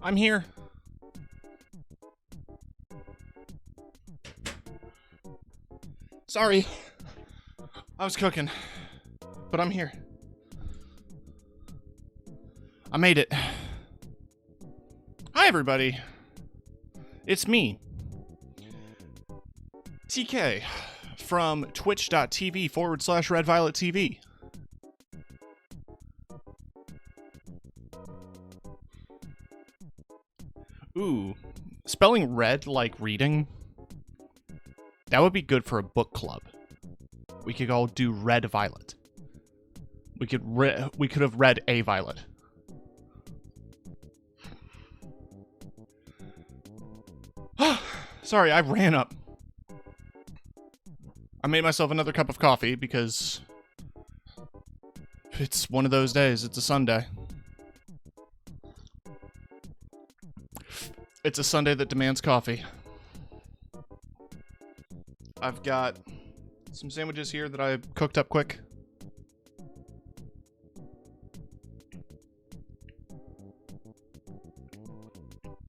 I'm here. Sorry. I was cooking. But I'm here. I made it. Hi, everybody. It's me, TK, from twitch.tv/RedVioletTV. Ooh, spelling red like reading? That would be good for a book club. We could all do Red Violet. We could have read A Violet. Sorry, I ran up. I made myself another cup of coffee because it's one of those days. It's a Sunday. It's a Sunday that demands coffee. I've got some sandwiches here that I cooked up quick.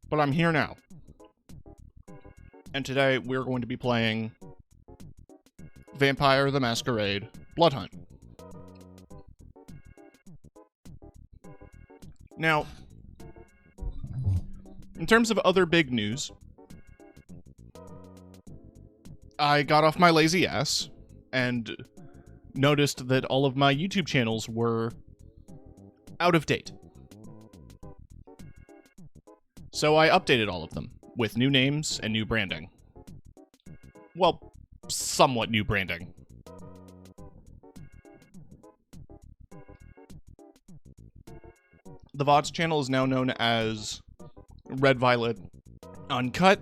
But I'm here now. And today we're going to be playing Vampire the Masquerade Blood Hunt. Now, in terms of other big news, I got off my lazy ass and noticed that all of my YouTube channels were out of date. So I updated all of them with new names and new branding. Well, somewhat new branding. The VODs channel is now known as Red Violet Uncut,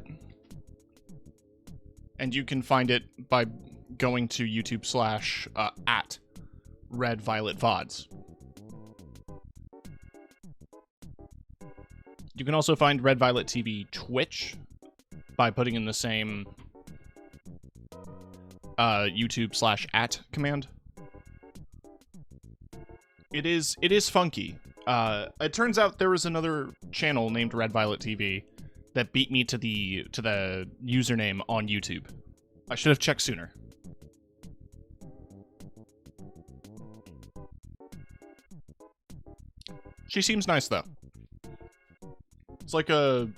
and you can find it by going to YouTube / at Red Violet VODs. You can also find Red Violet TV Twitch by putting in the same YouTube / at command. It is funky. It turns out there was another channel named Red Violet TV that beat me to the username on YouTube. I should have checked sooner. She seems nice though. It's like a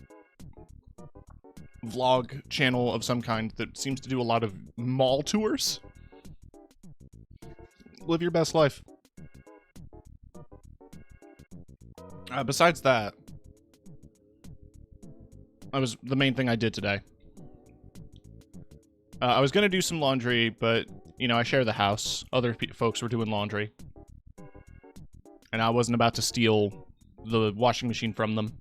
vlog channel of some kind that seems to do a lot of mall tours. Live your best life. Besides that, that was the main thing I did today. I was going to do some laundry, but You know, I share the house. Other folks were doing laundry. And I wasn't about to steal the washing machine from them.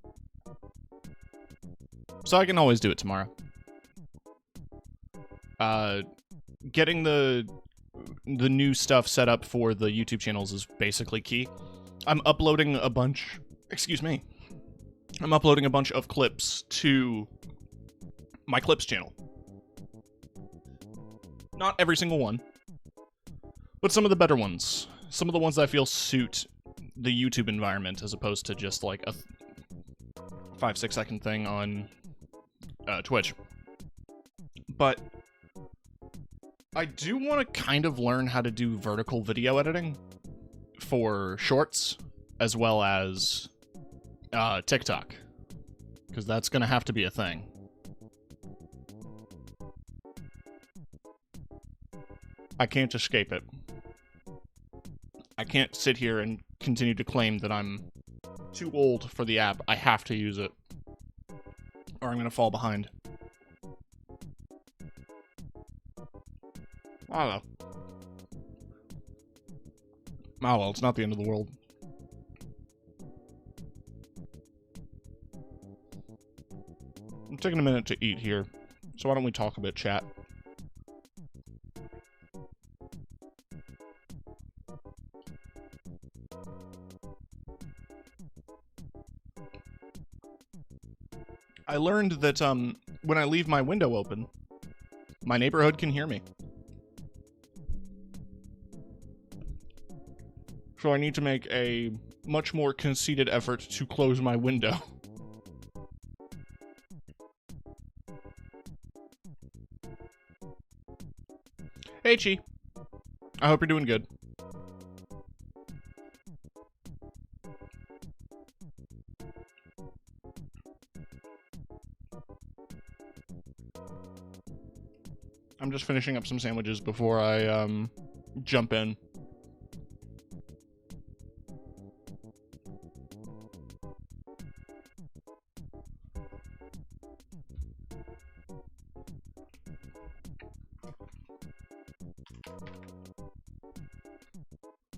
So I can always do it tomorrow. Getting the new stuff set up for the YouTube channels is basically key. I'm uploading a bunch... Excuse me. I'm uploading a bunch of clips to my clips channel. Not every single one, but some of the better ones. Some of the ones that I feel suit the YouTube environment as opposed to just like a 5-6 second thing on Twitch. But I do want to kind of learn how to do vertical video editing for shorts as well as TikTok, because that's going to have to be a thing. I can't escape it. I can't sit here and continue to claim that I'm too old for the app. I have to use it, or I'm going to fall behind. I don't know. Oh well, it's not the end of the world. I'm taking a minute to eat here, so why don't we talk a bit, chat? I learned that when I leave my window open, my neighborhood can hear me. So I need to make a much more conceited effort to close my window. Hey, Chi. I hope you're doing good. I'm just finishing up some sandwiches before I jump in.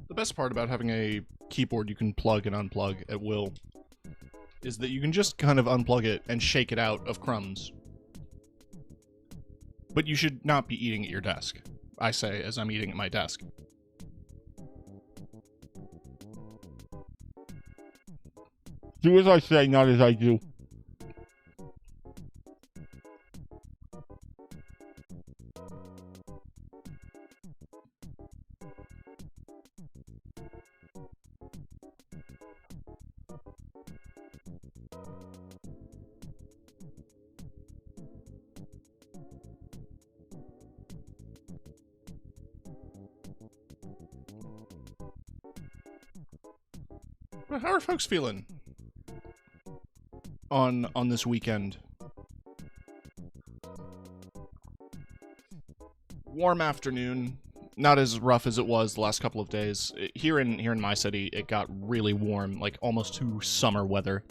The best part about having a keyboard you can plug and unplug at will is that you can just kind of unplug it and shake it out of crumbs. But you should not be eating at your desk. I say as I'm eating at my desk. Do as I say, not as I do. How are folks feeling on this weekend? Warm afternoon, not as rough as it was the last couple of days. Here in my city, it got really warm, like almost to summer weather.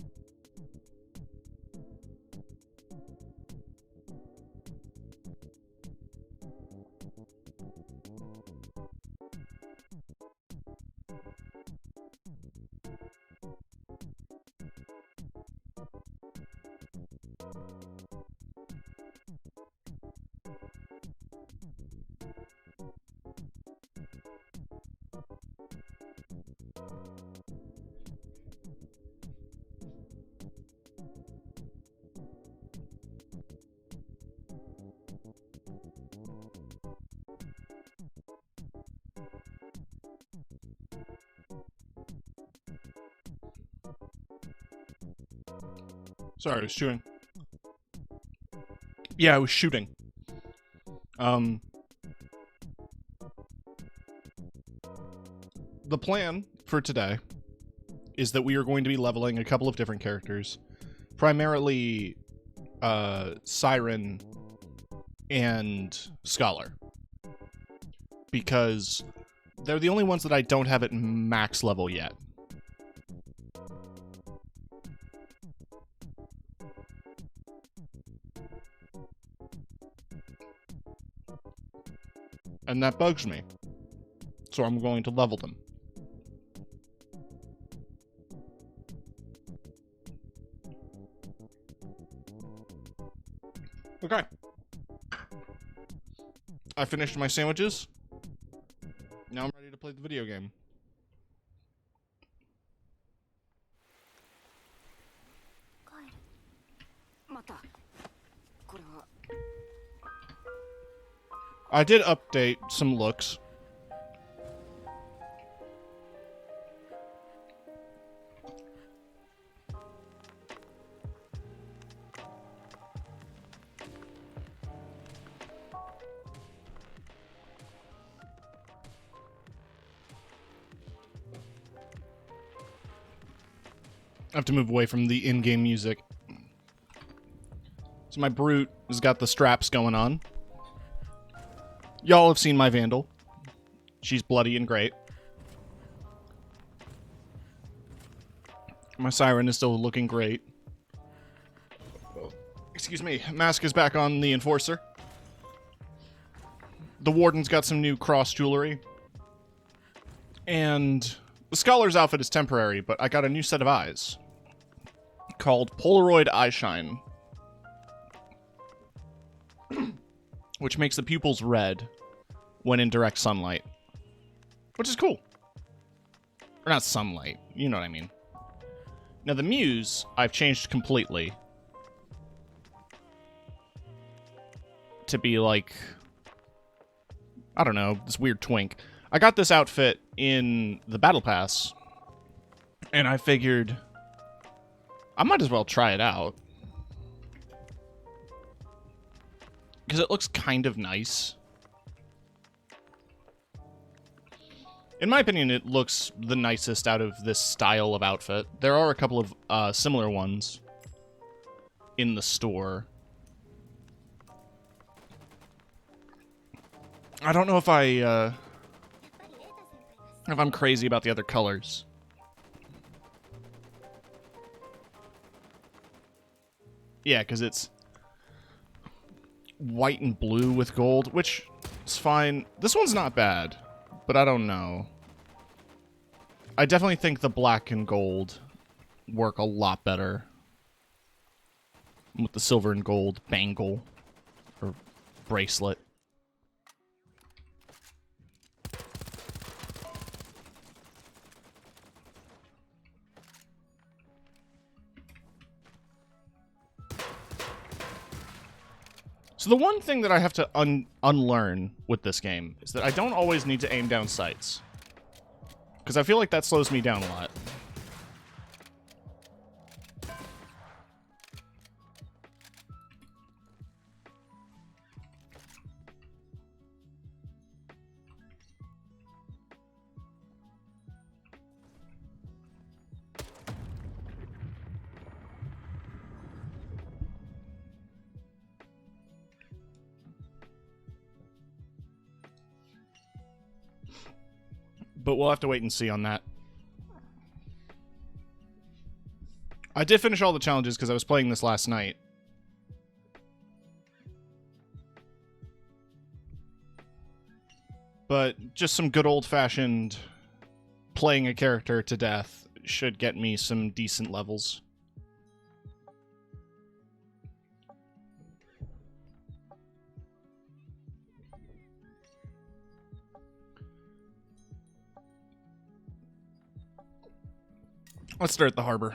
Sorry, I was chewing. Yeah, I was shooting. The plan for today is that we are going to be leveling a couple of different characters. Primarily, Siren and Scholar. Because they're the only ones that I don't have at max level yet. And that bugs me. So I'm going to level them. Okay. I finished my sandwiches. Now I'm ready to play the video game. I did update some looks. I have to move away from the in-game music. So my brute has got the straps going on. Y'all have seen my Vandal. She's bloody and great. My Siren is still looking great. Excuse me. Masc is back on the Enforcer. The Warden's got some new cross jewelry. And the Scholar's outfit is temporary, but I got a new set of eyes. Called Polaroid Eye Shine. Which makes the pupils red when in direct sunlight. Which is cool. Or not sunlight, you know what I mean. Now the Muse, I've changed completely. To be like, I don't know, this weird twink. I got this outfit in the Battle Pass. And I figured, I might as well try it out. Because it looks kind of nice. In my opinion, it looks the nicest out of this style of outfit. There are a couple of similar ones in the store. I don't know if if I'm crazy about the other colors. Yeah, because it's white and blue with gold, which is fine. This one's not bad, but I don't know. I definitely think the black and gold work a lot better with the silver and gold bangle or bracelet. So the one thing that I have to unlearn with this game is that I don't always need to aim down sights. Because I feel like that slows me down a lot. But we'll have to wait and see on that. I did finish all the challenges because I was playing this last night. But just some good old-fashioned playing a character to death should get me some decent levels. Let's start at the harbor.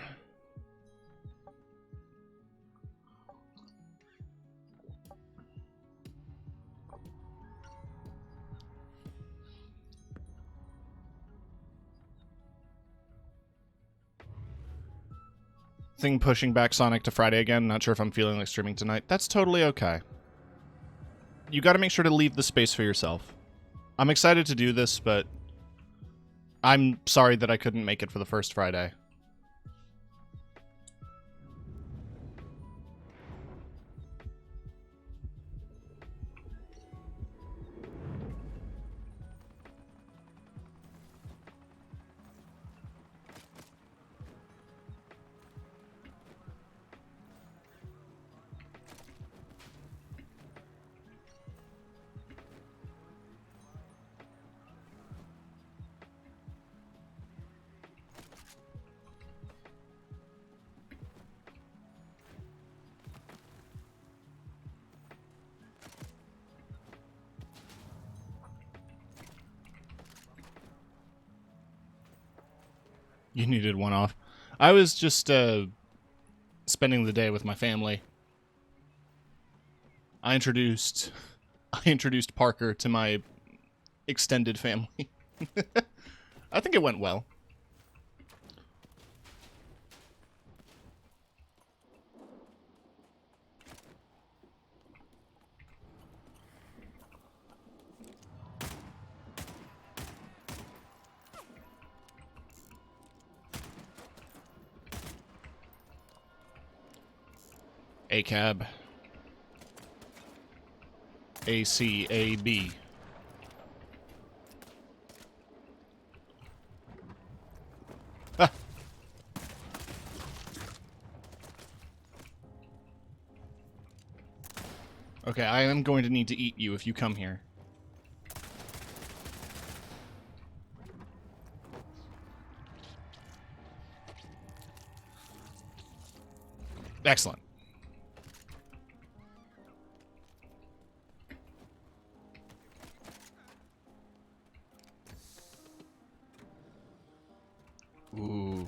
Thing pushing back Sonic to Friday again. Not sure if I'm feeling like streaming tonight. That's totally okay. You gotta make sure to leave the space for yourself. I'm excited to do this, but I'm sorry that I couldn't make it for the first Friday. You needed one off. I was just spending the day with my family. I introduced Parker to my extended family. I think it went well. A-cab. A-C-A-B. Ah. Okay, I am going to need to eat you if you come here. Excellent. Ooh.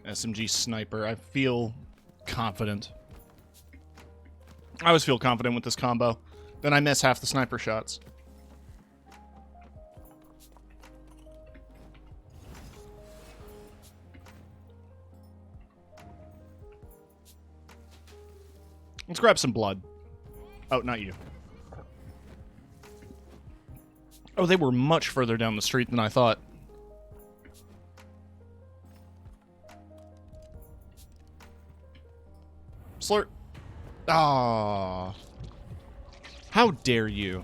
SMG sniper. I feel confident. I always feel confident with this combo. Then I miss half the sniper shots. Let's grab some blood. Oh, not you. Oh, they were much further down the street than I thought. Slurp. Ah. How dare you?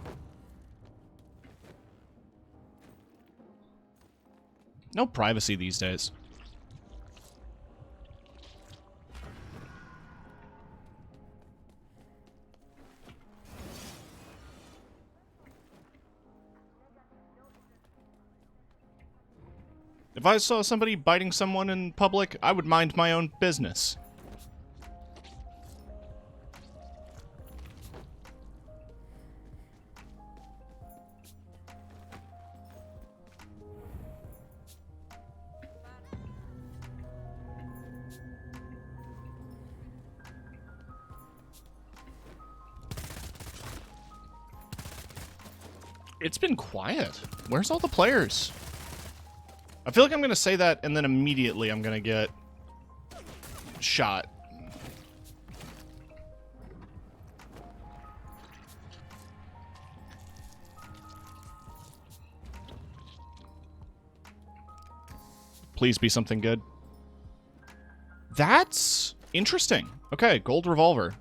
No privacy these days. If I saw somebody biting someone in public, I would mind my own business. It's been quiet. Where's all the players? I feel like I'm going to say that, and then immediately I'm going to get shot. Please be something good. That's interesting. Okay, gold revolver.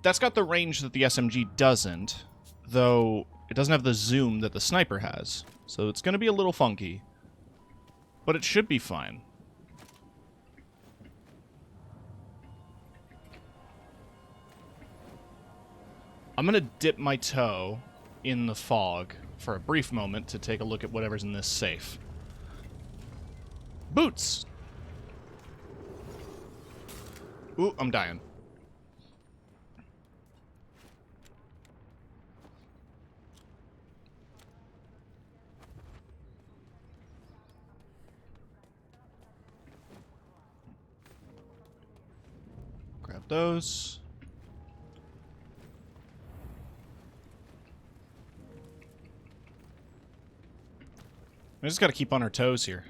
That's got the range that the SMG doesn't, though it doesn't have the zoom that the sniper has. So it's going to be a little funky. But it should be fine. I'm going to dip my toe in the fog for a brief moment to take a look at whatever's in this safe. Boots! Ooh, I'm dying. Grab those. We just got to keep on our toes here.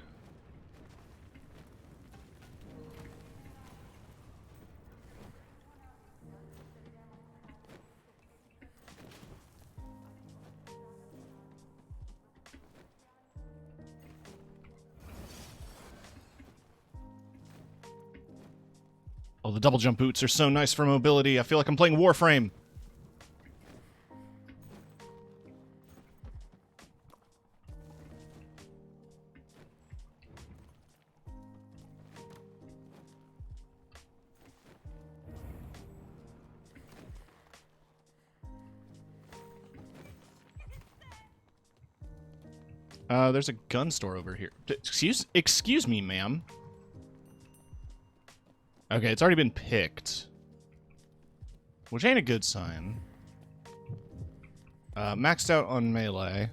Oh, the double jump boots are so nice for mobility. I feel like I'm playing Warframe. There's a gun store over here. Excuse me, ma'am. Okay, it's already been picked. Which ain't a good sign. Maxed out on melee.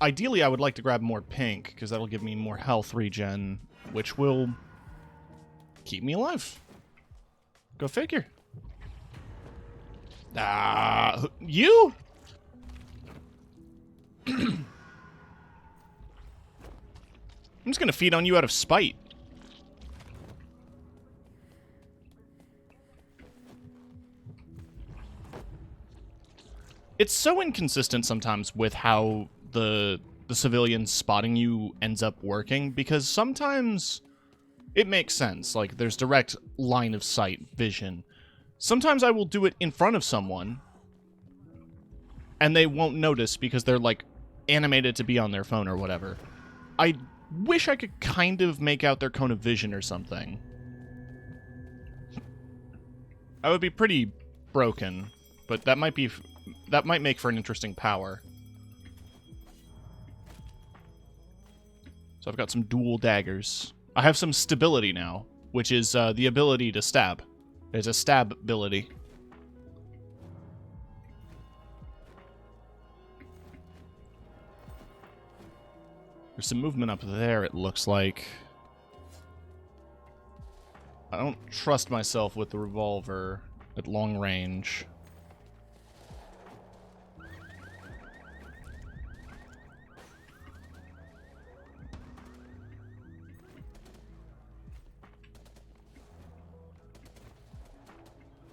Ideally, I would like to grab more pink, because that'll give me more health regen, which will keep me alive. Go figure. You? I'm just gonna feed on you out of spite. It's so inconsistent sometimes with how the civilian spotting you ends up working, because sometimes it makes sense. Like, there's direct line of sight vision. Sometimes I will do it in front of someone, and they won't notice because they're, like, animated to be on their phone or whatever. I wish I could kind of make out their cone of vision or something. I would be pretty broken, but that might make for an interesting power. So I've got some dual daggers. I have some stability now, which is the ability to stab. It's a stab ability. There's some movement up there, it looks like. I don't trust myself with the revolver at long range.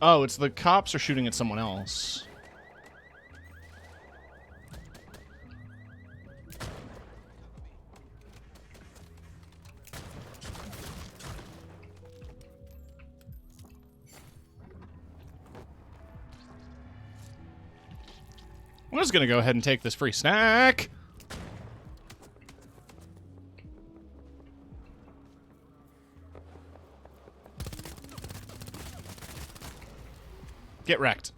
Oh, it's the cops are shooting at someone else. I'm just gonna go ahead and take this free snack. Get wrecked.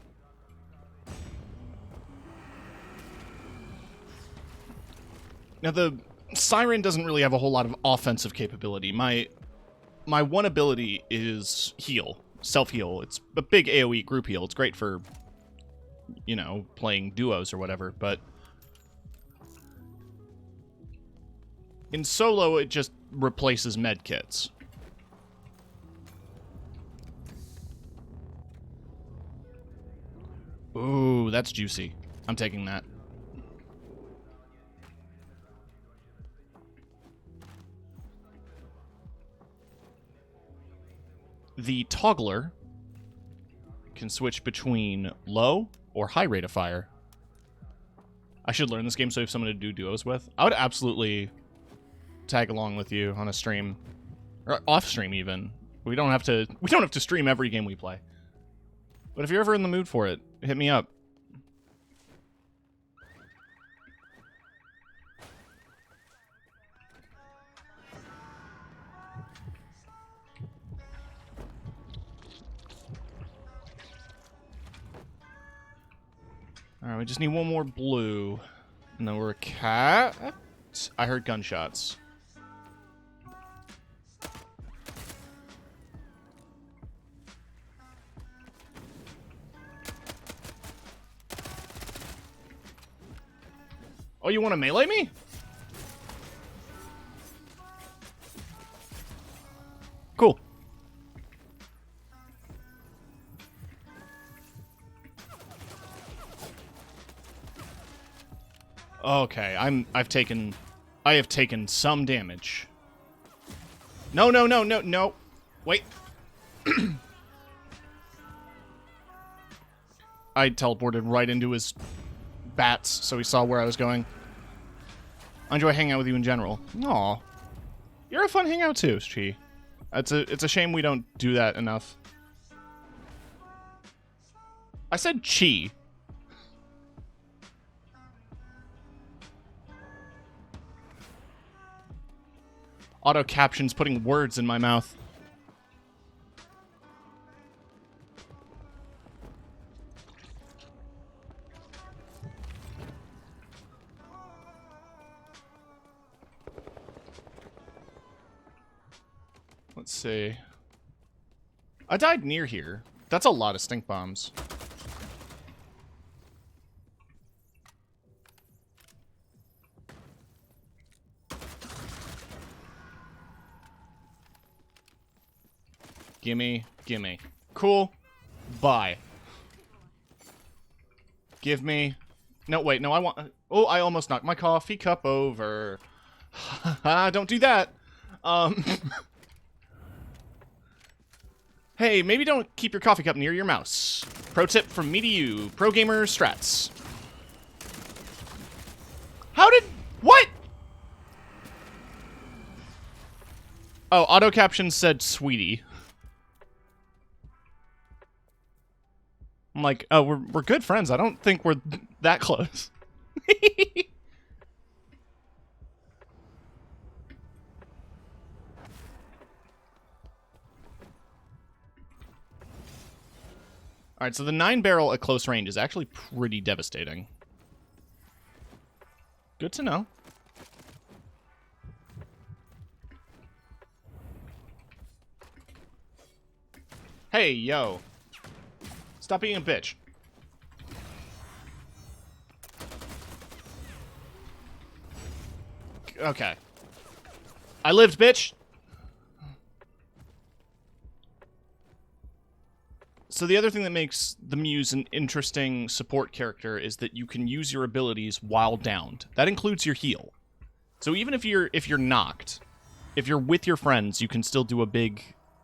Now, the Siren doesn't really have a whole lot of offensive capability. My one ability is heal. Self-heal. It's a big AoE group heal. It's great for, you know, playing duos or whatever, but in solo, it just replaces medkits. Ooh, that's juicy. I'm taking that. The toggler can switch between low or high rate of fire. I should learn this game so I have someone to do duos with. I would absolutely tag along with you on a stream. Or off stream even. We don't have to stream every game we play. But if you're ever in the mood for it, hit me up. Alright, we just need one more blue. And then we're a cat. I heard gunshots. Oh, you want to melee me? Cool. Okay, I have taken some damage. No. Wait. I teleported right into his bats, so he saw where I was going. I enjoy hanging out with you in general. Aw. You're a fun hangout too, Chi. It's a shame we don't do that enough. I said Chi. Auto captions putting words in my mouth. Let's see. I died near here. That's a lot of stink bombs. Gimme, gimme. Cool. Bye. Give me... No, wait, no, I want... Oh, I almost knocked my coffee cup over. Don't do that. Hey, maybe don't keep your coffee cup near your mouse. Pro tip from me to you. Pro gamer strats. How did... What? Oh, auto caption said sweetie. I'm like, oh, we're good friends. I don't think we're that close. Alright, so the 9-barrel at close range is actually pretty devastating. Good to know. Hey, yo. Stop being a bitch. Okay. I lived, bitch! So the other thing that makes the Muse an interesting support character is that you can use your abilities while downed. That includes your heal. So even if you're knocked, if you're with your friends, you can still do a big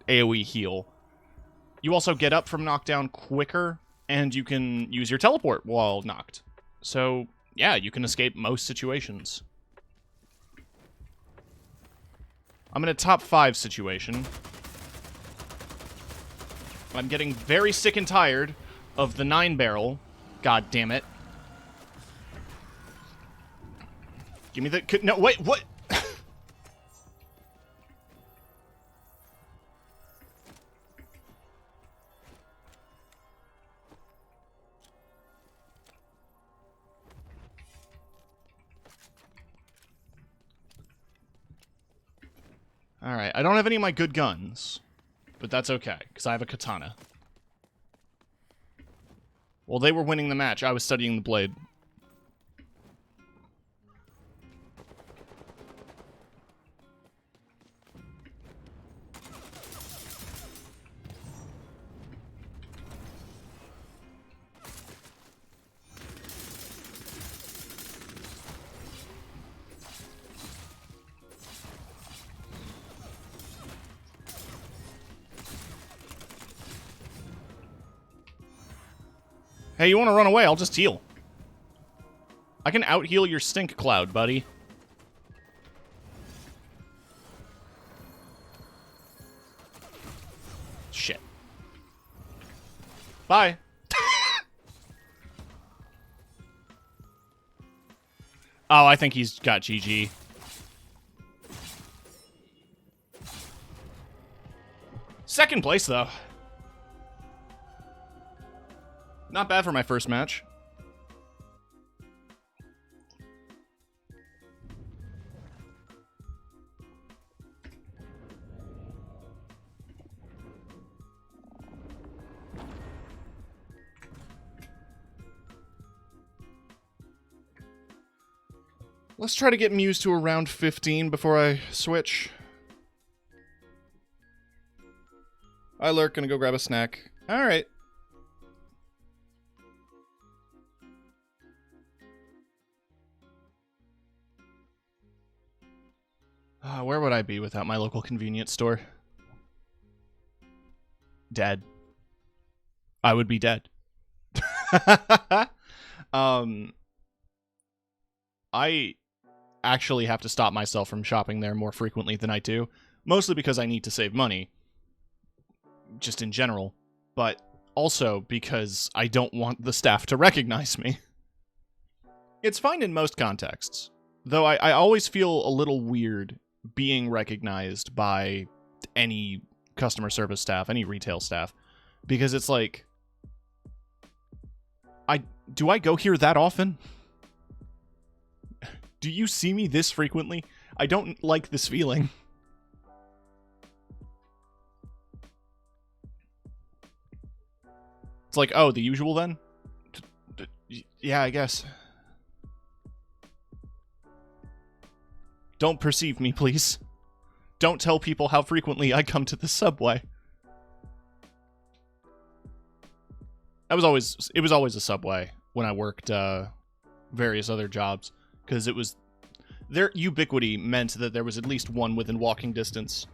AoE heal. You also get up from knockdown quicker, and you can use your teleport while knocked. So, yeah, you can escape most situations. I'm in a top 5 situation. I'm getting very sick and tired of the 9-barrel. God damn it. Give me the... No, wait, what? Alright, I don't have any of my good guns. But that's okay, because I have a katana. While they were winning the match, I was studying the blade. Hey, you want to run away? I'll just heal. I can out-heal your stink cloud, buddy. Shit. Bye. Oh, I think he's got GG. Second place, though. Not bad for my first match. Let's try to get Muse to around 15 before I switch. I lurk, gonna go grab a snack. Alright. Where would I be without my local convenience store? Dead. I would be dead. I actually have to stop myself from shopping there more frequently than I do. Mostly because I need to save money. Just in general. But also because I don't want the staff to recognize me. It's fine in most contexts. Though I always feel a little weird being recognized by any customer service staff, any retail staff, because it's like, do I go here that often? Do you see me this frequently? I don't like this feeling. It's like, oh, the usual then? Yeah, I guess. Don't perceive me, please. Don't tell people how frequently I come to the subway. It was always a subway when I worked various other jobs, because it was their ubiquity meant that there was at least one within walking distance.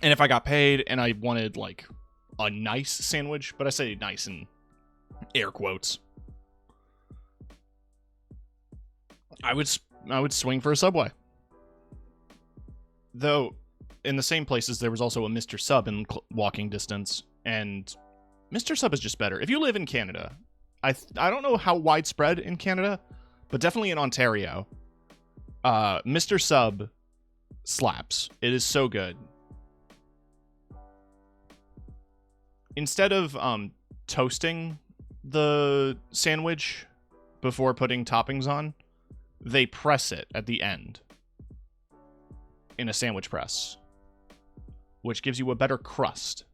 And if I got paid and I wanted like a nice sandwich, but I say nice in air quotes, I would swing for a Subway. Though in the same places there was also a Mr. Sub in walking distance, and Mr. Sub is just better. If you live in Canada, I don't know how widespread in Canada, but definitely in Ontario, Mr. Sub slaps. It is so good. Instead of toasting the sandwich before putting toppings on, they press it at the end in a sandwich press, which gives you a better crust.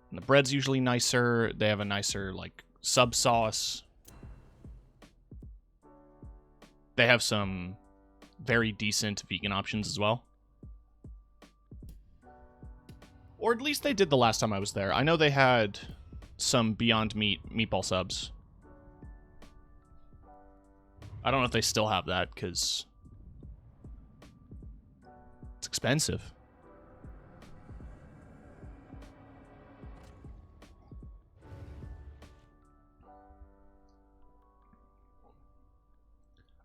And the bread's usually nicer. They have a nicer, like, sub sauce. They have some very decent vegan options as well. Or at least they did the last time I was there. I know they had some Beyond Meat meatball subs. I don't know if they still have that, because it's expensive.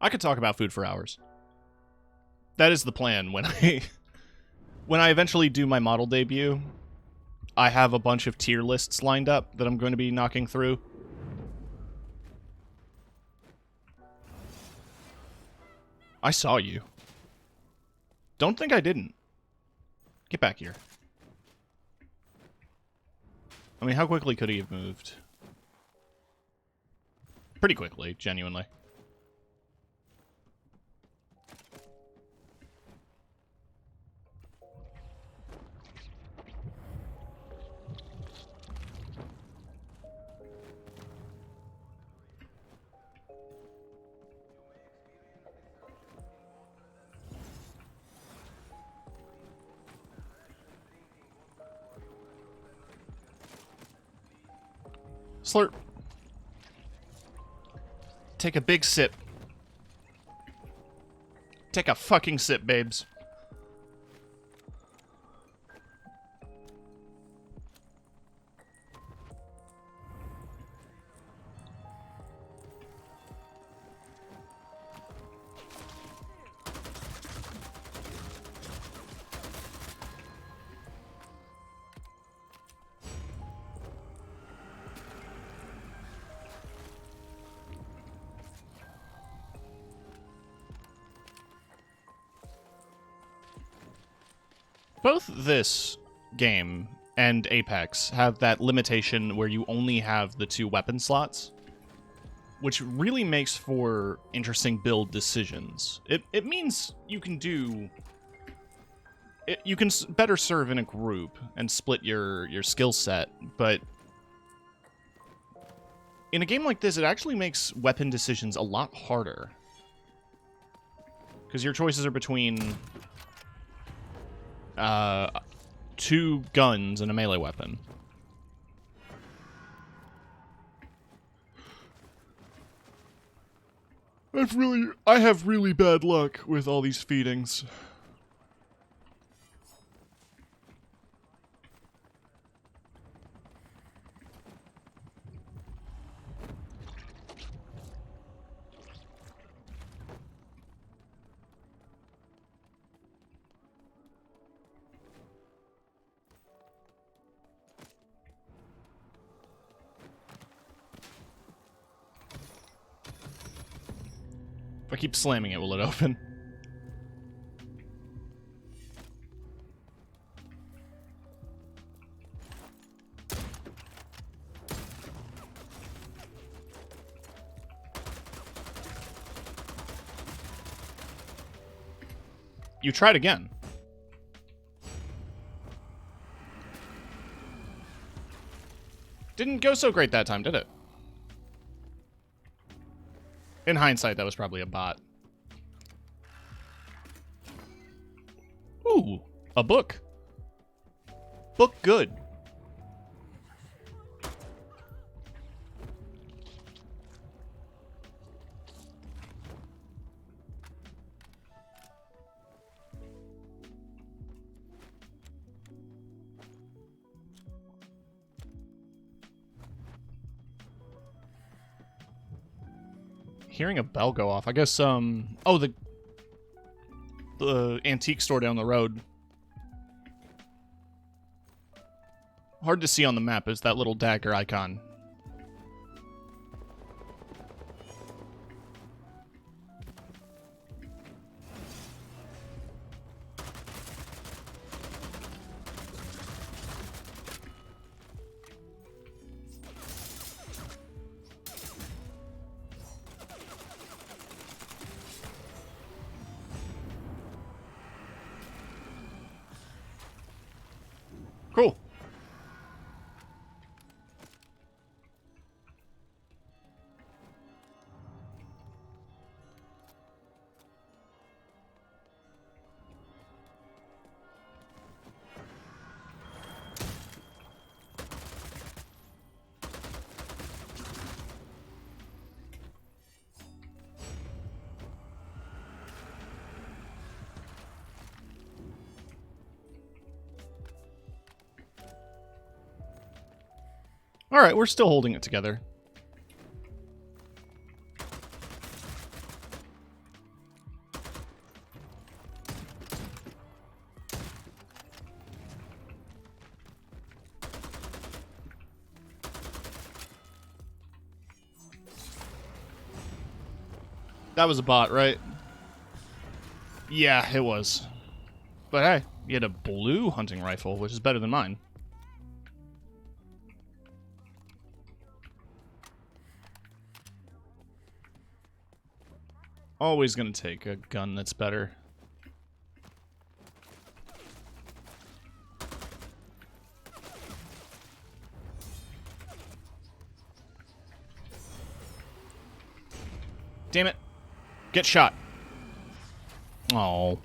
I could talk about food for hours. That is the plan when I eventually do my model debut. I have a bunch of tier lists lined up that I'm going to be knocking through. I saw you. Don't think I didn't. Get back here. I mean, how quickly could he have moved? Pretty quickly, genuinely. Slurp. Take a big sip. Take a fucking sip, babes. Both this game and Apex have that limitation where you only have the 2 weapon slots, which really makes for interesting build decisions. It means you can do... you can better serve in a group and split your skill set, but in a game like this, it actually makes weapon decisions a lot harder. Because your choices are between 2 guns and a melee weapon. I have really bad luck with all these feedings. If I keep slamming it, will it open? You tried again. Didn't go so great that time, did it? In hindsight, that was probably a bot. Ooh, a book. Book good. Hearing a bell go off. I guess, oh, the antique store down the road. Hard to see on the map is that little dagger icon. Cool. All right, we're still holding it together. That was a bot, right? Yeah, it was. But hey, you had a blue hunting rifle, which is better than mine. Always gonna take a gun that's better. Damn it. Get shot. Oh.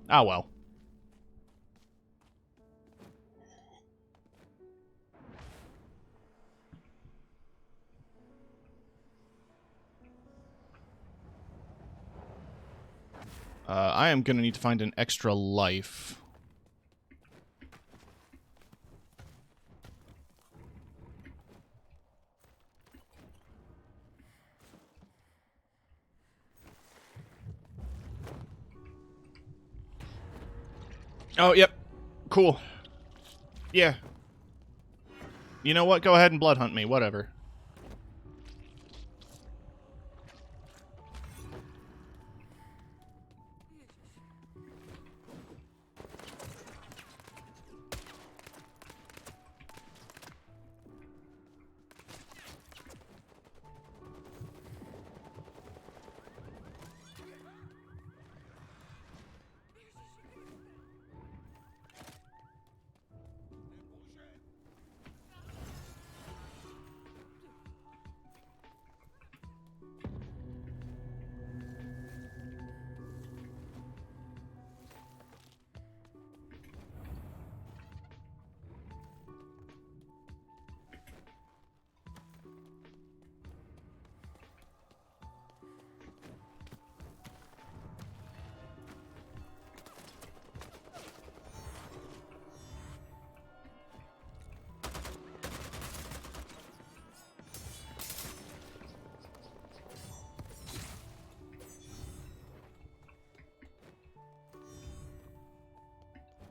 Ah, well. I am gonna need to find an extra life. Oh, yep. Cool. Yeah. You know what? Go ahead and blood hunt me. Whatever.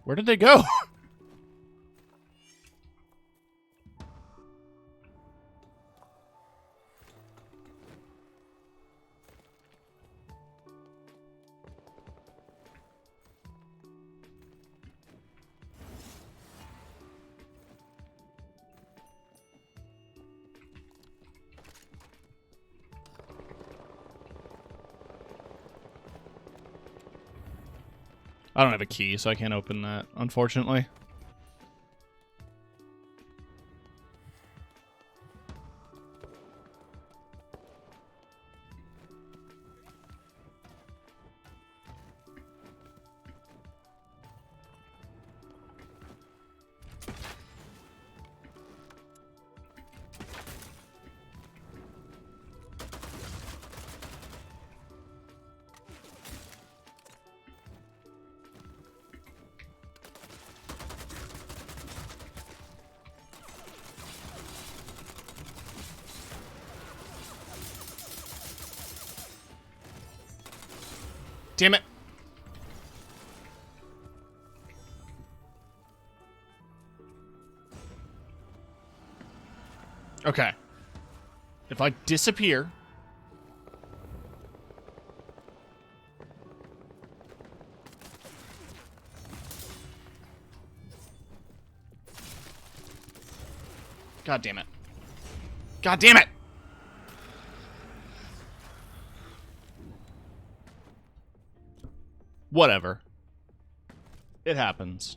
Where did they go? I don't have a key, so I can't open that, unfortunately. Damn it. Okay. If I disappear... God damn it. God damn it! Whatever. It happens.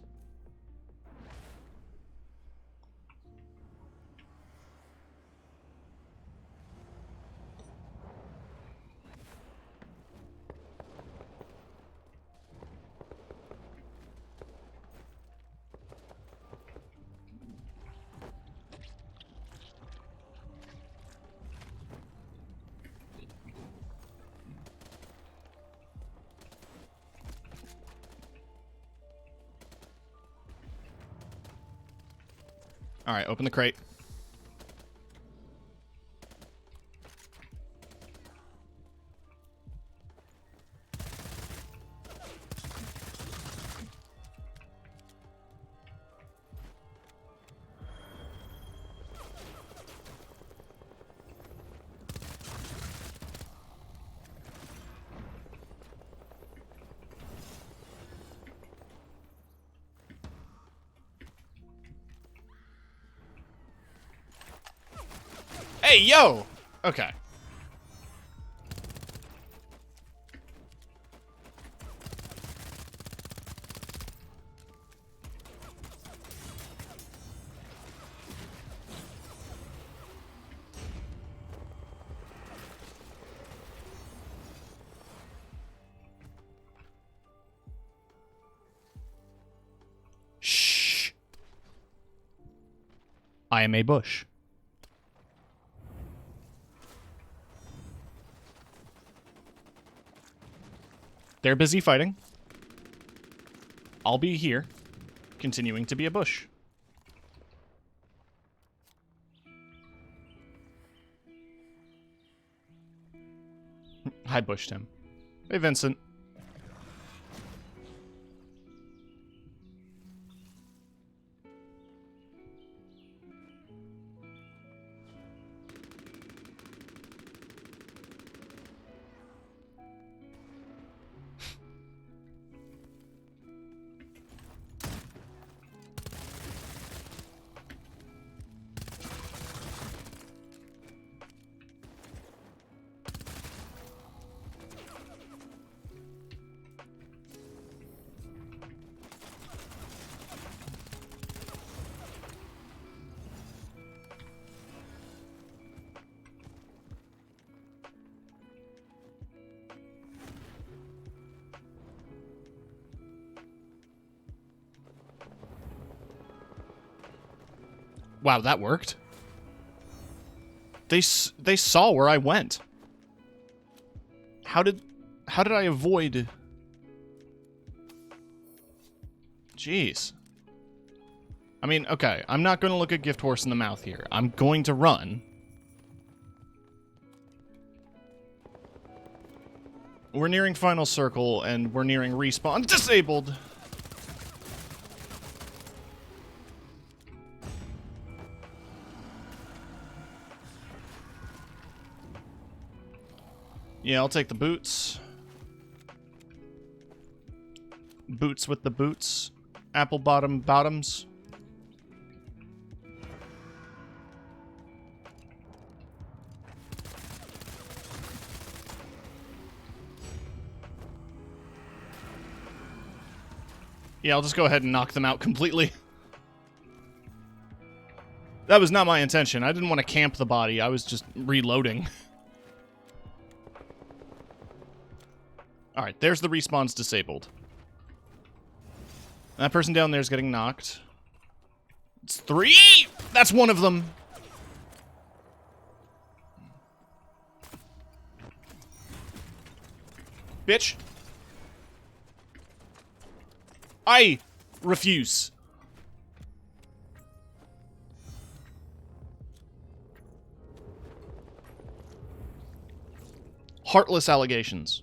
Alright, open the crate. Hey, yo! Okay. Shh. I am a bush. They're busy fighting. I'll be here, continuing to be a bush. I bushed him. Hey, Vincent. Wow, that worked. They saw where I went. How did I avoid? Jeez. I mean, okay, I'm not going to look a gift horse in the mouth here. I'm going to run. We're nearing final circle, and we're nearing respawn. Disabled! Yeah, I'll take the boots. Boots with the boots. Apple bottom bottoms. Yeah, I'll just go ahead and knock them out completely. That was not my intention. I didn't want to camp the body. I was just reloading. Alright, there's the respawns disabled. That person down there is getting knocked. It's 3! That's one of them! Bitch! I refuse. Heartless allegations.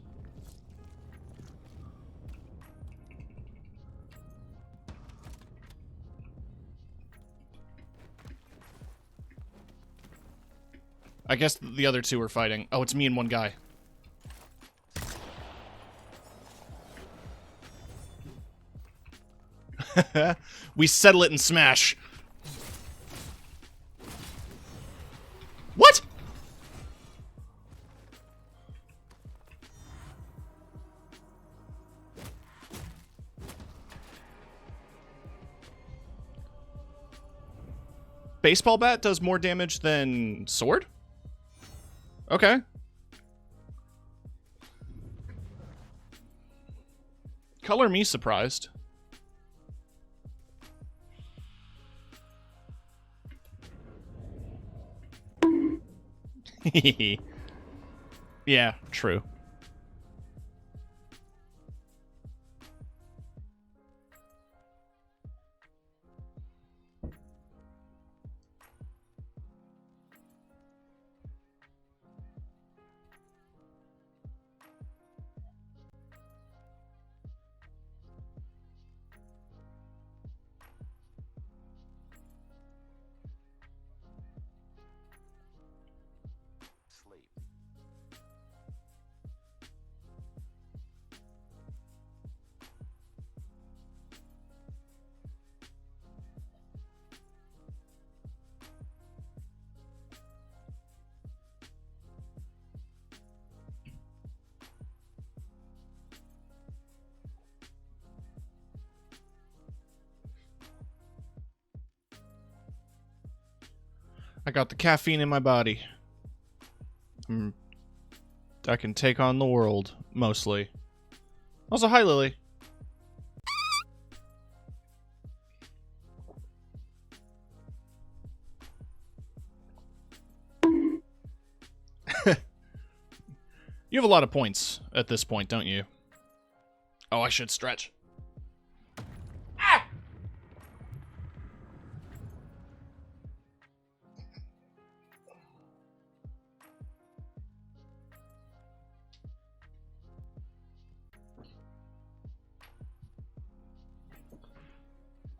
I guess the other two are fighting. Oh, it's me and one guy. We settle it in Smash. What? Baseball bat does more damage than sword? Okay. Color me surprised. Yeah, true. I got the caffeine in my body. I can take on the world, mostly. Also, hi, Lily. You have a lot of points at this point, don't you? Oh, I should stretch. Ah!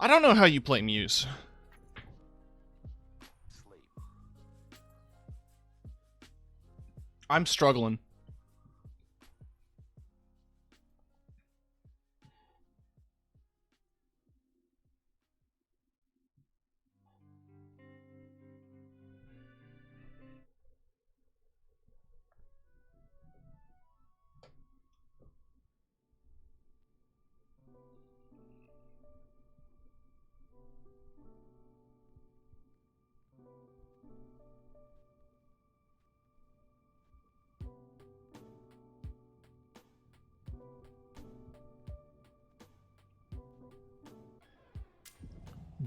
I don't know how you play Muse. I'm struggling.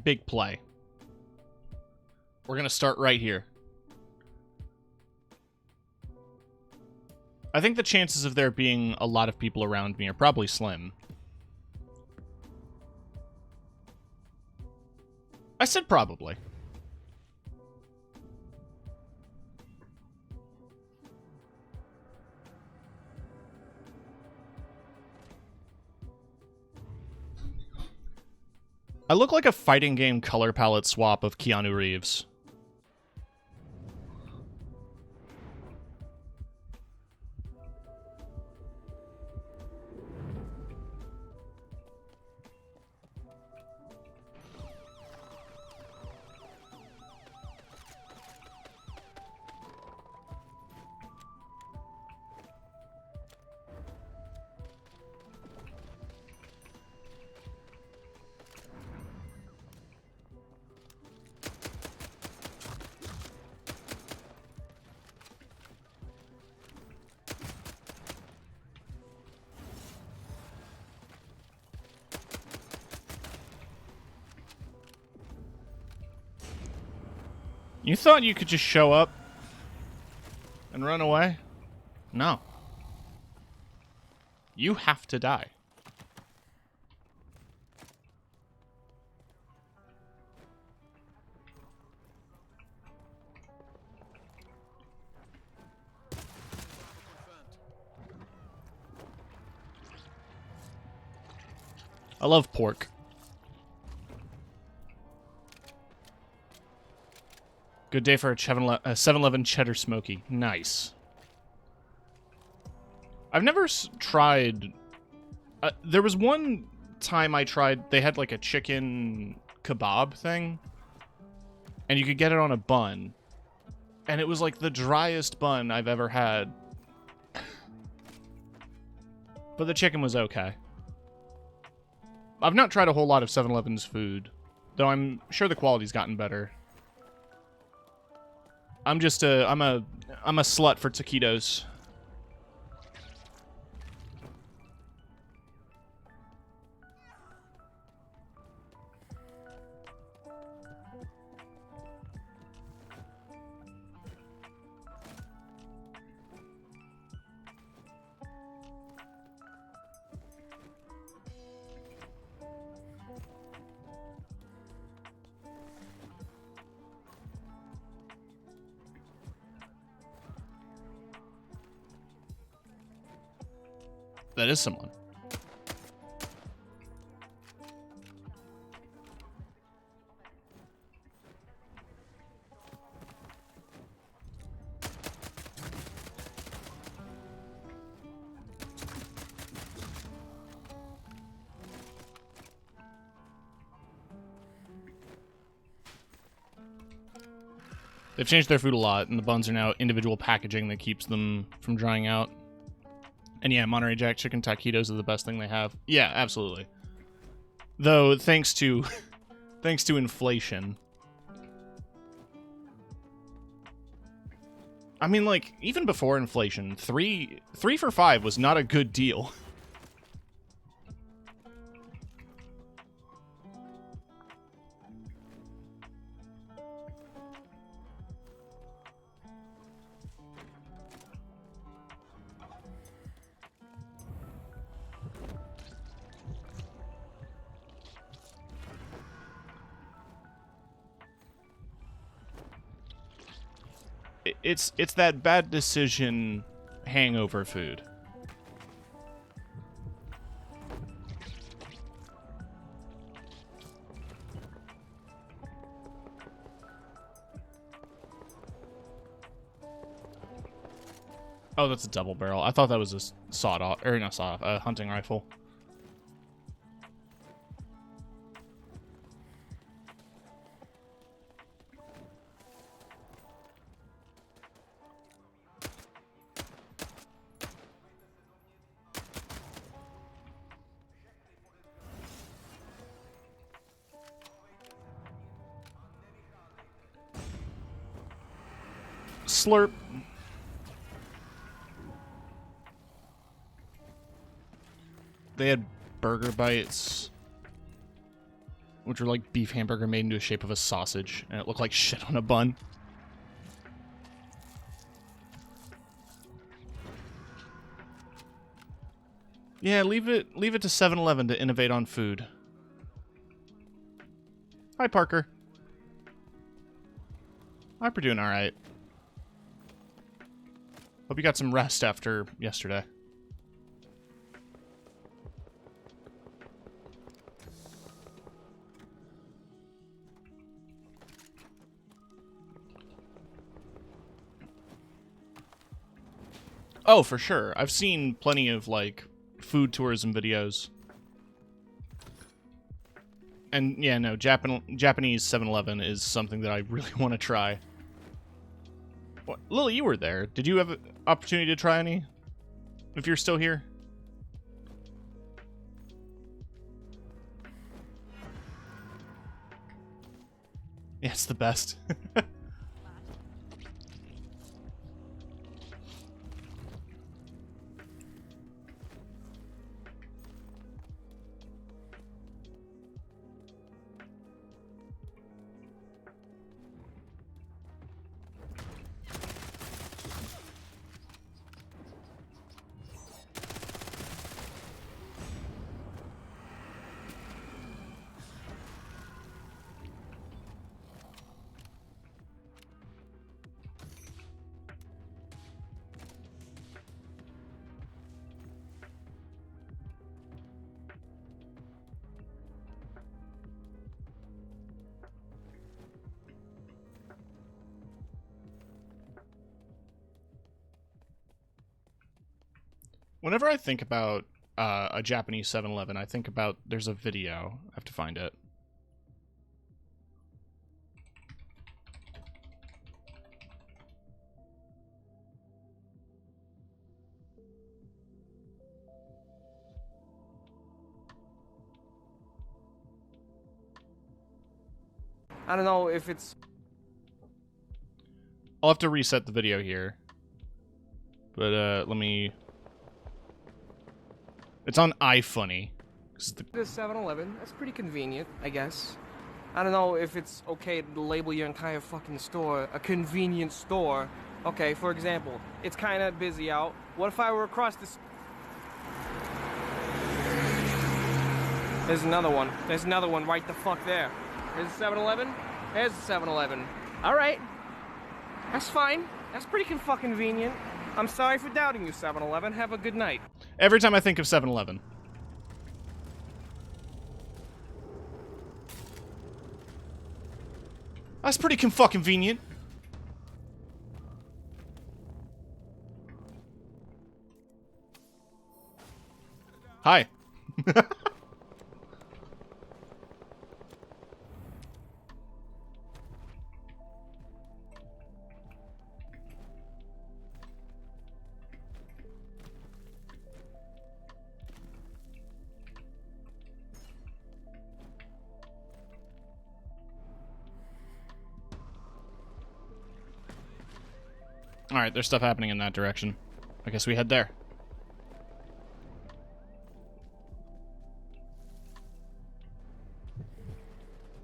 Big play. We're gonna start right here. I think the chances of there being a lot of people around me are probably slim. I said probably. I look like a fighting game color palette swap of Keanu Reeves. You thought you could just show up and run away? No. You have to die. I love pork. Good day for a 7-Eleven cheddar smoky. Nice. I've never tried... there was one time I tried... They had like a chicken kebab thing. And you could get it on a bun. And it was like the driest bun I've ever had. But the chicken was okay. I've not tried a whole lot of 7-Eleven's food. Though I'm sure the quality's gotten better. I'm a slut for taquitos. That is someone. They've changed their food a lot, and the buns are now individual packaging that keeps them from drying out. And yeah, Monterey Jack chicken taquitos are the best thing they have. Yeah, absolutely. Though, thanks to inflation. I mean, like, even before inflation, three for $5 was not a good deal. It's that bad decision hangover food. Oh, that's a double barrel. I thought that was a sawed-off, or not sawed-off, a hunting rifle. Slurp. They had burger bites, which were like beef hamburger made into a shape of a sausage, and it looked like shit on a bun. Yeah, leave it to 7-Eleven to innovate on food. Hi, Parker. Hope you're doing all right. Hope you got some rest after yesterday. Oh, for sure. I've seen plenty of, like, food tourism videos. And, yeah, no, Japanese 7-Eleven is something that I really want to try. What? Lily, you were there. Did you have an opportunity to try any? If you're still here? Yeah, it's the best. Whenever I think about a Japanese 7-Eleven, I think about there's a video. I have to find it. I don't know if it's... I'll have to reset the video here. But, let me... It's on iFunny. This 7-Eleven, that's pretty convenient, I guess. I don't know if it's okay to label your entire fucking store a convenience store. Okay, for example, it's kind of busy out. What if I were across this... There's another one. There's another one right the fuck there. There's a 7-Eleven. There's a 7-Eleven. All right. That's fine. That's pretty fucking convenient. I'm sorry for doubting you, 7-Eleven. Have a good night. Every time I think of 7-Eleven. That's pretty fucking convenient. Hi. Alright, there's stuff happening in that direction. I guess we head there.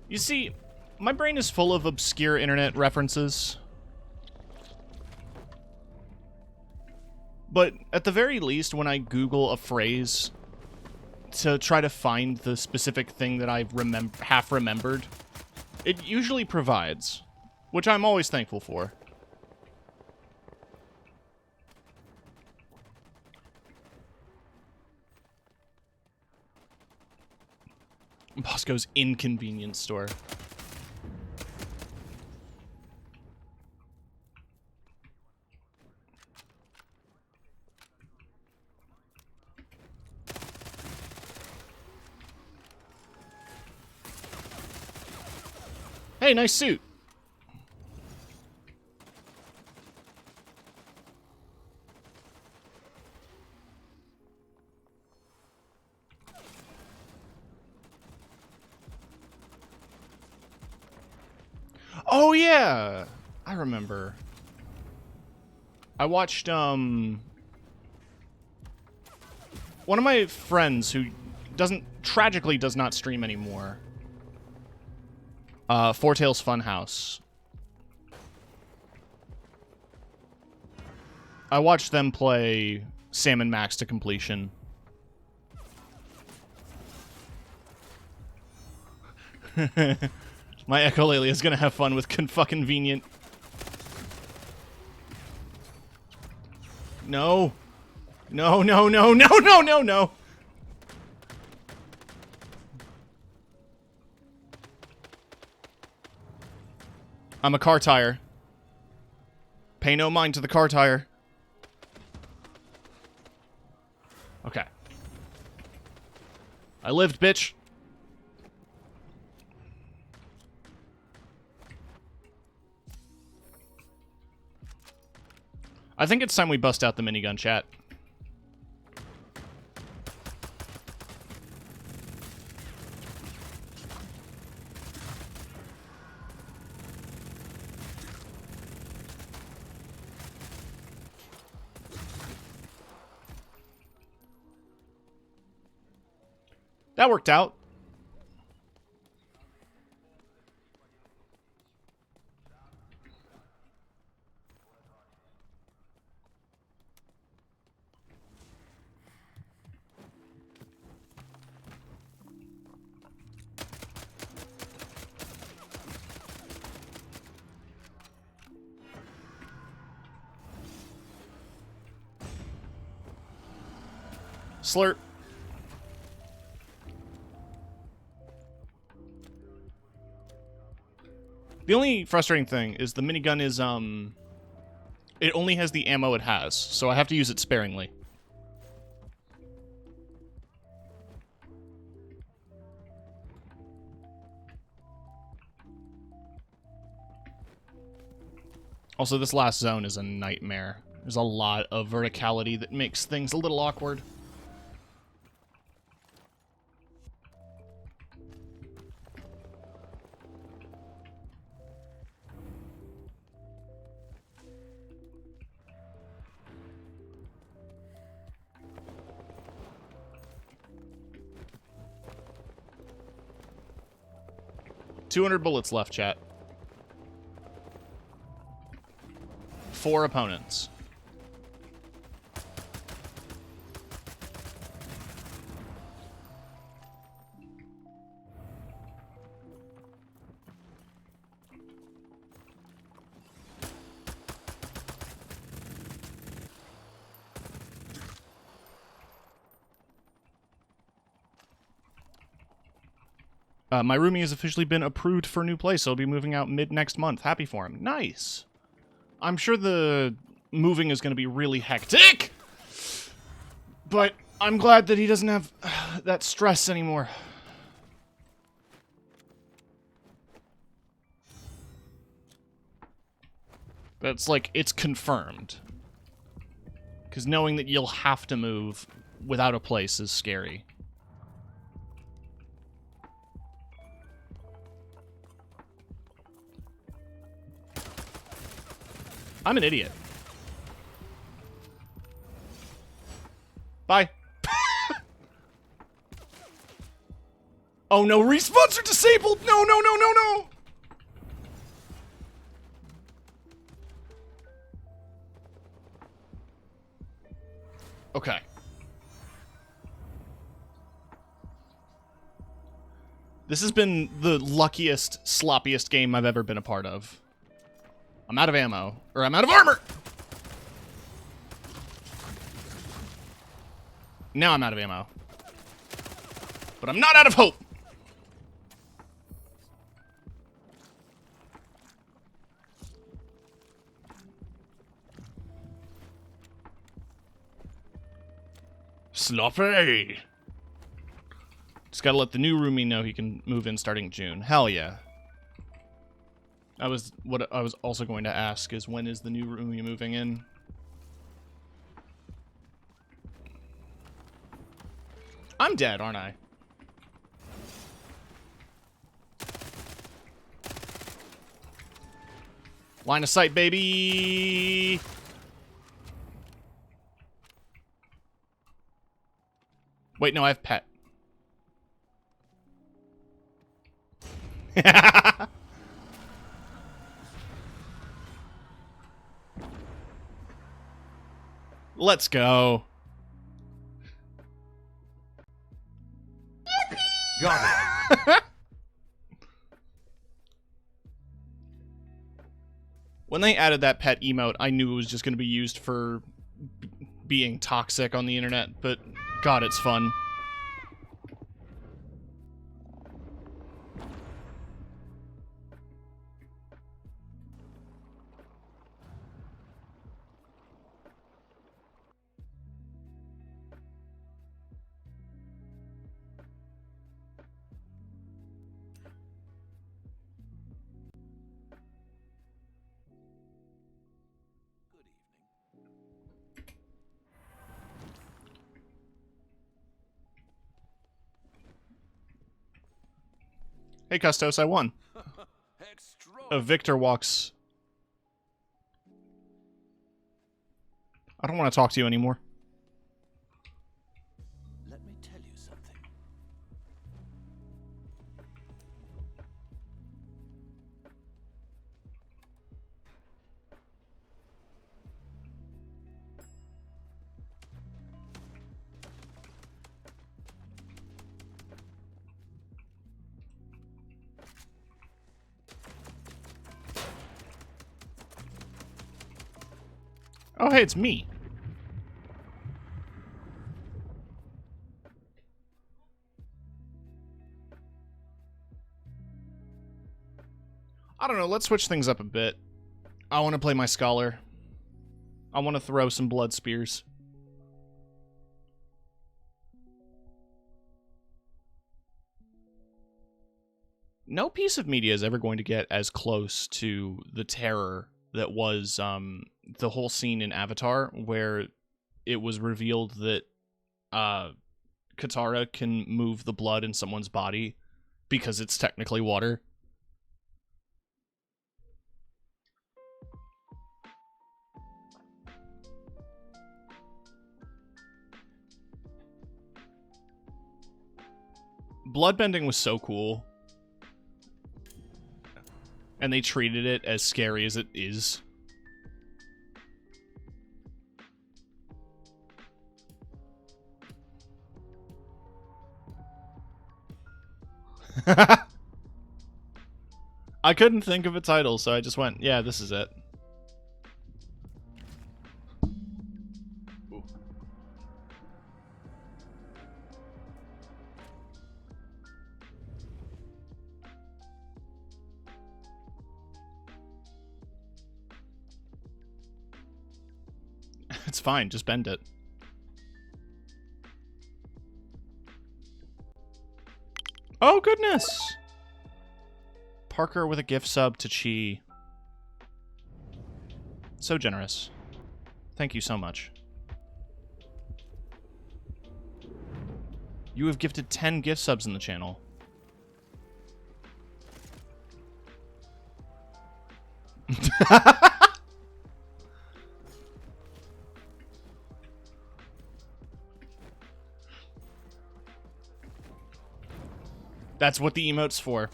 You see, my brain is full of obscure internet references. But at the very least, when I Google a phrase to try to find the specific thing that I've half remembered, it usually provides, which I'm always thankful for. Bosco's inconvenience store. Hey, nice suit. Oh, yeah! I remember. I watched, one of my friends who tragically does not stream anymore. Four Tails Funhouse. I watched them play Masc4Masc to completion. My echolele is gonna have fun with fucking convenient. No. No, no, no, no, no, no, no. I'm a car tire. Pay no mind to the car tire. Okay. I lived, bitch. I think it's time we bust out the minigun, chat. That worked out. Slurp. The only frustrating thing is the minigun is, it only has the ammo it has, so I have to use it sparingly. Also, this last zone is a nightmare. There's a lot of verticality that makes things a little awkward. $200 bullets left, chat. 4 opponents. My roomie has officially been approved for a new place, so he'll be moving out mid-next month. Happy for him. Nice. I'm sure the moving is going to be really hectic, but I'm glad that he doesn't have that stress anymore. That's like, it's confirmed. Because knowing that you'll have to move without a place is scary. I'm an idiot. Bye. Oh no, respawns are disabled! No, no, no, no, no! Okay. This has been the luckiest, sloppiest game I've ever been a part of. I'm out of ammo. Or I'm out of armor! Now I'm out of ammo. But I'm not out of hope! Sloppy! Just gotta let the new roomie know he can move in starting June. Hell yeah. What I was also going to ask is, when is the new roomie moving in? I'm dead, aren't I? Line of sight, baby! Wait, no, I have pet. Let's go. Got it. When they added that pet emote, I knew it was just going to be used for being toxic on the internet, but God, it's fun. Hey, Custos, I won. A victor walks. I don't want to talk to you anymore. Let me tell you something. Oh, hey, it's me. I don't know, let's switch things up a bit. I want to play my Scholar. I want to throw some blood spears. No piece of media is ever going to get as close to the terror that was the whole scene in Avatar where it was revealed that Katara can move the blood in someone's body because it's technically water. Bloodbending was so cool. And they treated it as scary as it is. I couldn't think of a title, so I just went, yeah, this is it. Ooh. It's fine, just bend it. Oh, goodness! Parker with a gift sub to Chi. So generous. Thank you so much. You have gifted 10 gift subs in the channel. That's what the emote's for.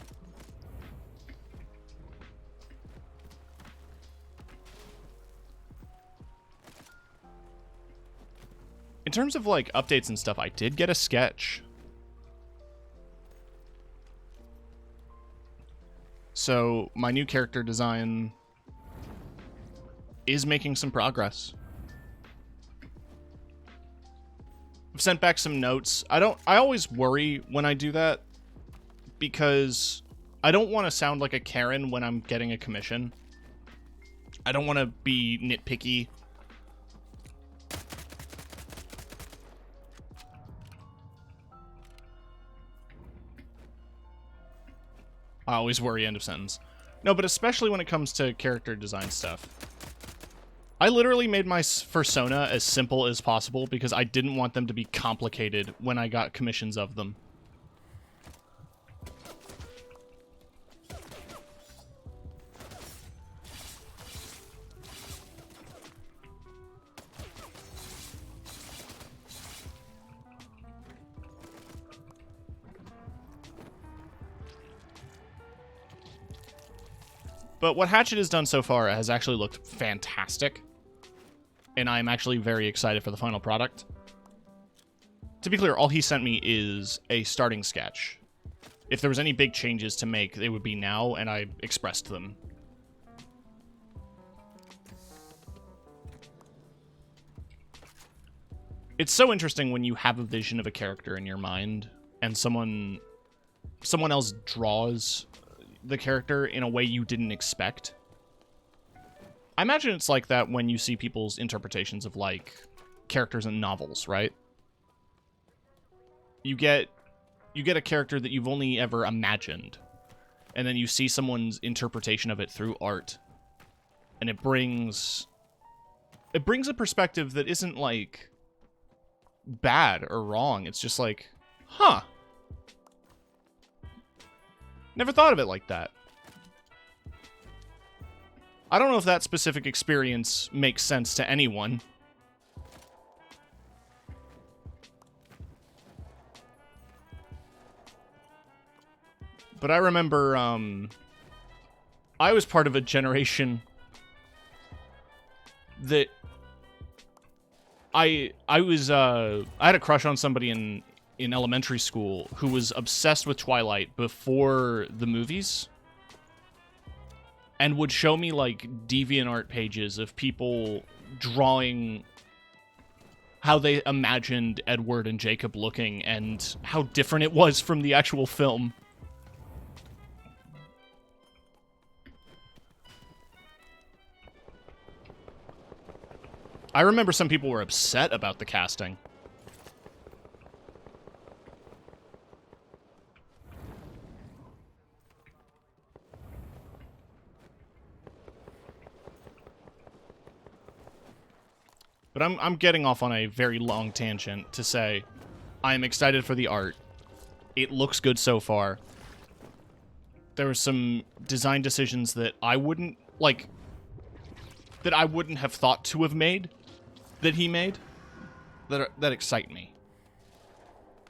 In terms of, like, updates and stuff, I did get a sketch. So, my new character design is making some progress. I've sent back some notes. I always worry when I do that because I don't want to sound like a Karen when I'm getting a commission. I don't want to be nitpicky. I always worry, end of sentence. No, but especially when it comes to character design stuff. I literally made my persona as simple as possible because I didn't want them to be complicated when I got commissions of them. But what Hatchet has done so far has actually looked fantastic. And I'm actually very excited for the final product. To be clear, all he sent me is a starting sketch. If there was any big changes to make, they would be now, and I expressed them. It's so interesting when you have a vision of a character in your mind, and someone else draws the character in a way you didn't expect. I imagine it's like that when you see people's interpretations of, like, characters in novels, right? You get a character that you've only ever imagined, and then you see someone's interpretation of it through art, and it brings a perspective that isn't, like, bad or wrong. It's just like, huh. Never thought of it like that. I don't know if that specific experience makes sense to anyone. But I remember, I was part of a generation that I had a crush on somebody in elementary school who was obsessed with Twilight before the movies and would show me, like, DeviantArt pages of people drawing how they imagined Edward and Jacob looking and how different it was from the actual film. I remember some people were upset about the casting. But I'm getting off on a very long tangent to say I'm excited for the art. It looks good so far. There were some design decisions that I wouldn't, like, that I wouldn't have thought to have made, that he made, that excite me.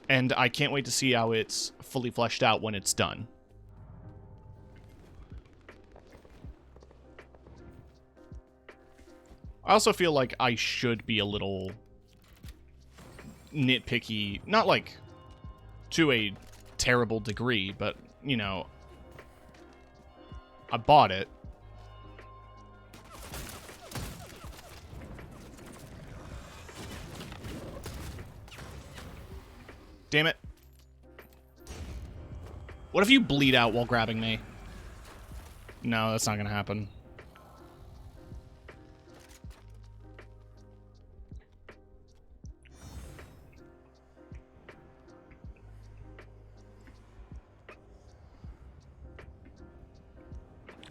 And I can't wait to see how it's fully fleshed out when it's done. I also feel like I should be a little nitpicky, not like to a terrible degree, but, you know, I bought it. Damn it. What if you bleed out while grabbing me? No, that's not gonna happen.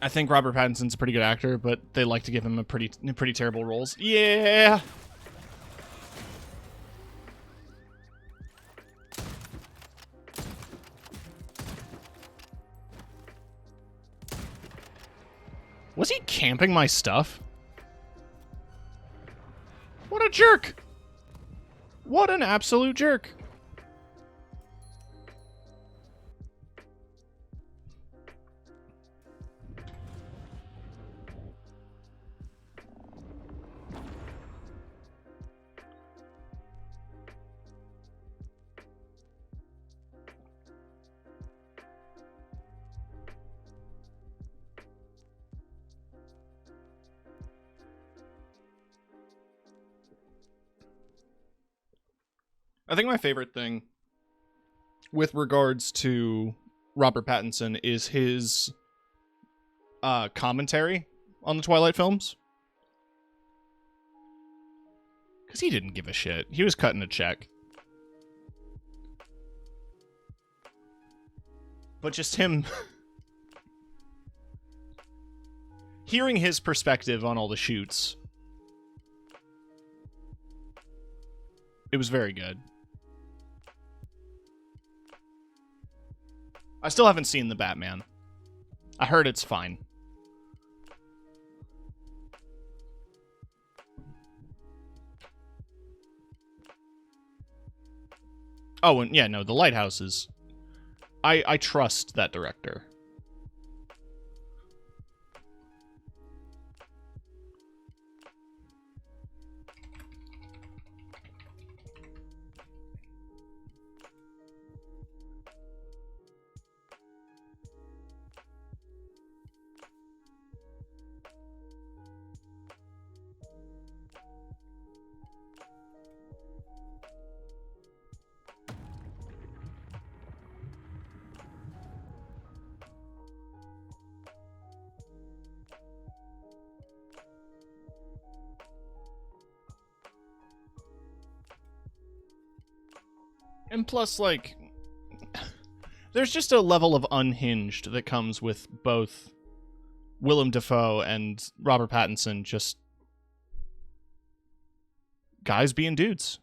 I think Robert Pattinson's a pretty good actor, but they like to give him a pretty terrible roles. Yeah. Was he camping my stuff? What a jerk! What an absolute jerk! I think my favorite thing with regards to Robert Pattinson is his commentary on the Twilight films. Because he didn't give a shit. He was cutting a check. But just him hearing his perspective on all the shoots, it was very good. I still haven't seen The Batman. I heard it's fine. Oh, and yeah, no, The Lighthouse is... I trust that director. And plus, like, there's just a level of unhinged that comes with both Willem Dafoe and Robert Pattinson, just guys being dudes.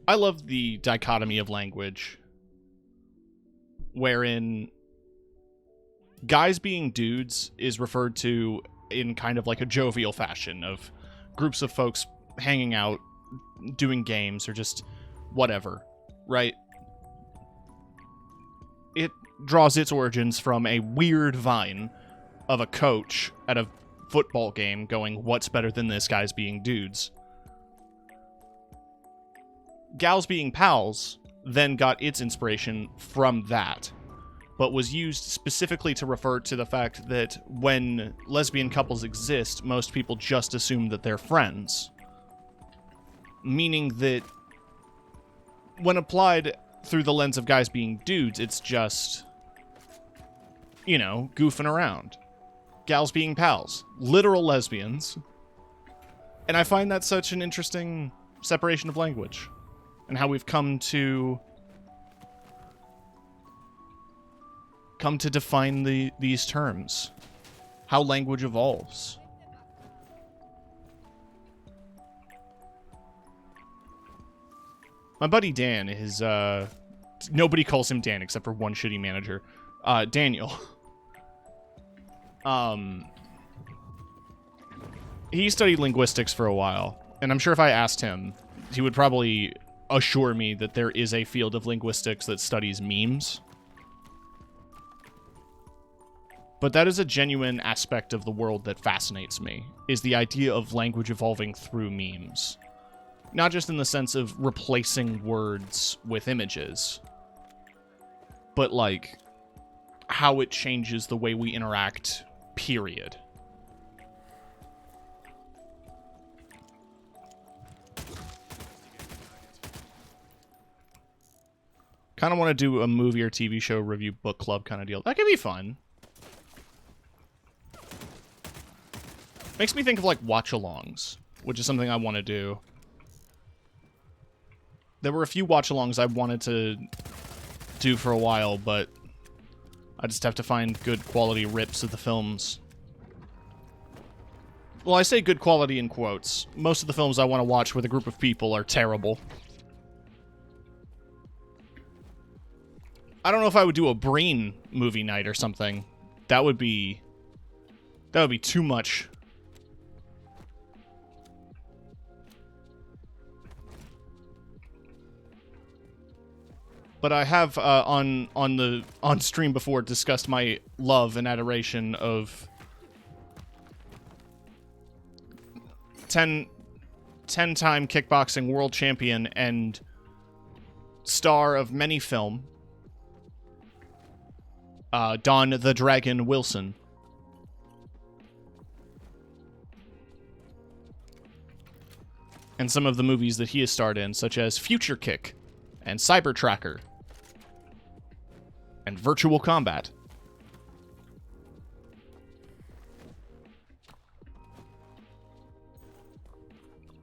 I love the dichotomy of language wherein guys being dudes is referred to in kind of like a jovial fashion of groups of folks hanging out, doing games, or just whatever, right? It draws its origins from a weird vine of a coach at a football game going, "What's better than this, guys being dudes?" Gals being pals then got its inspiration from that, but was used specifically to refer to the fact that when lesbian couples exist, most people just assume that they're friends. Meaning that when applied through the lens of guys being dudes, it's just, you know, goofing around. Gals being pals. Literal lesbians. And I find that such an interesting separation of language. And how we've come to come to define these terms. How language evolves. My buddy Dan is, nobody calls him Dan except for one shitty manager. Daniel. He studied linguistics for a while, and I'm sure if I asked him, he would probably assure me that there is a field of linguistics that studies memes. But that is a genuine aspect of the world that fascinates me, is the idea of language evolving through memes. Not just in the sense of replacing words with images, but like how it changes the way we interact, period. Kind of want to do a movie or TV show review book club kind of deal. That could be fun. Makes me think of like watch-alongs, which is something I want to do. There were a few watch-alongs I wanted to do for a while, but I just have to find good quality rips of the films. Well, I say good quality in quotes. Most of the films I want to watch with a group of people are terrible. I don't know if I would do a Breen movie night or something. That would be too much. But I have on stream before discussed my love and adoration of 10-time kickboxing world champion and star of many film, Don the Dragon Wilson. And some of the movies that he has starred in, such as Future Kick and Cyber Tracker and Virtual Combat.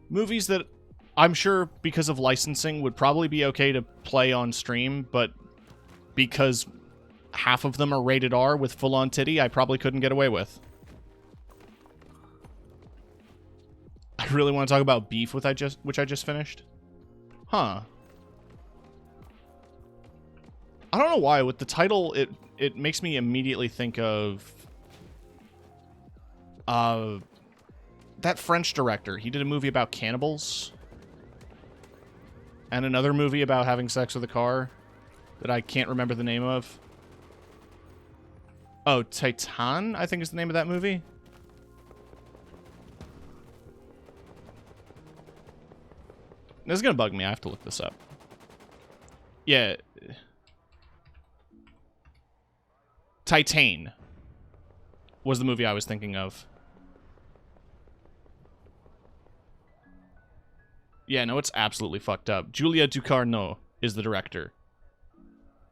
Movies that I'm sure, because of licensing, would probably be okay to play on stream, but because half of them are rated R with full-on titty, I probably couldn't get away with. I really want to talk about Beef, which I just finished. Huh. I don't know why, with the title, it makes me immediately think of that French director. He did a movie about cannibals. And another movie about having sex with a car that I can't remember the name of. Oh, Titan, I think is the name of that movie. This is gonna bug me. I have to look this up. Yeah. Titan was the movie I was thinking of. Yeah, no, it's absolutely fucked up. Julia Ducournau is the director.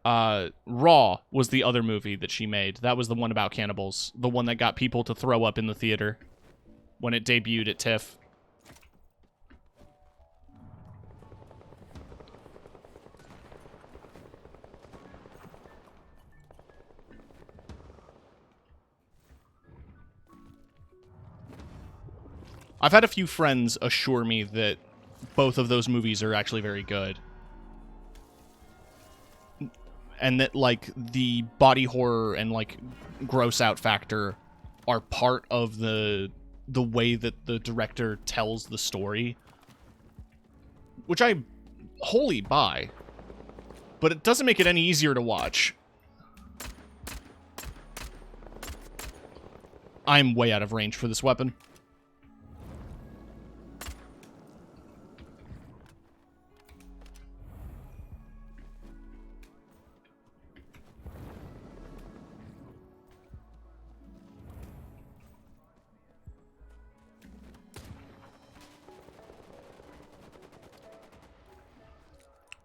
Raw was the other movie that she made. That was the one about cannibals. The one that got people to throw up in the theater when it debuted at TIFF. I've had a few friends assure me that both of those movies are actually very good. And that, like, the body horror and, like, gross out factor are part of the way that the director tells the story. Which I wholly buy. But it doesn't make it any easier to watch. I'm way out of range for this weapon.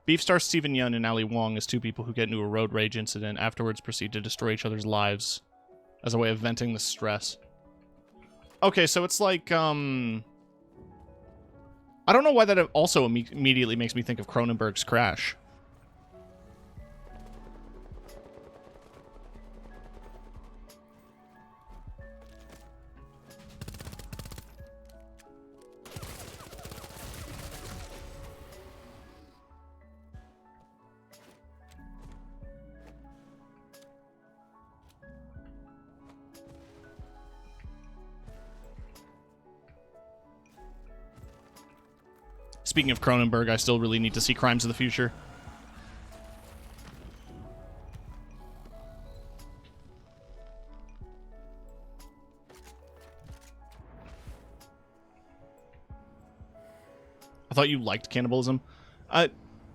Beef star Steven Yeun and Ali Wong as two people who get into a road rage incident, afterwards proceed to destroy each other's lives as a way of venting the stress. Okay, so it's like, I don't know why that also immediately makes me think of Cronenberg's Crash. Speaking of Cronenberg, I still really need to see Crimes of the Future. I thought you liked cannibalism.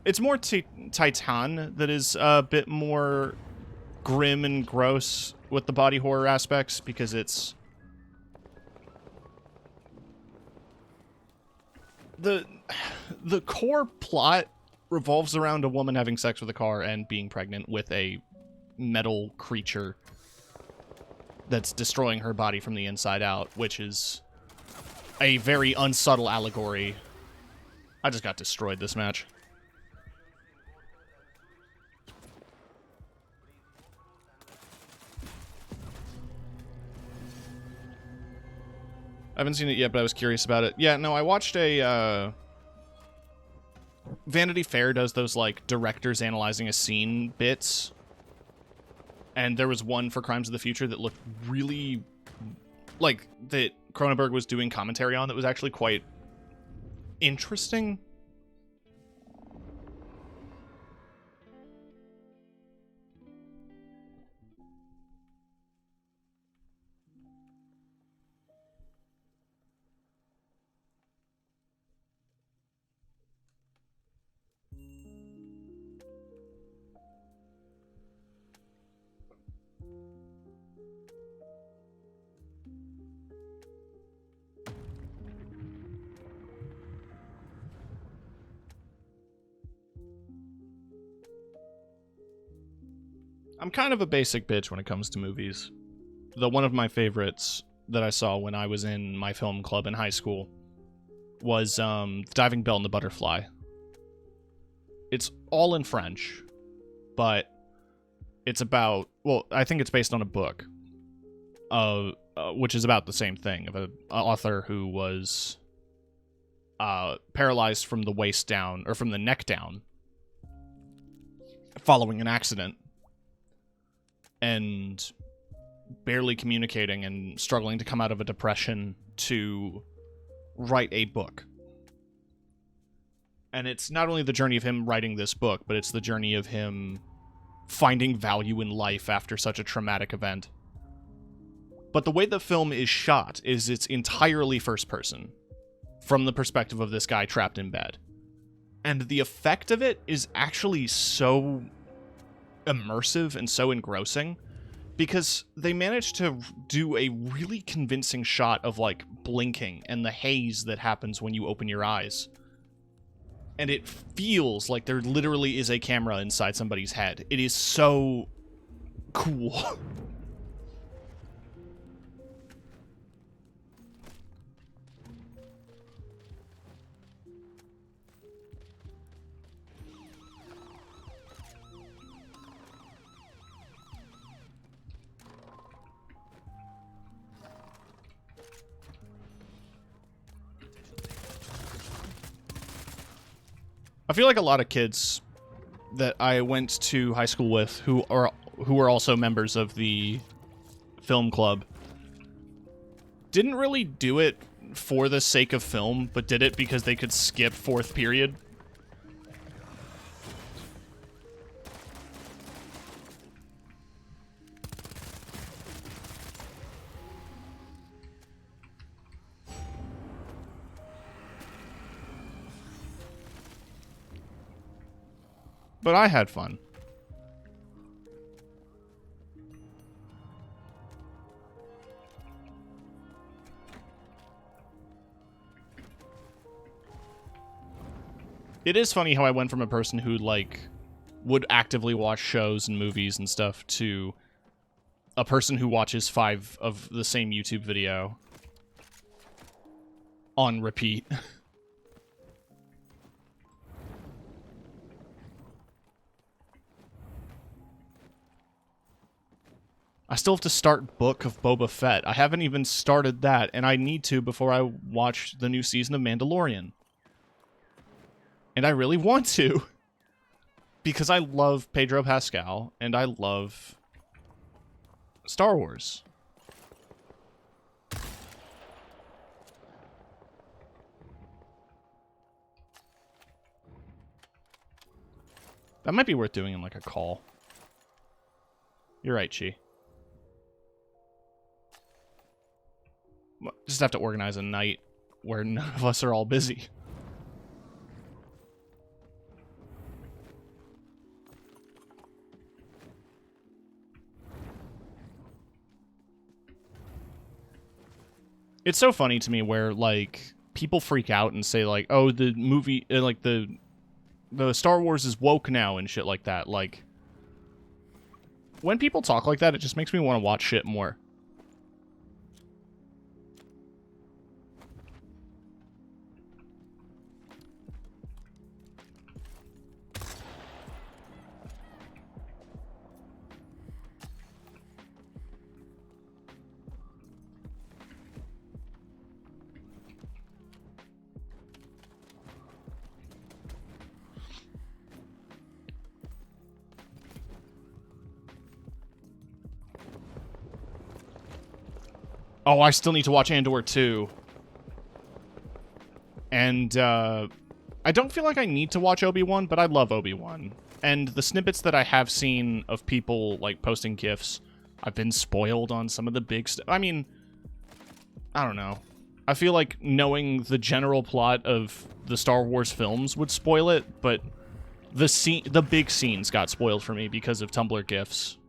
It's more Titan that is a bit more grim and gross with the body horror aspects, because it's... The core plot revolves around a woman having sex with a car and being pregnant with a metal creature that's destroying her body from the inside out, which is a very unsubtle allegory. I just got destroyed this match. I haven't seen it yet, but I was curious about it. Yeah, no, I watched a, Vanity Fair does those, like, directors analyzing a scene bits. And there was one for Crimes of the Future that looked really, like, that Cronenberg was doing commentary on that was actually quite interesting. I'm kind of a basic bitch when it comes to movies. Though one of my favorites that I saw when I was in my film club in high school was The Diving Bell and the Butterfly. It's all in French, but it's about... Well, I think it's based on a book, which is about the same thing, of an author who was paralyzed from the waist down, or from the neck down, following an accident. And barely communicating and struggling to come out of a depression to write a book. And it's not only the journey of him writing this book, but it's the journey of him finding value in life after such a traumatic event. But the way the film is shot is it's entirely first person, from the perspective of this guy trapped in bed. And the effect of it is actually so immersive and so engrossing, because they managed to do a really convincing shot of, like, blinking and the haze that happens when you open your eyes. And it feels like there literally is a camera inside somebody's head. It is so cool. I feel like a lot of kids that I went to high school with who are also members of the film club didn't really do it for the sake of film, but did it because they could skip fourth period. But I had fun. It is funny how I went from a person who, like, would actively watch shows and movies and stuff to a person who watches 5 of the same YouTube video on repeat. I still have to start Book of Boba Fett. I haven't even started that, and I need to before I watch the new season of Mandalorian. And I really want to. Because I love Pedro Pascal, and I love Star Wars. That might be worth doing in, like, a call. You're right, Chi. Just have to organize a night where none of us are all busy. It's so funny to me where, like, people freak out and say, like, oh, the movie, like, the Star Wars is woke now and shit like that. Like, when people talk like that, it just makes me want to watch shit more. Oh, I still need to watch Andor 2. And, I don't feel like I need to watch Obi-Wan, but I love Obi-Wan. And the snippets that I have seen of people, like, posting GIFs, I've been spoiled on some of the big stuff. I mean, I don't know. I feel like knowing the general plot of the Star Wars films would spoil it, but the big scenes got spoiled for me because of Tumblr GIFs.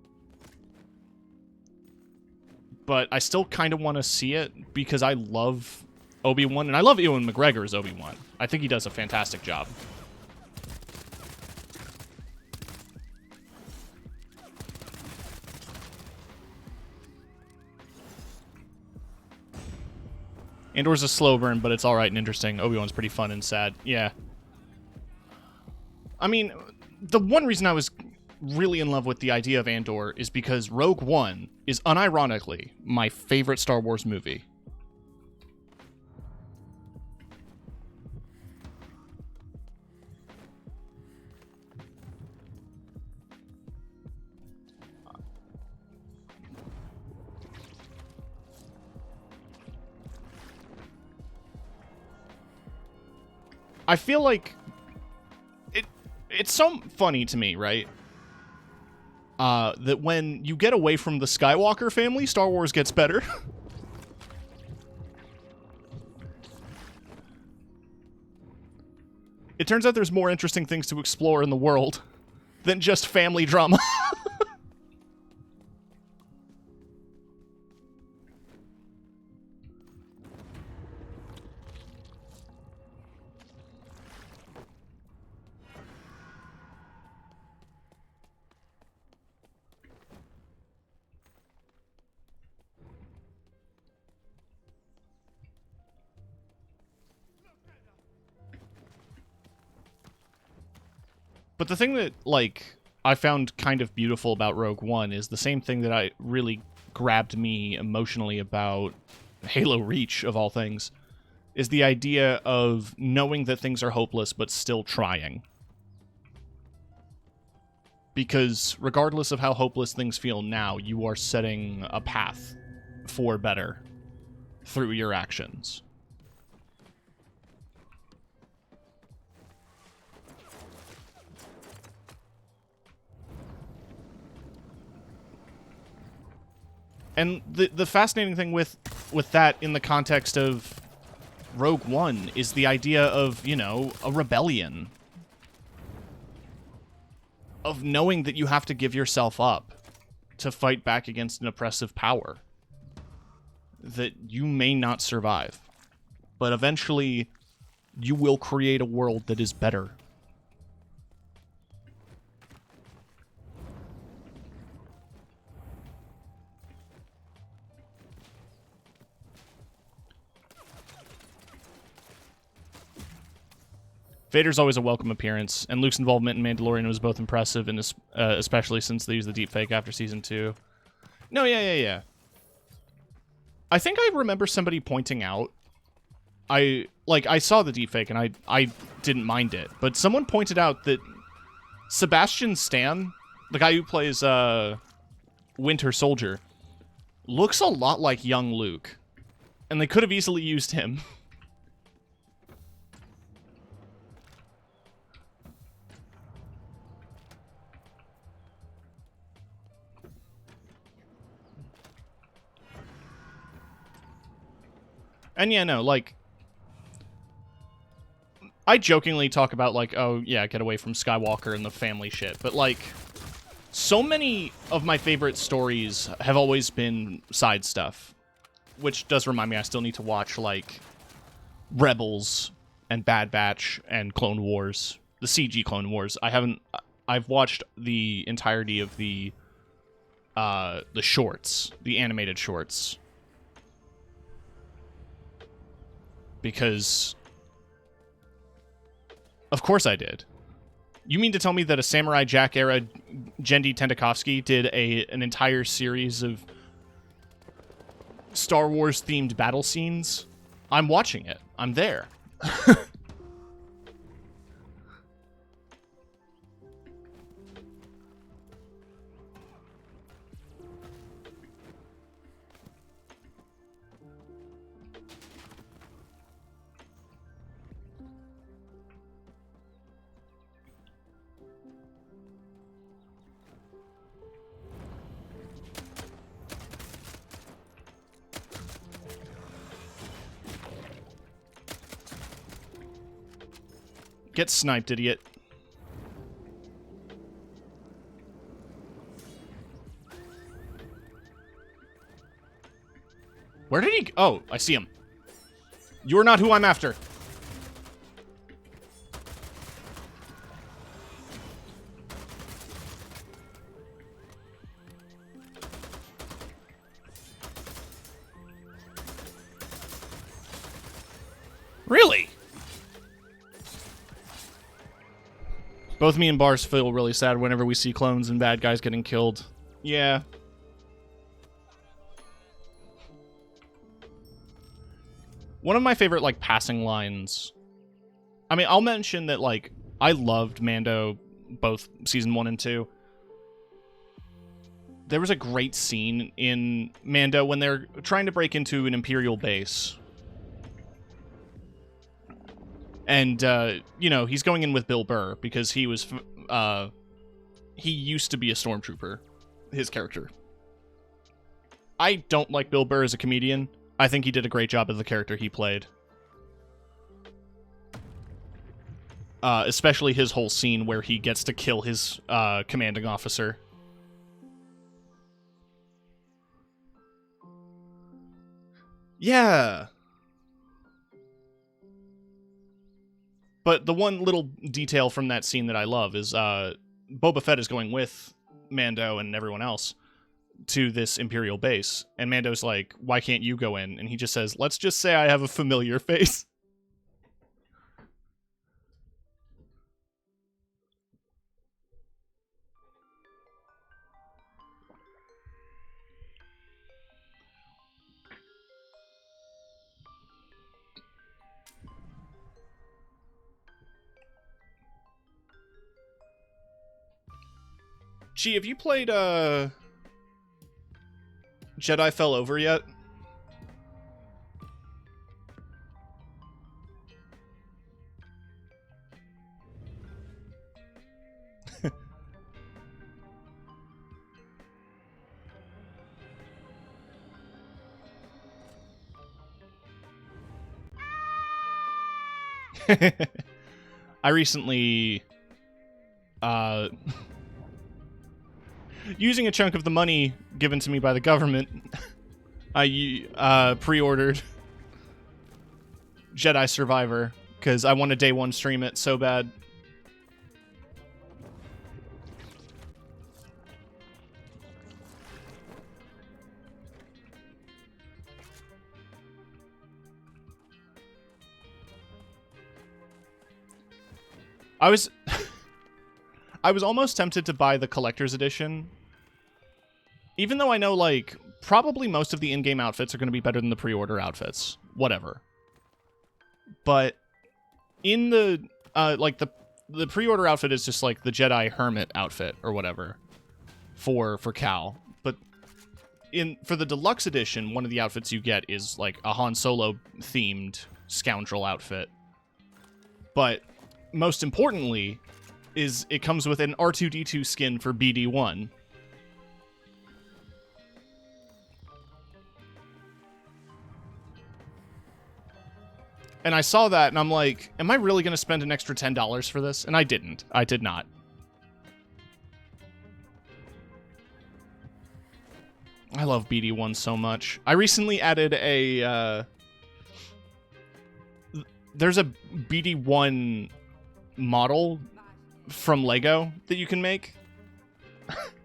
But I still kind of want to see it because I love Obi-Wan, and I love Ewan McGregor as Obi-Wan. I think he does a fantastic job. Andor's a slow burn, but it's alright and interesting. Obi-Wan's pretty fun and sad. Yeah. I mean, the one reason I was really in love with the idea of Andor is because Rogue One is unironically my favorite Star Wars movie. I feel like it's so funny to me, right? That when you get away from the Skywalker family, Star Wars gets better. It turns out there's more interesting things to explore in the world than just family drama. But the thing that, like, I found kind of beautiful about Rogue One is the same thing that I really grabbed me emotionally about Halo Reach, of all things, is the idea of knowing that things are hopeless but still trying. Because regardless of how hopeless things feel now, you are setting a path for better through your actions. And the fascinating thing with that in the context of Rogue One is the idea of, you know, a rebellion. Of knowing that you have to give yourself up to fight back against an oppressive power. That you may not survive. But eventually, you will create a world that is better. Vader's always a welcome appearance, and Luke's involvement in Mandalorian was both impressive, and especially since they used the deepfake after Season 2. No, yeah. I think I remember somebody pointing out, I saw the deepfake, and I didn't mind it, but someone pointed out that Sebastian Stan, the guy who plays Winter Soldier, looks a lot like young Luke, and they could have easily used him. And yeah, no, like, I jokingly talk about, like, oh, yeah, get away from Skywalker and the family shit, but, like, so many of my favorite stories have always been side stuff, which does remind me I still need to watch, like, Rebels and Bad Batch and Clone Wars, the CG Clone Wars. I've watched the entirety of the shorts, the animated shorts, because of course I did. You mean to tell me that a Samurai Jack era Jendi Tentakovsky did an entire series of Star Wars themed battle scenes? I'm watching it. I'm there. Get sniped, idiot. Where did he... Oh, I see him. You're not who I'm after. Really? Both me and Bars feel really sad whenever we see clones and bad guys getting killed. Yeah. One of my favorite, like, passing lines... I mean, I'll mention that, like, I loved Mando, both Season 1 and 2. There was a great scene in Mando when they're trying to break into an Imperial base. And, you know, he's going in with Bill Burr because he was, he used to be a stormtrooper, his character. I don't like Bill Burr as a comedian. I think he did a great job as the character he played. Especially his whole scene where he gets to kill his, commanding officer. Yeah. But the one little detail from that scene that I love is Boba Fett is going with Mando and everyone else to this Imperial base. And Mando's like, why can't you go in? And he just says, let's just say I have a familiar face. Gee, have you played, Jedi Fell Over yet? I recently, using a chunk of the money given to me by the government, I pre-ordered Jedi Survivor because I want to day one stream it so bad. I was almost tempted to buy the collector's edition. Even though I know, like, probably most of the in-game outfits are going to be better than the pre-order outfits. Whatever. But in the, like, the pre-order outfit is just, like, the Jedi Hermit outfit or whatever for Cal. But for the deluxe edition, one of the outfits you get is, like, a Han Solo-themed scoundrel outfit. But most importantly is it comes with an R2-D2 skin for BD1. And I saw that, and I'm like, am I really going to spend an extra $10 for this? And I didn't. I did not. I love BD1 so much. I recently added a... there's a BD1 model from Lego that you can make.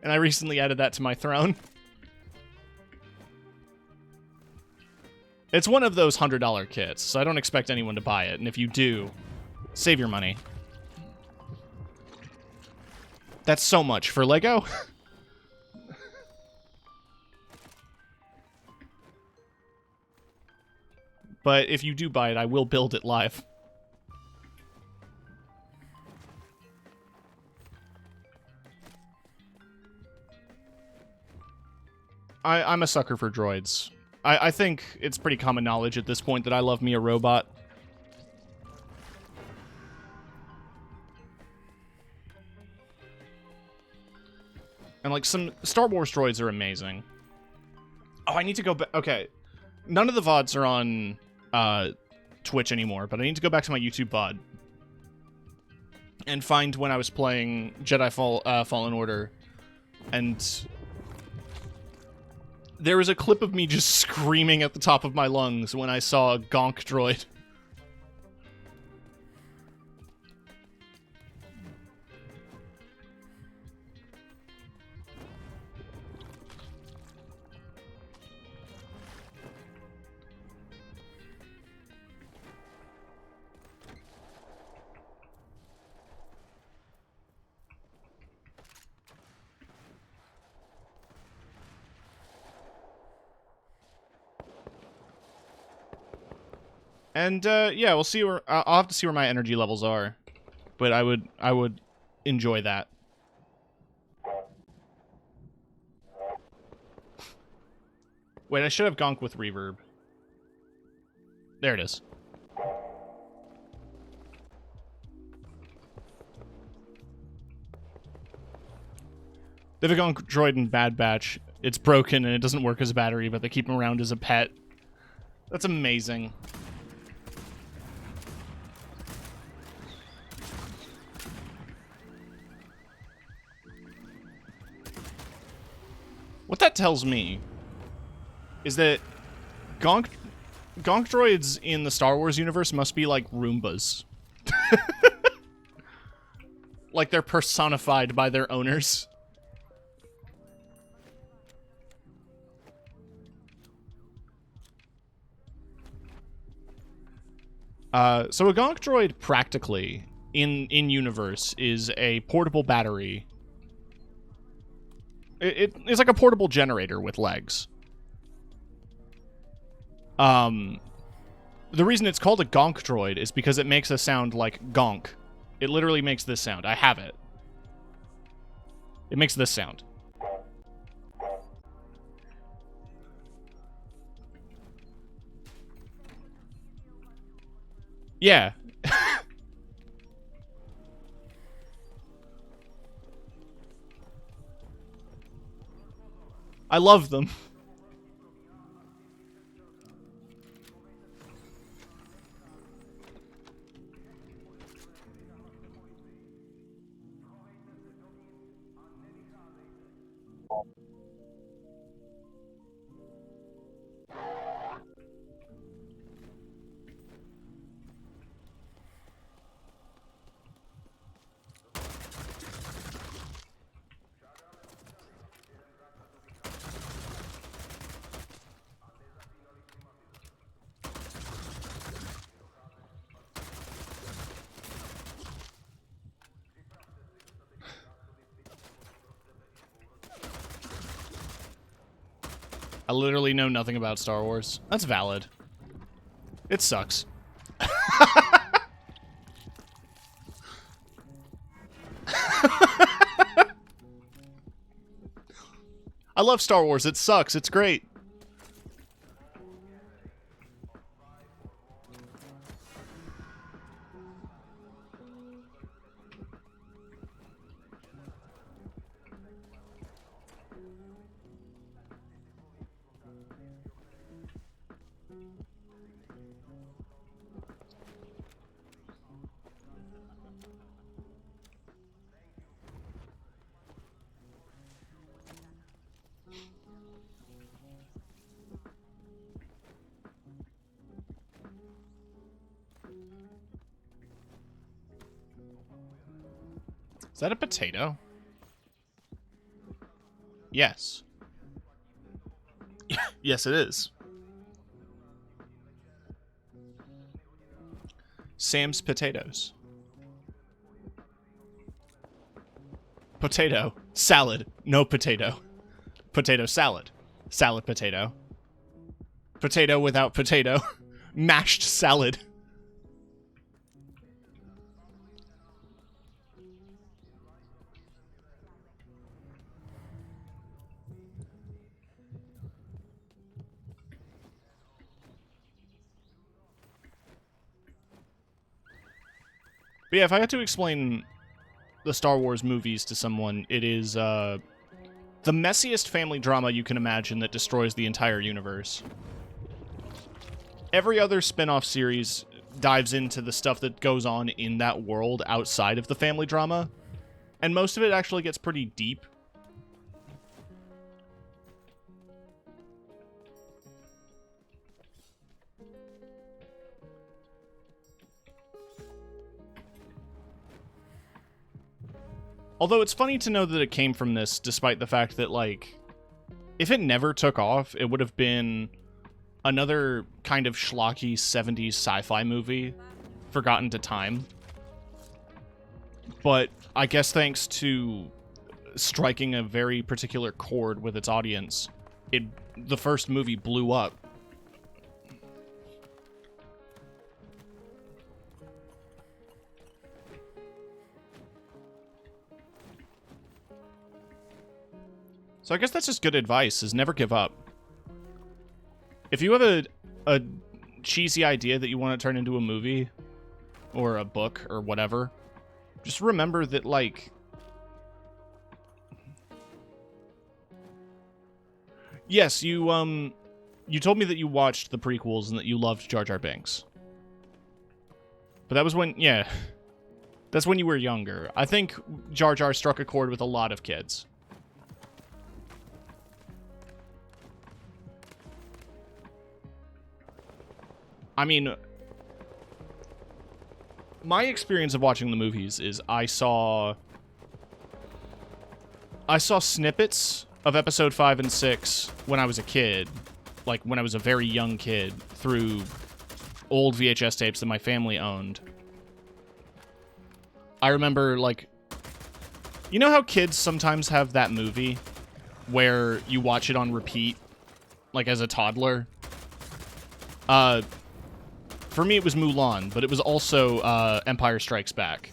And I recently added that to my throne. It's one of those $100 kits, so I don't expect anyone to buy it. And if you do, save your money. That's so much for Lego. But if you do buy it, I will build it live. I'm a sucker for droids. I think it's pretty common knowledge at this point that I love me a robot. And, like, some Star Wars droids are amazing. Oh, I need to go back. Okay. None of the VODs are on Twitch anymore, but I need to go back to my YouTube VOD and find when I was playing Jedi Fallen Order. And there was a clip of me just screaming at the top of my lungs when I saw a gonk droid. And yeah, we'll see where I'll have to see where my energy levels are, but I would enjoy that. Wait, I should have gonk with reverb. There it is. They have a gonk droid in Bad Batch. It's broken and it doesn't work as a battery, but they keep him around as a pet. That's amazing. What that tells me is that gonk droids in the Star Wars universe must be like Roombas. Like they're personified by their owners. So a gonk droid practically in universe is a portable battery. It's like a portable generator with legs. The reason it's called a gonk droid is because it makes a sound like gonk. It literally makes this sound. I have it. It makes this sound. Yeah. I love them. I literally know nothing about Star Wars. That's valid. It sucks. I love Star Wars. It sucks. It's great. Is that a potato? Yes. Yes, it is. Sam's potatoes. Potato. Salad. No potato. Potato salad. Salad potato. Potato without potato. Mashed salad. But yeah, if I had to explain the Star Wars movies to someone, it is the messiest family drama you can imagine that destroys the entire universe. Every other spin-off series dives into the stuff that goes on in that world outside of the family drama, and most of it actually gets pretty deep. Although it's funny to know that it came from this, despite the fact that, like, if it never took off, it would have been another kind of schlocky 70s sci-fi movie, forgotten to time. But I guess thanks to striking a very particular chord with its audience, the first movie blew up. So I guess that's just good advice, is never give up. If you have a cheesy idea that you want to turn into a movie, or a book, or whatever, just remember that, like... Yes, you told me that you watched the prequels and that you loved Jar Jar Binks. But that was when, yeah, that's when you were younger. I think Jar Jar struck a chord with a lot of kids. I mean, my experience of watching the movies is I saw snippets of episode 5 and 6 when I was a kid, like when I was a very young kid, through old VHS tapes that my family owned. I remember, like, you know how kids sometimes have that movie where you watch it on repeat, like as a toddler? For me, it was Mulan, but it was also Empire Strikes Back.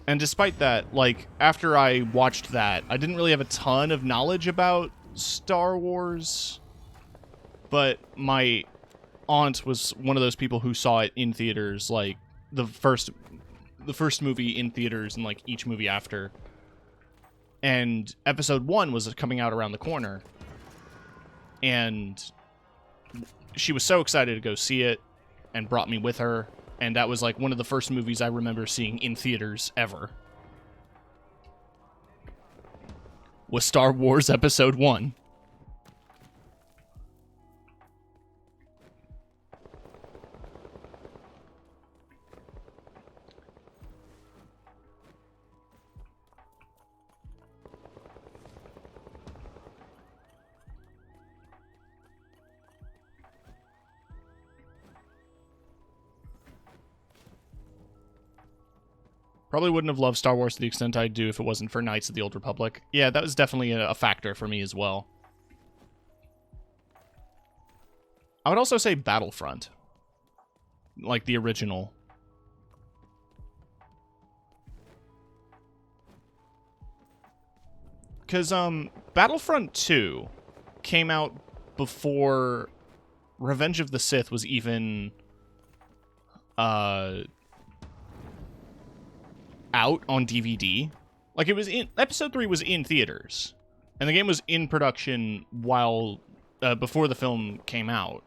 And despite that, like, after I watched that, I didn't really have a ton of knowledge about Star Wars, but my aunt was one of those people who saw it in theaters, like, the first movie in theaters and, like, each movie after. And episode 1 was coming out around the corner. And she was so excited to go see it and brought me with her. And that was like one of the first movies I remember seeing in theaters ever. Was Star Wars Episode 1. Probably wouldn't have loved Star Wars to the extent I do if it wasn't for Knights of the Old Republic. Yeah, that was definitely a factor for me as well. I would also say Battlefront. Like the original. Because, Battlefront 2 came out before Revenge of the Sith was even, out on DVD. Like, it was in episode 3 was in theaters, and the game was in production while before the film came out.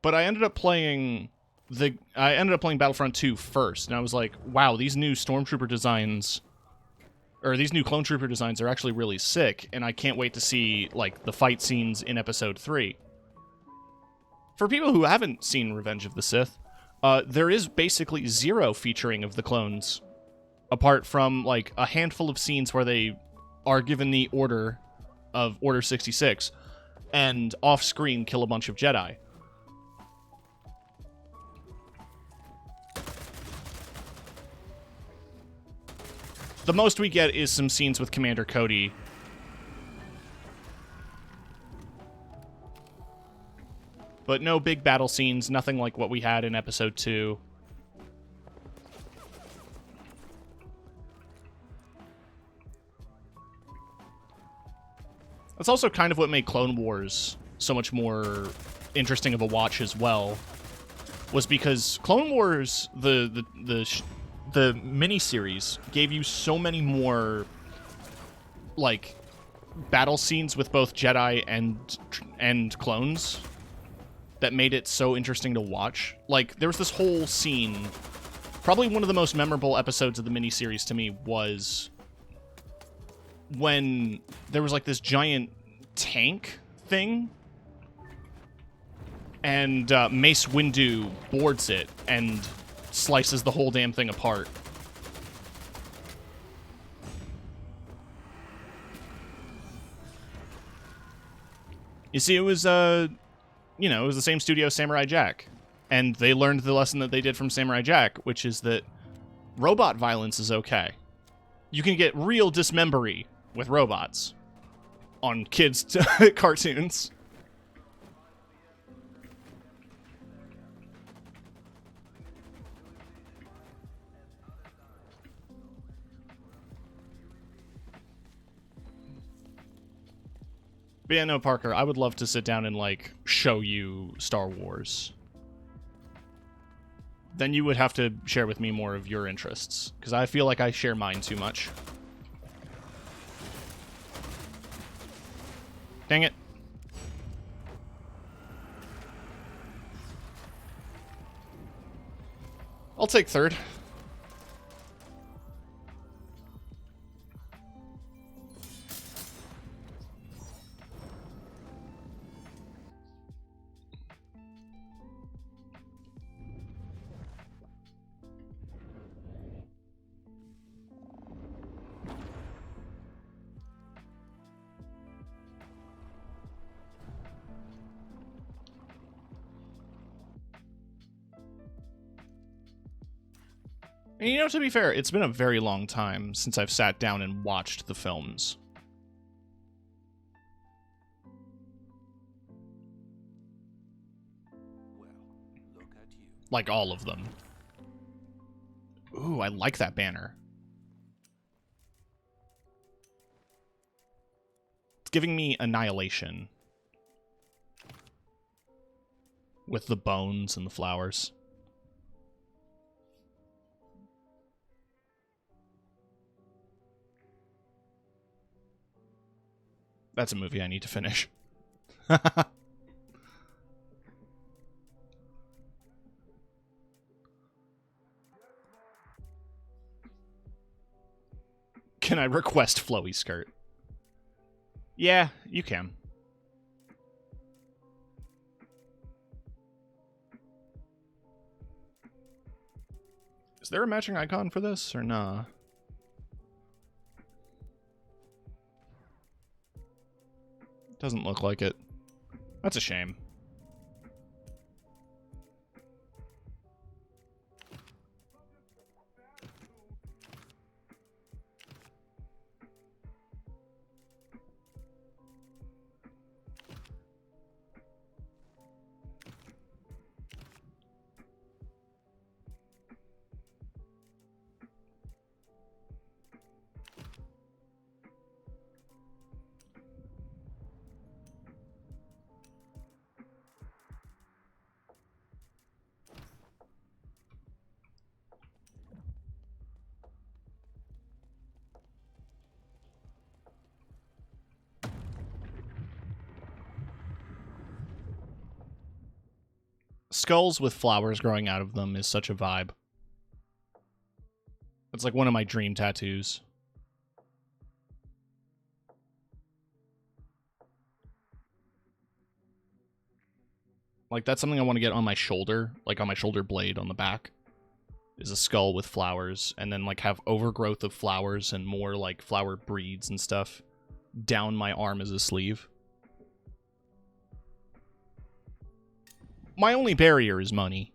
But I ended up playing Battlefront 2 first, and I was like, wow, these new Stormtrooper designs or these new clone trooper designs are actually really sick, and I can't wait to see, like, the fight scenes in Episode 3. For people who haven't seen Revenge of the Sith, there is basically zero featuring of the clones, apart from, like, a handful of scenes where they are given the order of Order 66, and off-screen kill a bunch of Jedi. The most we get is some scenes with Commander Cody. But no big battle scenes, nothing like what we had in Episode 2. That's also kind of what made Clone Wars so much more interesting of a watch as well, was because Clone Wars, the miniseries, gave you so many more, like, battle scenes with both Jedi and clones that made it so interesting to watch. Like, there was this whole scene, probably one of the most memorable episodes of the miniseries to me was when there was, like, this giant tank thing, and Mace Windu boards it and slices the whole damn thing apart. You see, it was, you know, it was the same studio as Samurai Jack. And they learned the lesson that they did from Samurai Jack, which is that robot violence is okay. You can get real dismembery with robots on kids' cartoons. But yeah, no, Parker, I would love to sit down and, like, show you Star Wars. Then you would have to share with me more of your interests, because I feel like I share mine too much. Dang it. I'll take third. And, you know, to be fair, it's been a very long time since I've sat down and watched the films. Well, look at you. Like, all of them. Ooh, I like that banner. It's giving me Annihilation. With the bones and the flowers. That's a movie I need to finish. Can I request flowy skirt? Yeah, you can. Is there a matching icon for this, or nah? Doesn't look like it. That's a shame. Skulls with flowers growing out of them is such a vibe. It's like one of my dream tattoos. Like, that's something I want to get on my shoulder, like on my shoulder blade on the back, is a skull with flowers, and then, like, have overgrowth of flowers and more, like, flower breeds and stuff down my arm as a sleeve. My only barrier is money.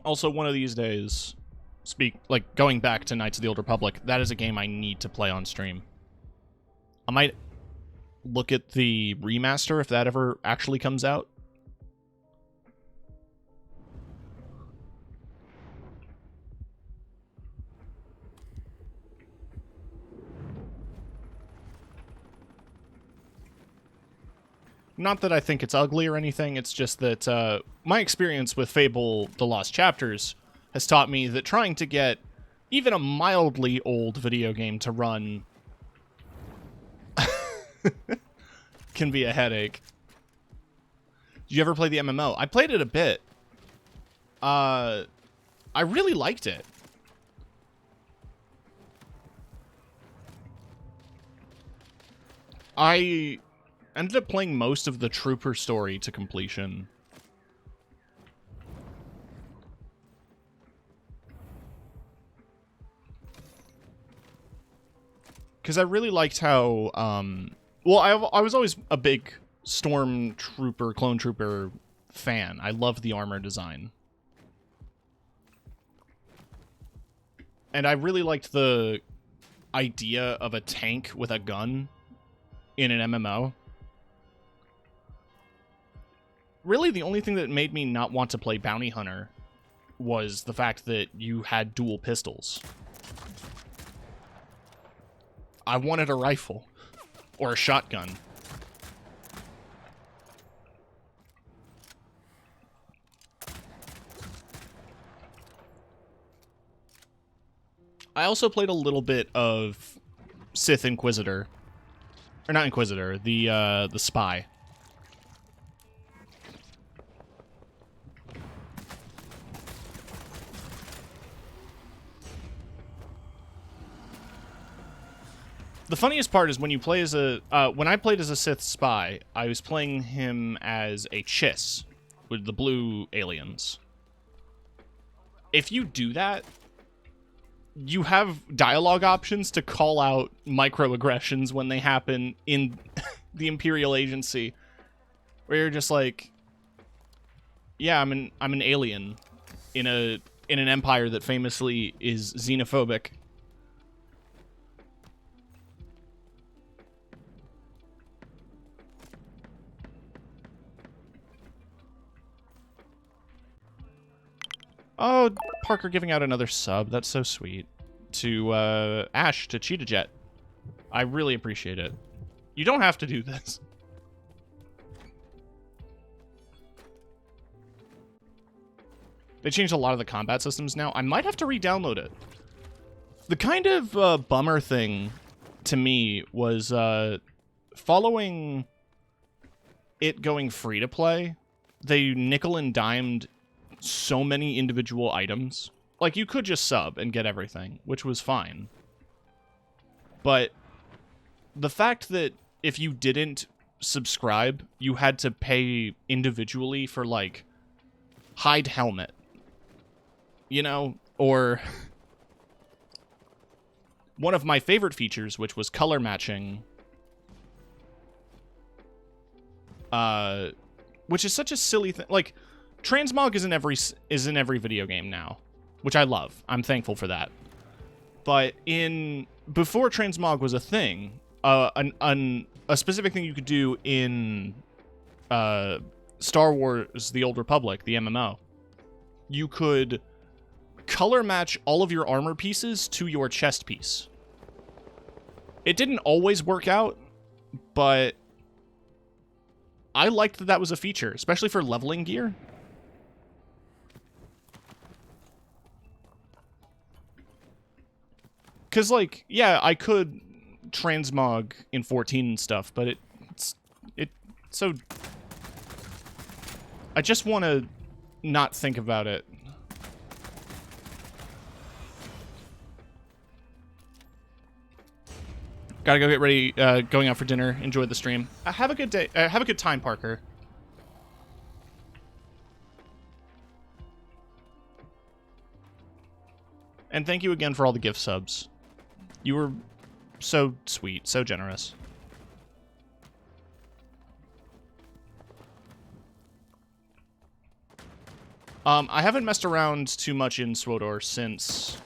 Also, one of these days, going back to Knights of the Old Republic, that is a game I need to play on stream. I might look at the remaster if that ever actually comes out. Not that I think it's ugly or anything, it's just that my experience with Fable The Lost Chapters has taught me that trying to get even a mildly old video game to run can be a headache. Did you ever play the MMO? I played it a bit. I really liked it. I ended up playing most of the Trooper story to completion. Because I really liked how, well, I was always a big Stormtrooper, Clone Trooper fan. I love the armor design. And I really liked the idea of a tank with a gun in an MMO. Really, the only thing that made me not want to play Bounty Hunter was the fact that you had dual pistols. I wanted a rifle. Or a shotgun. I also played a little bit of Sith Inquisitor. Or not Inquisitor, the Spy. The funniest part is when you play as a... when I played as a Sith spy, I was playing him as a Chiss with the blue aliens. If you do that, you have dialogue options to call out microaggressions when they happen in the Imperial Agency, where you're just like, yeah, I'm an alien in an empire that famously is xenophobic. Oh, Parker giving out another sub. That's so sweet. To Ash, to Cheetah Jet. I really appreciate it. You don't have to do this. They changed a lot of the combat systems now. I might have to re-download it. The kind of bummer thing to me was following it going free to play. They nickel and dimed so many individual items. Like, you could just sub and get everything, which was fine. But the fact that if you didn't subscribe, you had to pay individually for, like, hide helmet. You know? Or one of my favorite features, which was color matching, which is such a silly thing. Like, transmog is in every video game now, which I love. I'm thankful for that. But before transmog was a thing, a specific thing you could do in Star Wars: The Old Republic, the MMO, you could color match all of your armor pieces to your chest piece. It didn't always work out, but I liked that that was a feature, especially for leveling gear. Because, like, yeah, I could transmog in 14 and stuff, but it's so... I just want to not think about it. Gotta go get ready, going out for dinner. Enjoy the stream. Have a good day. Have a good time, Parker. And thank you again for all the gift subs. You were so sweet, so generous. I haven't messed around too much in SWTOR since...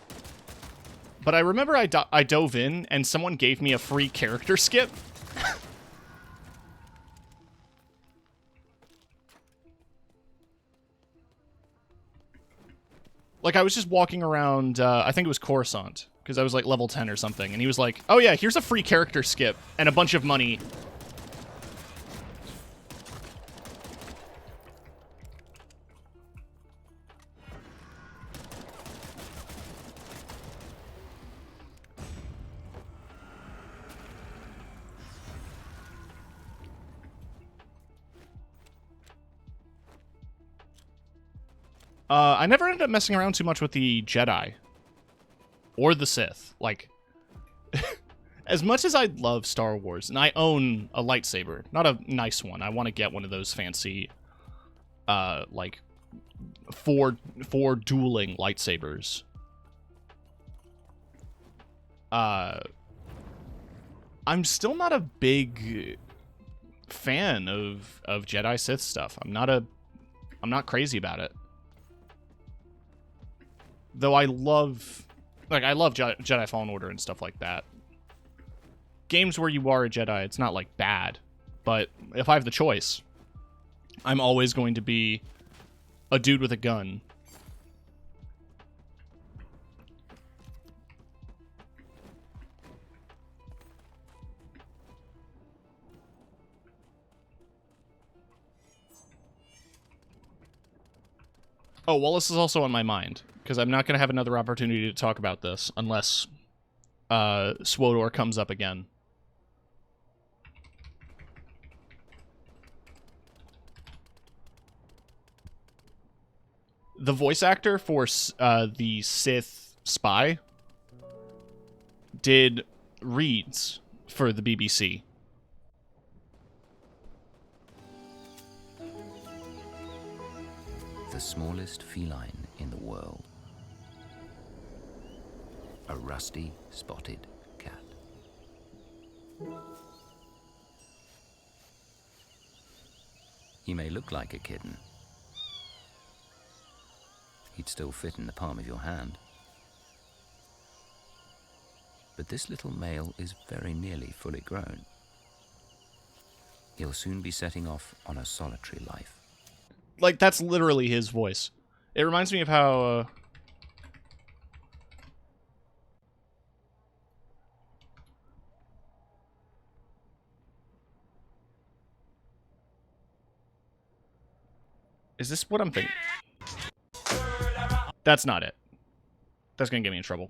But I remember I dove in, and someone gave me a free character skip. Like, I was just walking around, I think it was Coruscant, because I was, like, level 10 or something, and he was like, oh yeah, here's a free character skip, and a bunch of money. I never ended up messing around too much with the Jedi. Or the Sith. Like, as much as I love Star Wars, and I own a lightsaber, not a nice one. I want to get one of those fancy, like, four dueling lightsabers. I'm still not a big fan of Jedi Sith stuff. I'm not crazy about it. Though I love Jedi Fallen Order and stuff like that. Games where you are a Jedi, it's not, like, bad. But if I have the choice, I'm always going to be a dude with a gun. Oh, Wallace is also on my mind. Because I'm not going to have another opportunity to talk about this unless SWTOR comes up again. The voice actor for the Sith spy did reads for the BBC. The smallest feline in the world. A rusty spotted cat. He may look like a kitten. He'd still fit in the palm of your hand. But this little male is very nearly fully grown. He'll soon be setting off on a solitary life. Like, that's literally his voice. It reminds me of how... Is this what I'm thinking? That's not it. That's gonna get me in trouble.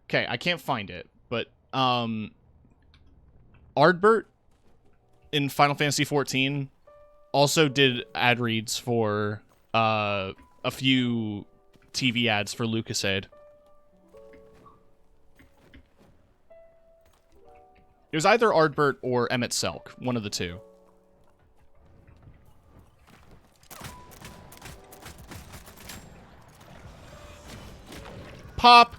Okay, I can't find it, but, Ardbert in Final Fantasy XIV also did ad reads for, a few TV ads for Lucasade. It was either Ardbert or Emmett Selk, one of the two. Pop!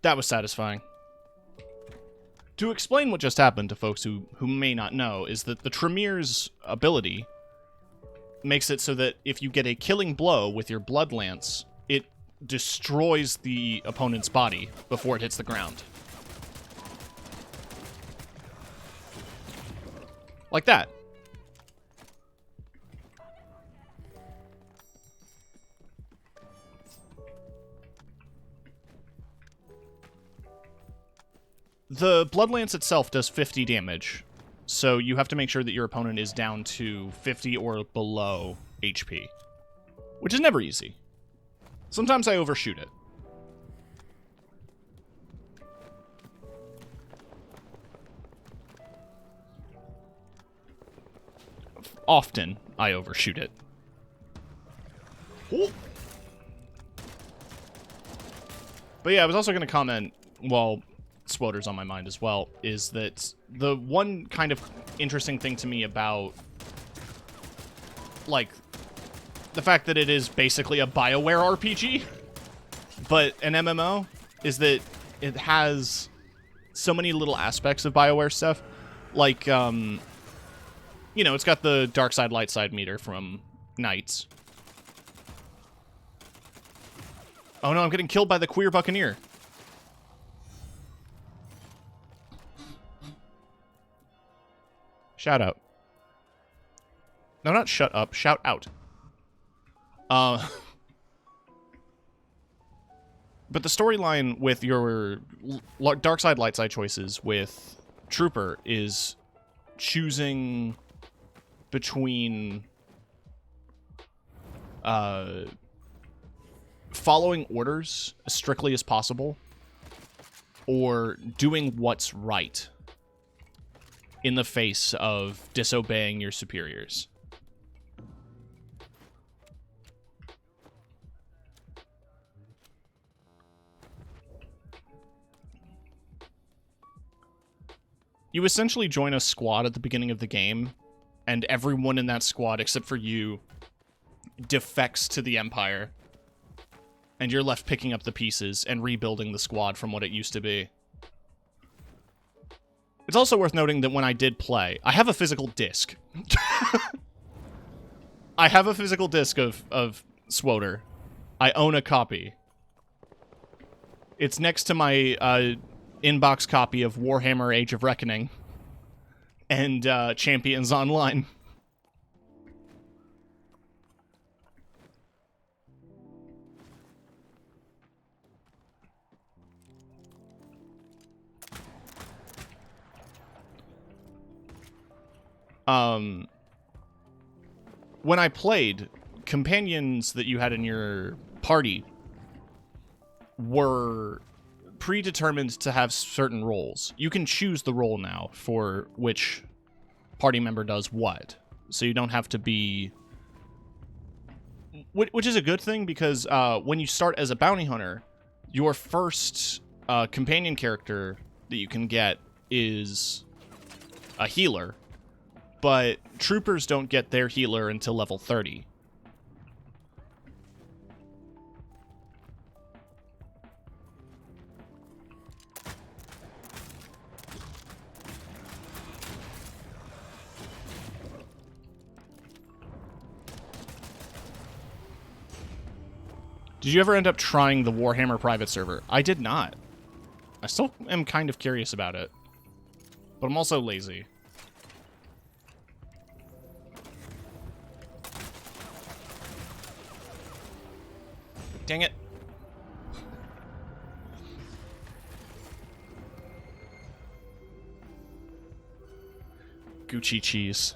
That was satisfying. To explain what just happened to folks who may not know, is that the Tremere's ability makes it so that if you get a killing blow with your Blood Lance, it destroys the opponent's body before it hits the ground. Like that. The Blood Lance itself does 50 damage, so you have to make sure that your opponent is down to 50 or below HP, which is never easy. Sometimes I overshoot it. Often, I overshoot it. Ooh. But yeah, I was also going to comment, while Swoter's on my mind as well, is that the one kind of interesting thing to me about, like, the fact that it is basically a BioWare RPG, but an MMO, is that it has so many little aspects of BioWare stuff. Like, you know, it's got the dark side, light side meter from Knights. Oh no, I'm getting killed by the queer buccaneer. Shout out. No, not shut up. Shout out. But the storyline with your dark side, light side choices with Trooper is choosing between following orders as strictly as possible or doing what's right in the face of disobeying your superiors. You essentially join a squad at the beginning of the game, and everyone in that squad, except for you, defects to the Empire. And you're left picking up the pieces and rebuilding the squad from what it used to be. It's also worth noting that when I did play, I have a physical disc. I have a physical disc of Swoter. I own a copy. It's next to my inbox copy of Warhammer Age of Reckoning and Champions Online. When I played, companions that you had in your party were predetermined to have certain roles. You can choose the role now for which party member does what. So you don't have to be... Which is a good thing, because when you start as a bounty hunter, your first companion character that you can get is a healer. But troopers don't get their healer until level 30. Did you ever end up trying the Warhammer private server? I did not. I still am kind of curious about it. But I'm also lazy. Dang it. Gucci cheese.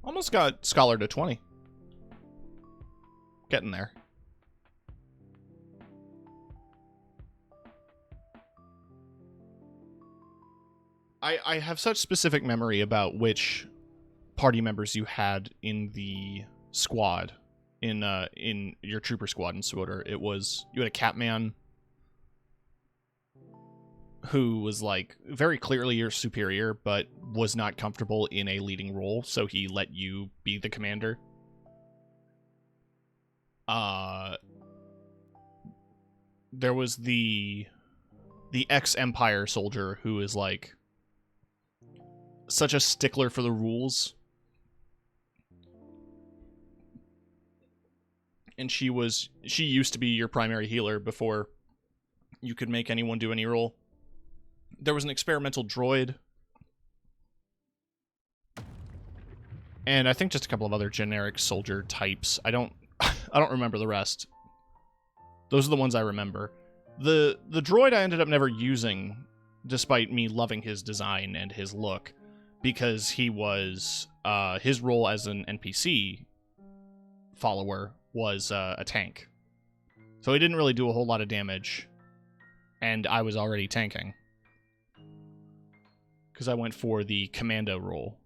Almost got Scholar to 20. Getting there. I have such specific memory about which party members you had in the squad, in your trooper squad in Swoter. It was, you had a Catman who was, like, very clearly your superior, but was not comfortable in a leading role, so he let you be the commander. There was the ex-Empire soldier who is, like, such a stickler for the rules. And she used to be your primary healer before you could make anyone do any role. There was an experimental droid. And I think just a couple of other generic soldier types. I don't remember the rest. Those are the ones I remember. The droid I ended up never using, despite me loving his design and his look, because he was his role as an NPC follower was a tank. So he didn't really do a whole lot of damage, and I was already tanking. Because I went for the commando role.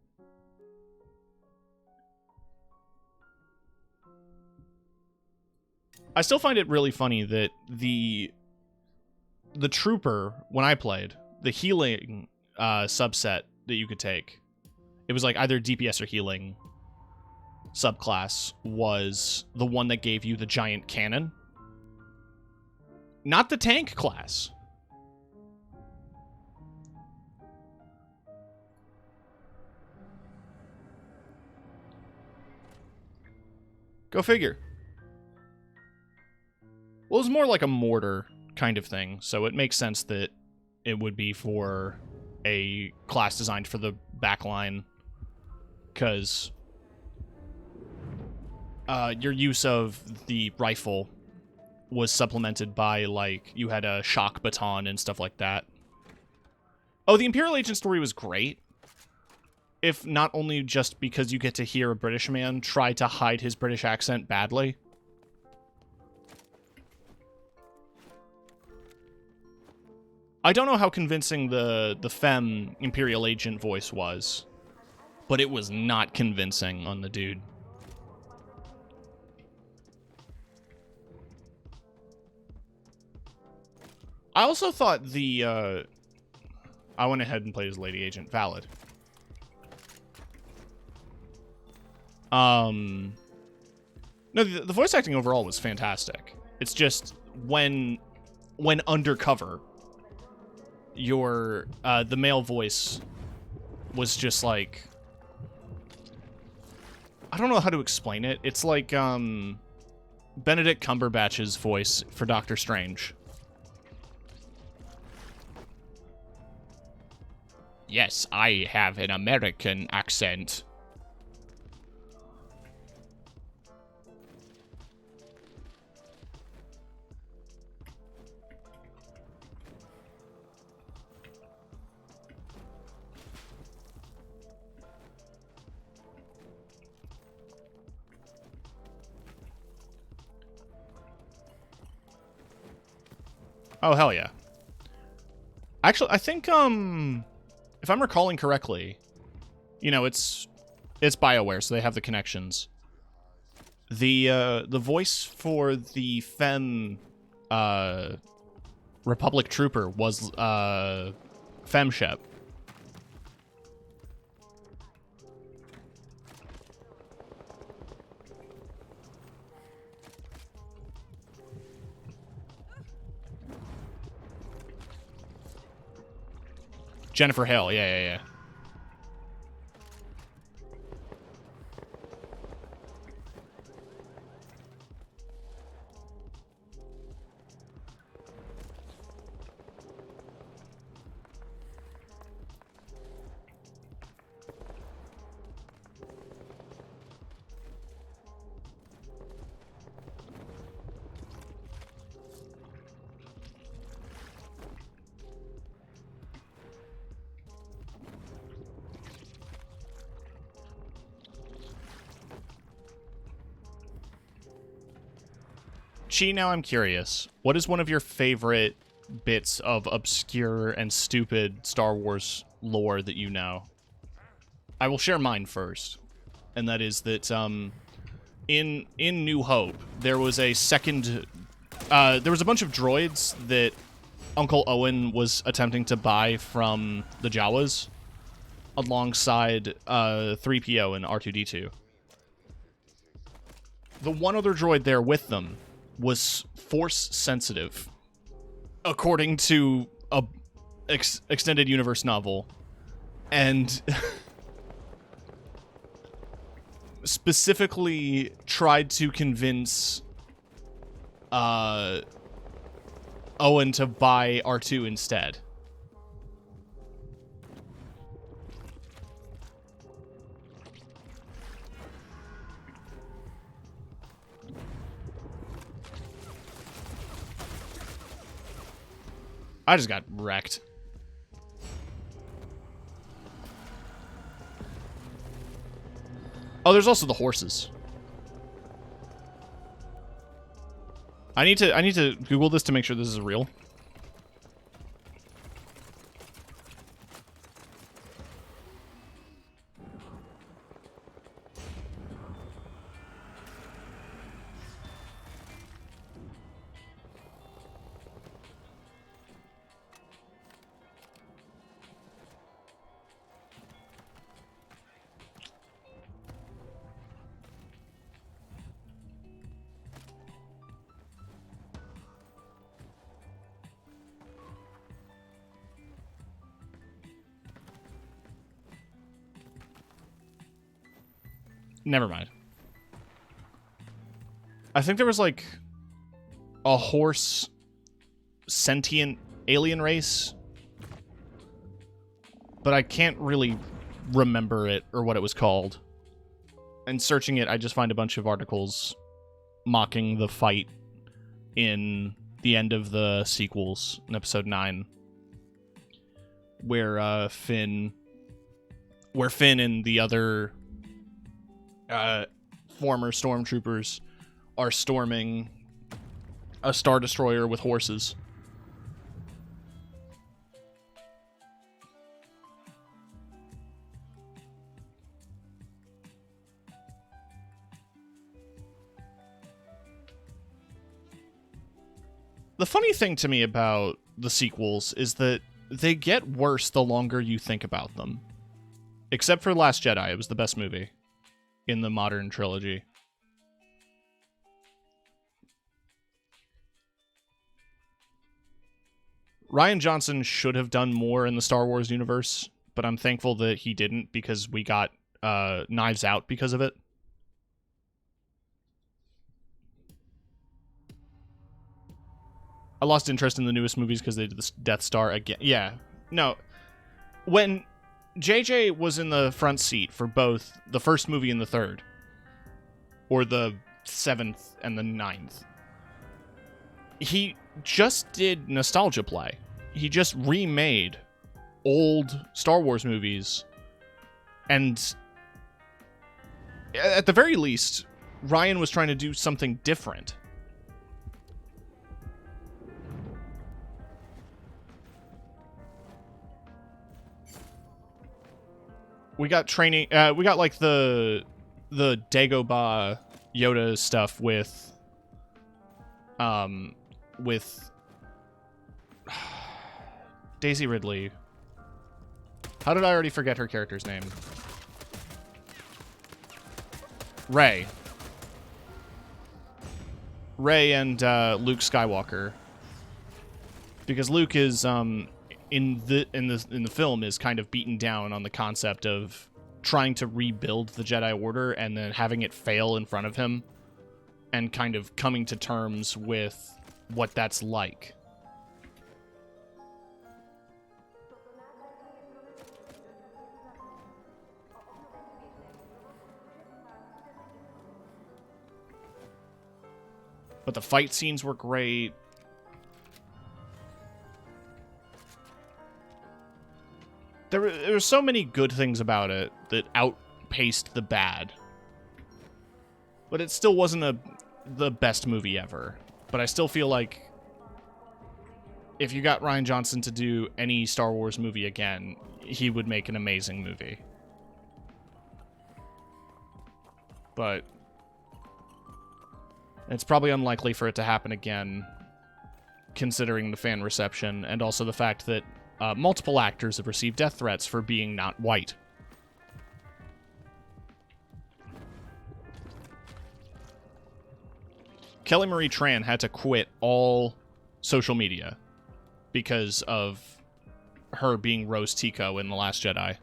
I still find it really funny that the trooper, when I played, the healing subset that you could take, it was like either DPS or healing subclass, was the one that gave you the giant cannon. Not the tank class. Go figure. Well, it was more like a mortar kind of thing, so it makes sense that it would be for a class designed for the backline, because your use of the rifle was supplemented by, like, you had a shock baton and stuff like that. Oh, the Imperial Agent story was great. If not only just because you get to hear a British man try to hide his British accent badly. I don't know how convincing the femme Imperial Agent voice was, but it was not convincing on the dude. I also thought the, I went ahead and played as Lady Agent. Valid. No, the voice acting overall was fantastic. It's just when undercover, your the male voice was just like, I don't know how to explain it. It's like Benedict Cumberbatch's voice for Doctor Strange. Yes, I have an American accent. Oh, hell yeah. Actually, I think, if I'm recalling correctly, you know, it's BioWare, so they have the connections. The voice for the femme, Republic Trooper was, FemShep. Jennifer Hale, yeah. Chi, now I'm curious. What is one of your favorite bits of obscure and stupid Star Wars lore that you know? I will share mine first. And that is that, in New Hope, there was a second... there was a bunch of droids that Uncle Owen was attempting to buy from the Jawas alongside 3PO and R2-D2. The one other droid there with them was force sensitive, according to a extended universe novel, and specifically tried to convince Owen to buy R2 instead. I just got wrecked. Oh, there's also the horses. I need to Google this to make sure this is real. Never mind. I think there was like a horse sentient alien race, but I can't really remember it or what it was called. And searching it, I just find a bunch of articles mocking the fight in the end of the sequels in episode 9, where Finn and the other former stormtroopers are storming a Star Destroyer with horses. The funny thing to me about the sequels is that they get worse the longer you think about them. Except for Last Jedi, it was the best movie in the modern trilogy. Rian Johnson should have done more in the Star Wars universe, but I'm thankful that he didn't because we got Knives Out because of it. I lost interest in the newest movies because they did the Death Star again. Yeah. No. When JJ was in the front seat for both the first movie and the third, or the 7th and the 9th, he just did nostalgia play. He just remade old Star Wars movies, and at the very least, Ryan was trying to do something different. We got training. We got like the Dagobah Yoda stuff with Daisy Ridley. How did I already forget her character's name? Rey. Rey and Luke Skywalker. Because Luke is in the film is kind of beaten down on the concept of trying to rebuild the Jedi Order and then having it fail in front of him, and kind of coming to terms with what that's like. But the fight scenes were great. There were so many good things about it that outpaced the bad. But it still wasn't the best movie ever. But I still feel like if you got Rian Johnson to do any Star Wars movie again, he would make an amazing movie. But it's probably unlikely for it to happen again, considering the fan reception, and also the fact that multiple actors have received death threats for being not white. Kelly Marie Tran had to quit all social media because of her being Rose Tico in The Last Jedi.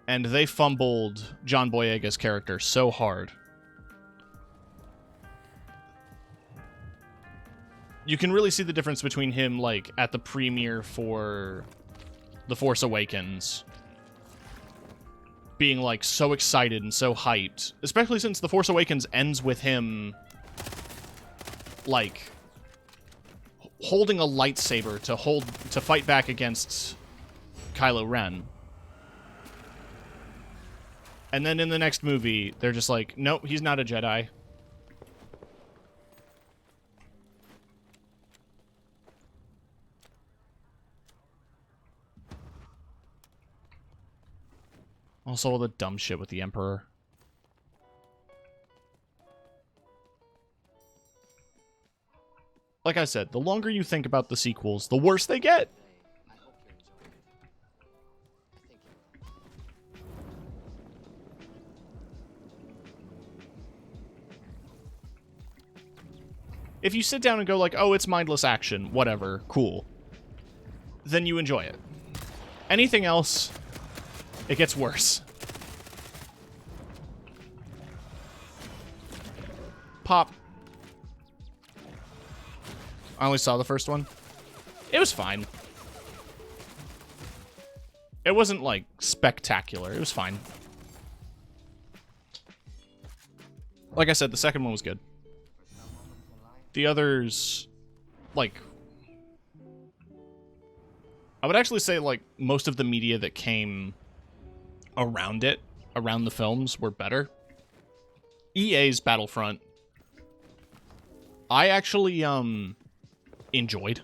And they fumbled John Boyega's character so hard. You can really see the difference between him, like, at the premiere for The Force Awakens, being, like, so excited and so hyped, especially since The Force Awakens ends with him, like, holding a lightsaber to fight back against Kylo Ren. And then in the next movie, they're just like, nope, he's not a Jedi. Also all the dumb shit with the Emperor. Like I said, the longer you think about the sequels, the worse they get. If you sit down and go like, oh, it's mindless action, whatever, cool, then you enjoy it. Anything else, it gets worse. Pop. I only saw the first one. It was fine. It wasn't, like, spectacular. It was fine. Like I said, the second one was good. The others, like... I would actually say, like, most of the media that came around it, around the films, were better. EA's Battlefront, I actually, enjoyed.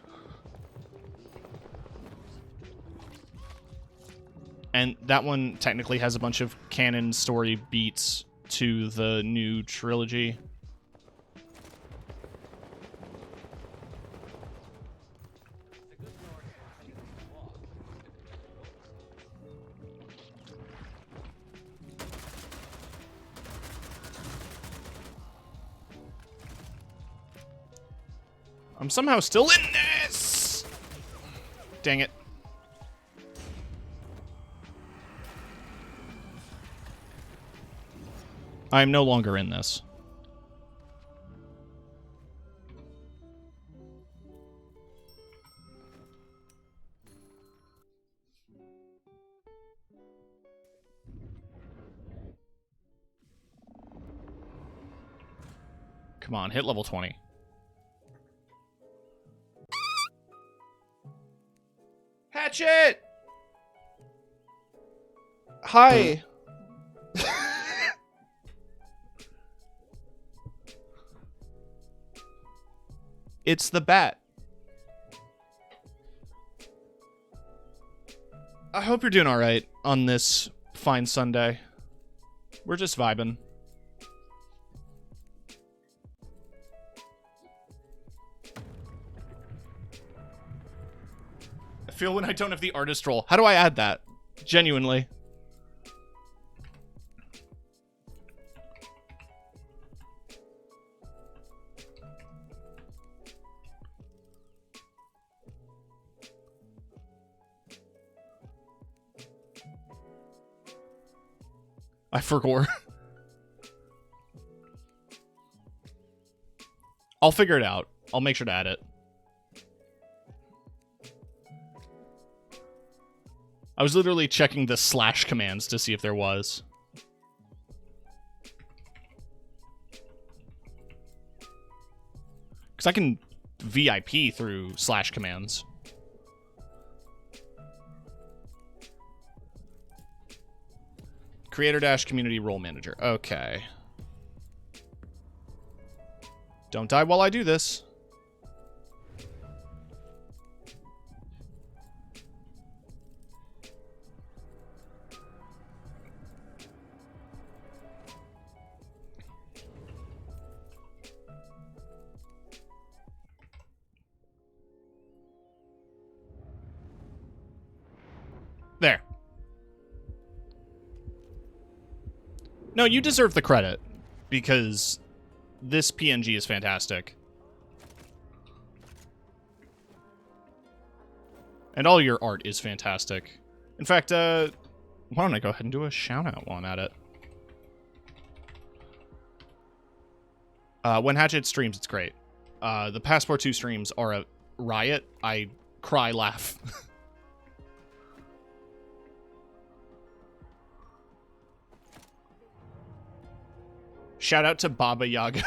And that one technically has a bunch of canon story beats to the new trilogy. I'm somehow still in this! Dang it. I am no longer in this. Come on, hit level 20. Hatchet! Hi. It's the bat. I hope you're doing all right on this fine Sunday. We're just vibing. I feel when I don't have the artist role. How do I add that? Genuinely. I forgot. I'll figure it out. I'll make sure to add it. I was literally checking the slash commands to see if there was. Because I can VIP through slash commands. Creator-community role manager. Okay. Don't die while I do this. There. No, you deserve the credit, because this PNG is fantastic. And all your art is fantastic. In fact, why don't I go ahead and do a shout-out while I'm at it. When Hatchet streams, it's great. The Passport 2 streams are a riot. I cry, laugh. Shout out to Baba Yaga.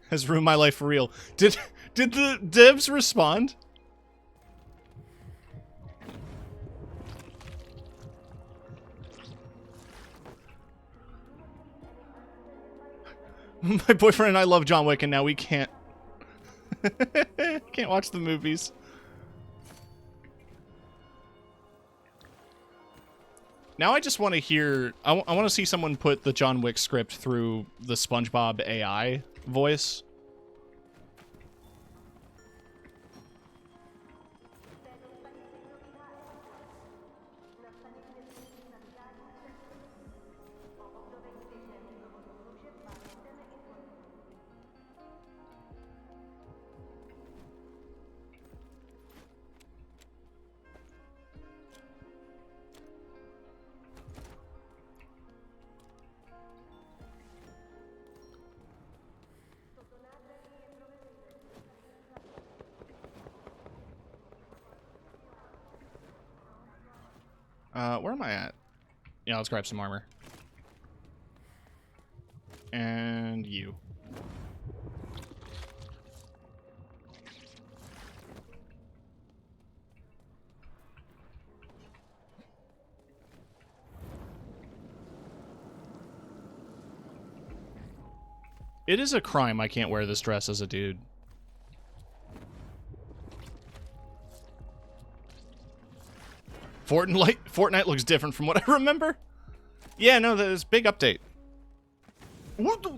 Has ruined my life for real. Did the devs respond? My boyfriend and I love John Wick, and now we can't can't watch the movies. Now I just want to hear... I want to see someone put the John Wick script through the SpongeBob AI voice. Where am I at? Yeah, let's grab some armor. And you. It is a crime I can't wear this dress as a dude. Fortnite looks different from what I remember. Yeah, no, there's big update. What the?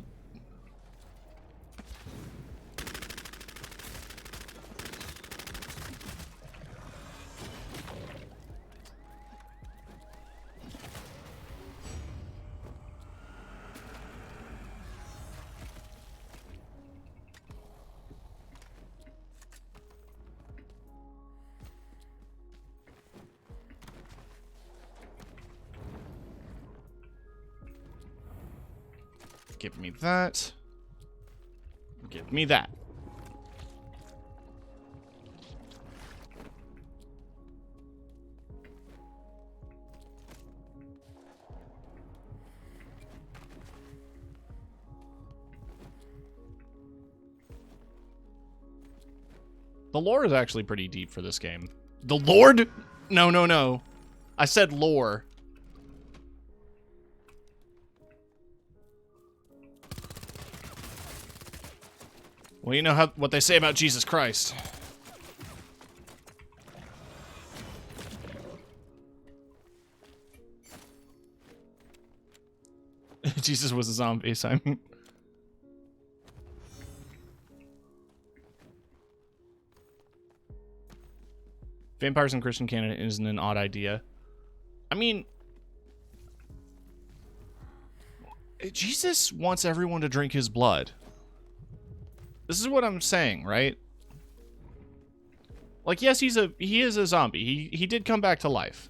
Give me that. Give me that. The lore is actually pretty deep for this game. The Lord? No, no, no. I said lore. Well, you know what they say about Jesus Christ. Jesus was a zombie, Simon. Vampires in Christian canon isn't an odd idea. I mean, Jesus wants everyone to drink his blood. This is what I'm saying, right? Like, yes, he is a zombie. He did come back to life.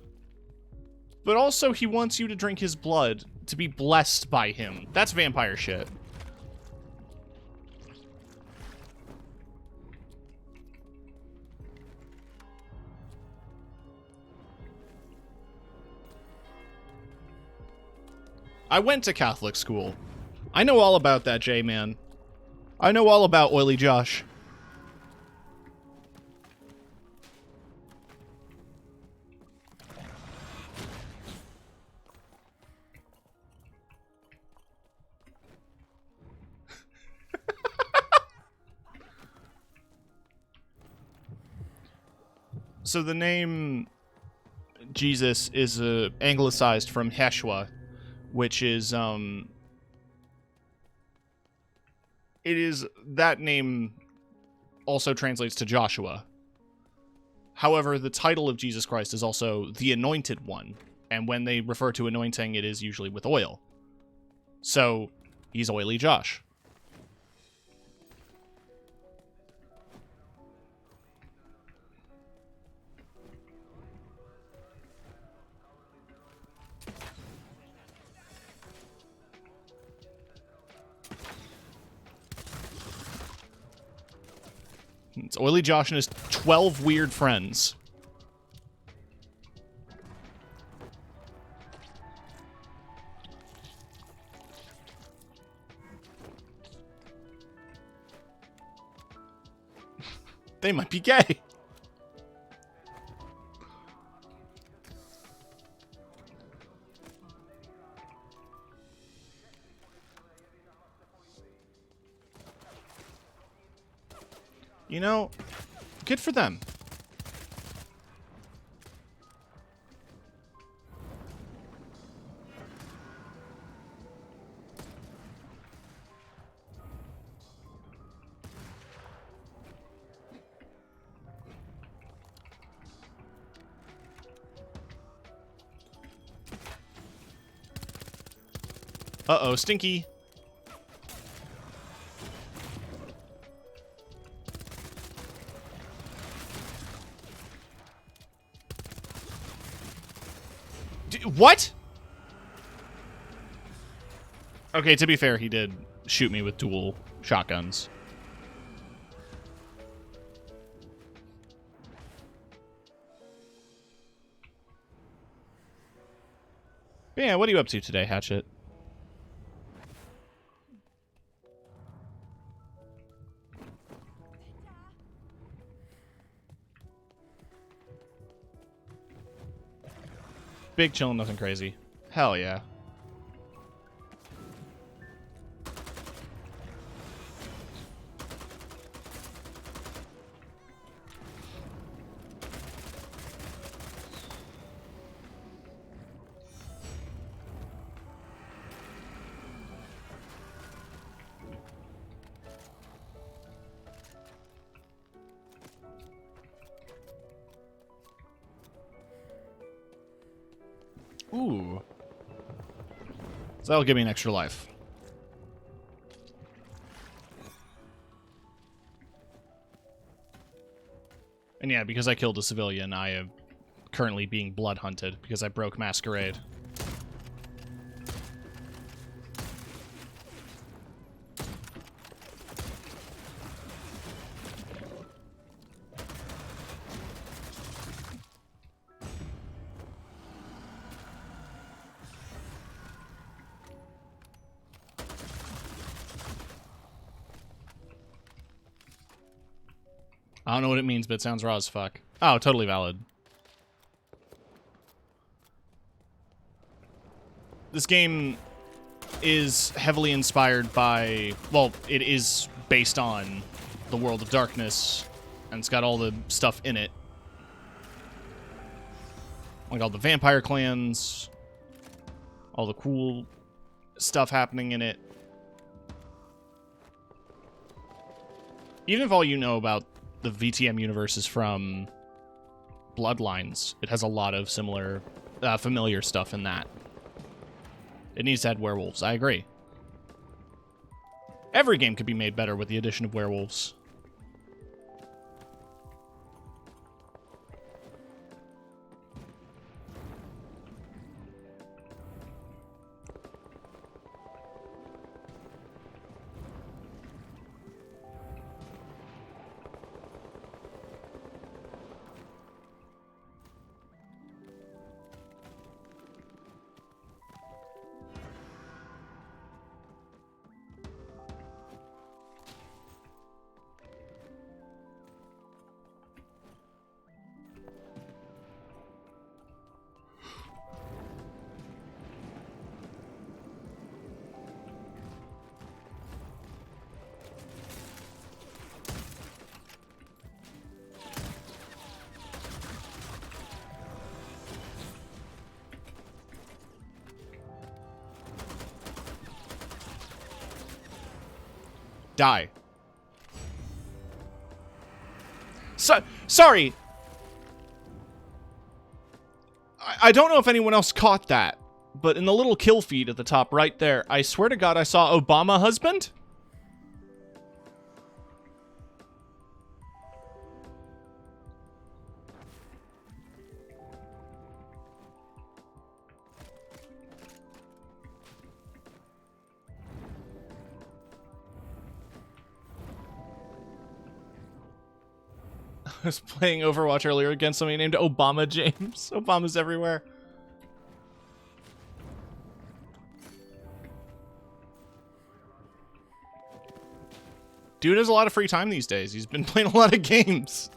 But also, he wants you to drink his blood to be blessed by him. That's vampire shit. I went to Catholic school. I know all about that, J-Man. I know all about Oily Josh. So the name Jesus is anglicized from Heshwa, which is it is that name also translates to Joshua. However, the title of Jesus Christ is also the Anointed One, and when they refer to anointing, it is usually with oil. So, he's Oily Josh. It's Oily Josh and his 12 weird friends. They might be gay. You know, good for them. Uh-oh, Stinky. What? Okay, to be fair, he did shoot me with dual shotguns. But yeah, what are you up to today, Hatchet? Big chillin', nothing crazy. Hell yeah. Ooh. So that'll give me an extra life. And yeah, because I killed a civilian, I am currently being blood hunted because I broke Masquerade. I don't know what it means, but it sounds raw as fuck. Oh, totally valid. This game is heavily inspired by... Well, it is based on the World of Darkness, and it's got all the stuff in it. Like all the vampire clans, all the cool stuff happening in it. Even if all you know about the VTM universe is from Bloodlines, it has a lot of similar, familiar stuff in that. It needs to add werewolves, I agree. Every game could be made better with the addition of werewolves. Die. Sorry. I don't know if anyone else caught that, but in the little kill feed at the top right there, I swear to God I saw Obama husband. I was playing Overwatch earlier against somebody named Obama James. Obama's everywhere. Dude has a lot of free time these days. He's been playing a lot of games.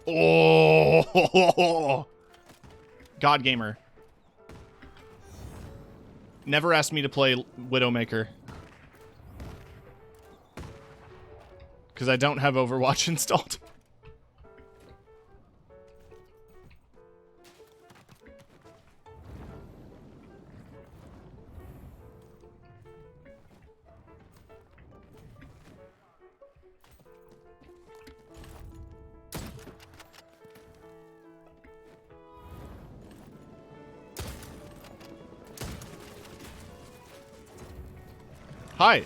Oh, God Gamer. Never asked me to play Widowmaker. Because I don't have Overwatch installed. Hi.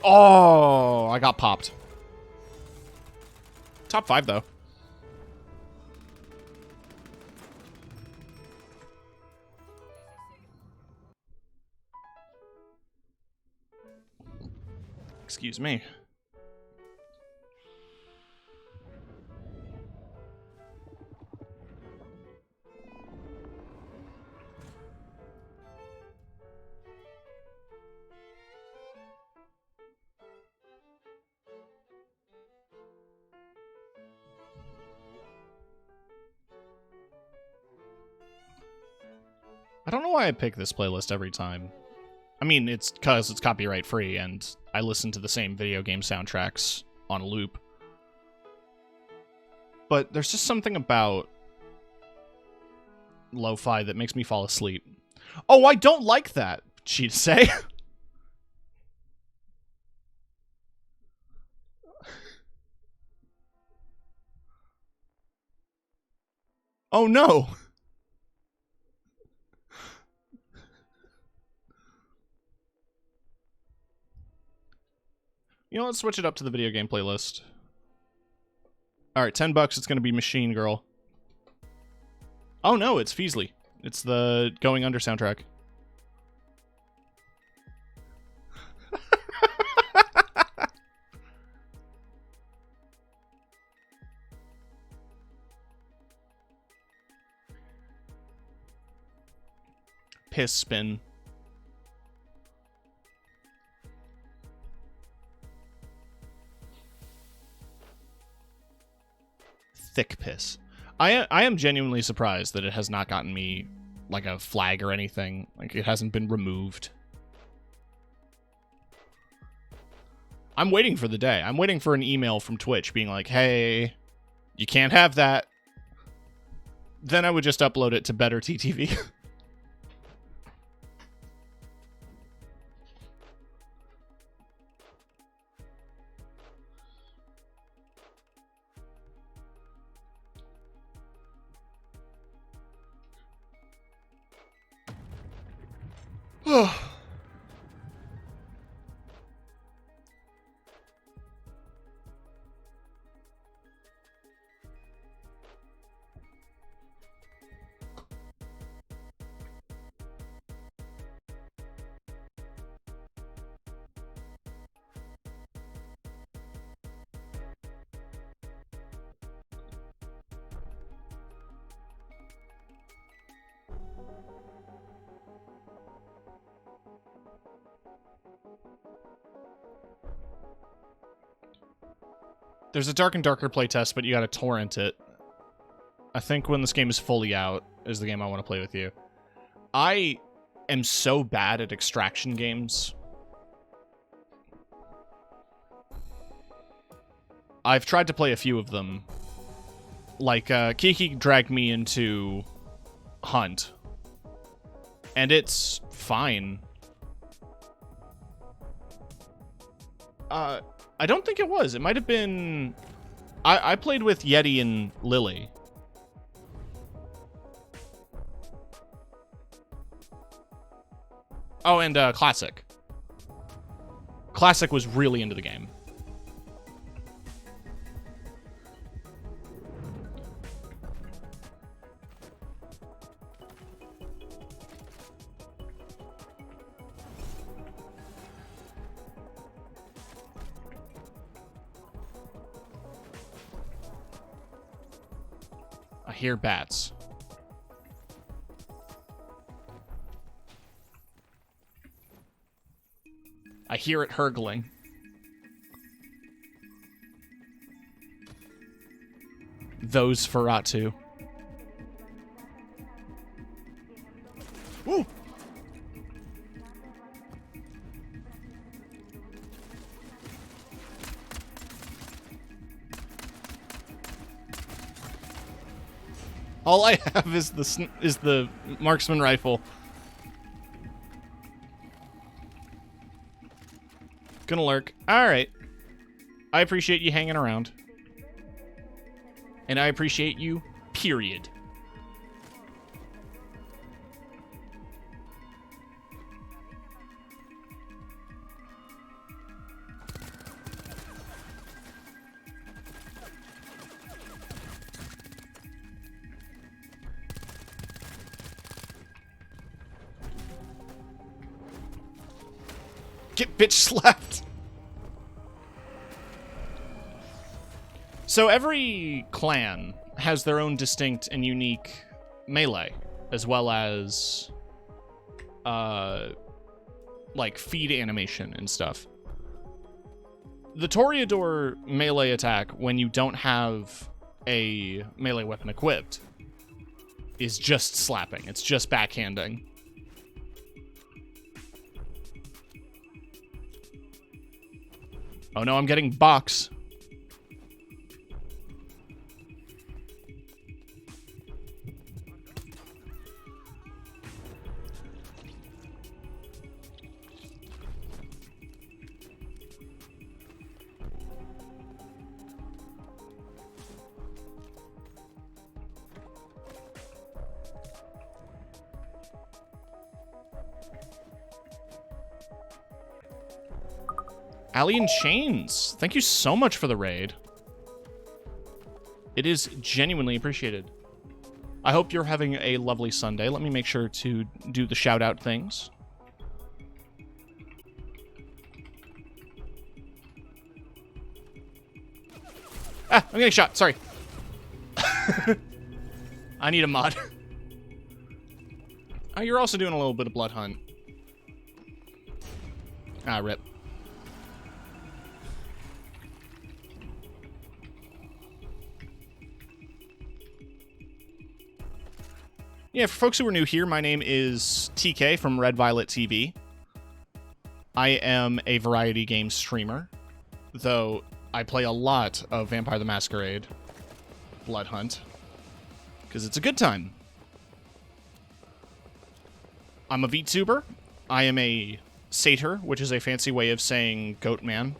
Oh, I got popped. Top 5, though. Excuse me. I don't know why I pick this playlist every time. I mean, it's because it's copyright free and I listen to the same video game soundtracks on a loop. But there's just something about lo-fi that makes me fall asleep. Oh, I don't like that, she'd say. Oh no. You know, let's switch it up to the video game playlist. Alright, $10, it's gonna be Machine Girl. Oh no, it's Feasley. It's the Going Under soundtrack. Piss spin. Thick piss. I am genuinely surprised that it has not gotten me like a flag or anything. Like it hasn't been removed. I'm waiting for the day. I'm waiting for an email from Twitch being like, hey, you can't have that. Then I would just upload it to Better TTV. There's a Dark and Darker playtest, but you gotta torrent it. I think when this game is fully out is the game I want to play with you. I am so bad at extraction games. I've tried to play a few of them. Like, Kiki dragged me into Hunt. And it's fine. I don't think it was. It might have been... I played with Yeti and Lily. Oh, and Classic. Classic was really into the game. hear bats. I hear it hurgling. Those Feratu. Woo! All I have is the marksman rifle. Gonna lurk. Alright. I appreciate you hanging around. And I appreciate you, period. Get bitch slapped. So every clan has their own distinct and unique melee, as well as, like, feed animation and stuff. The Toreador melee attack, when you don't have a melee weapon equipped, is just slapping. It's just backhanding. Oh no, I'm getting box. Alien Chains, thank you so much for the raid. It is genuinely appreciated. I hope you're having a lovely Sunday. Let me make sure to do the shout-out things. Ah, I'm getting shot, sorry. I need a mod. Oh, you're also doing a little bit of blood hunt. Ah, rip. Yeah, for folks who are new here, my name is TK from Red Violet TV. I am a variety game streamer, though I play a lot of Vampire the Masquerade Blood Hunt, because it's a good time. I'm a VTuber. I am a satyr, which is a fancy way of saying goat man.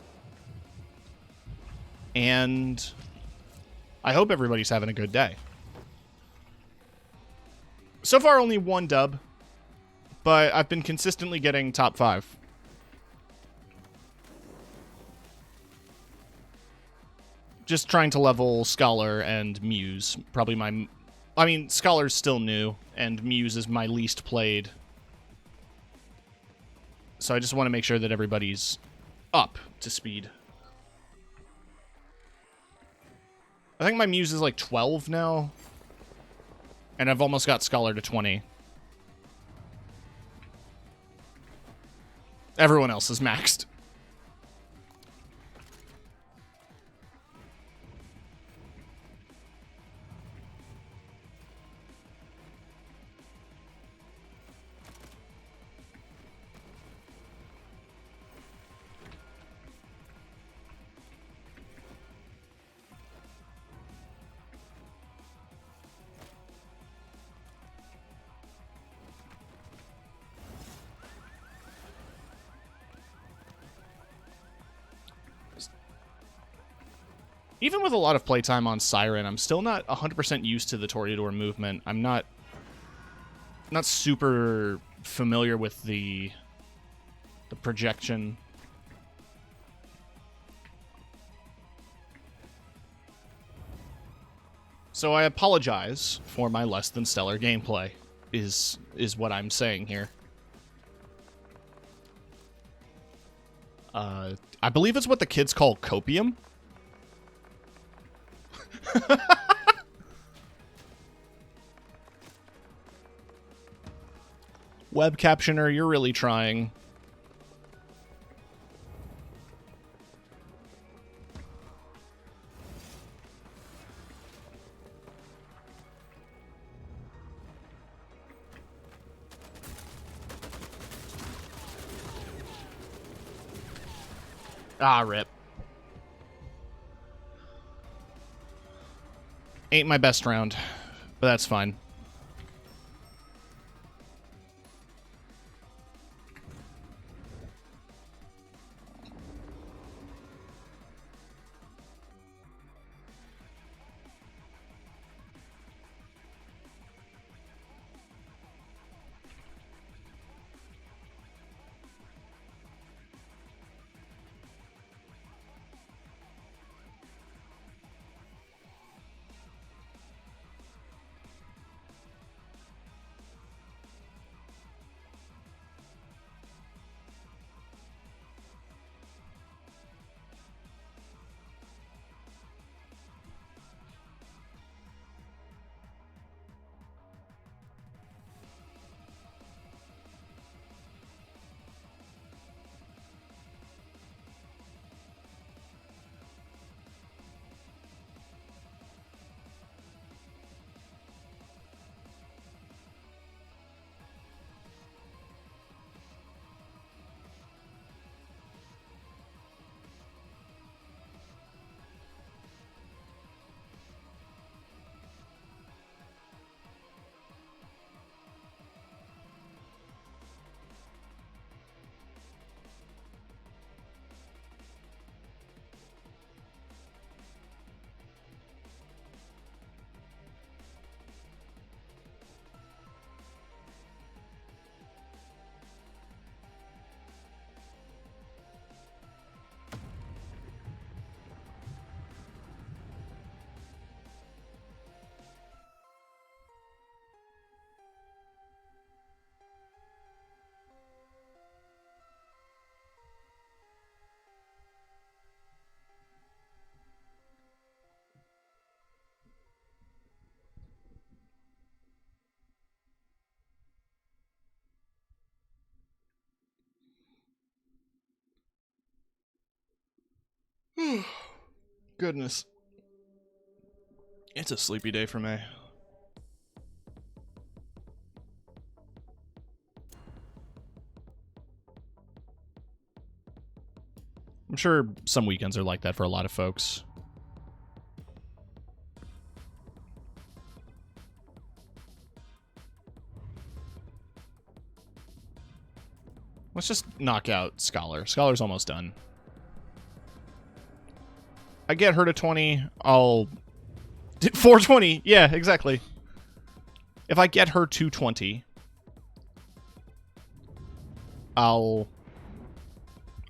And I hope everybody's having a good day. So far, only one dub, but I've been consistently getting top 5. Just trying to level Scholar and Muse. Probably my... I mean, Scholar's still new, and Muse is my least played. So I just want to make sure that everybody's up to speed. I think my Muse is like 12 now. And I've almost got Scholar to 20. Everyone else is maxed. Even with a lot of playtime on Siren, I'm still not 100% used to the Toreador movement. I'm not super familiar with the projection. So I apologize for my less than stellar gameplay, is what I'm saying here. I believe it's what the kids call copium. Web captioner, you're really trying. Ah, rip. Ain't my best round, but that's fine. Goodness. It's a sleepy day for me. I'm sure some weekends are like that for a lot of folks. Let's just knock out Scholar. Scholar's almost done. I get her to 20, I'll... 420! Yeah, exactly. If I get her to 20, I'll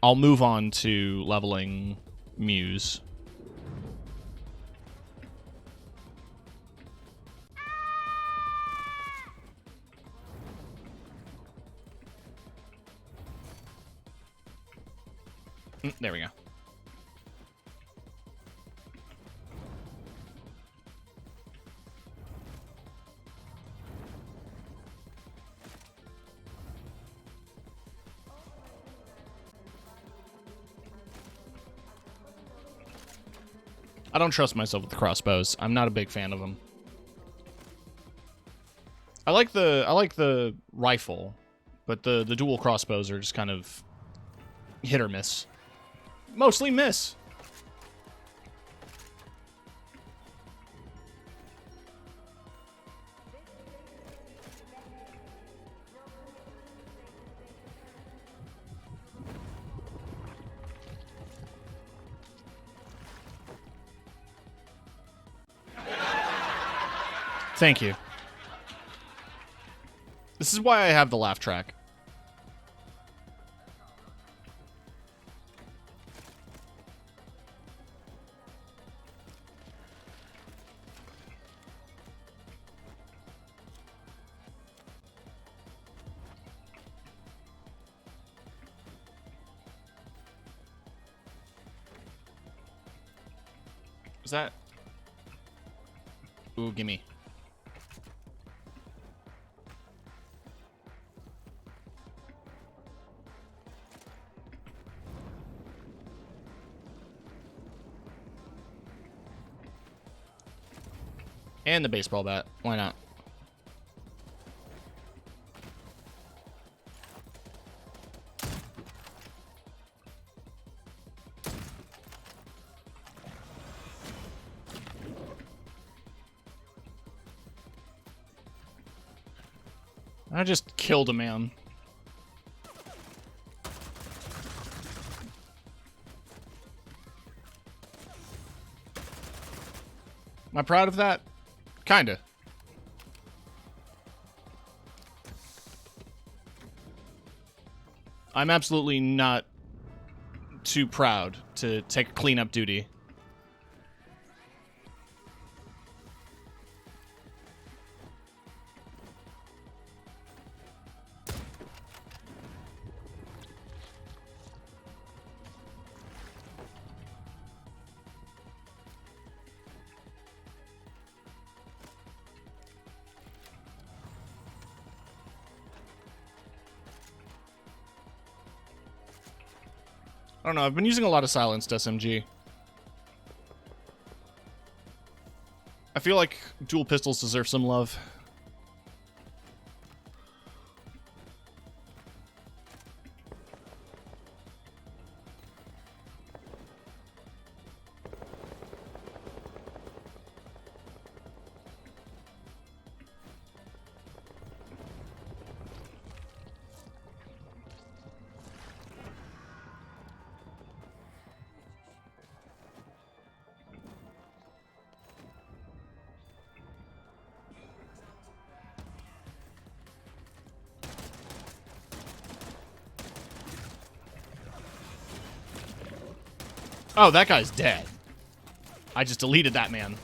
move on to leveling Muse. There we go. I don't trust myself with the crossbows. I'm not a big fan of them. I like the rifle, but the dual crossbows are just kind of hit or miss. Mostly miss. Thank you. This is why I have the laugh track. Is that... Ooh, gimme. And the baseball bat. Why not? I just killed a man. Am I proud of that? Kinda. I'm absolutely not too proud to take cleanup duty. I don't know, I've been using a lot of silenced SMG. I feel like dual pistols deserve some love. Oh, that guy's dead. I just deleted that man.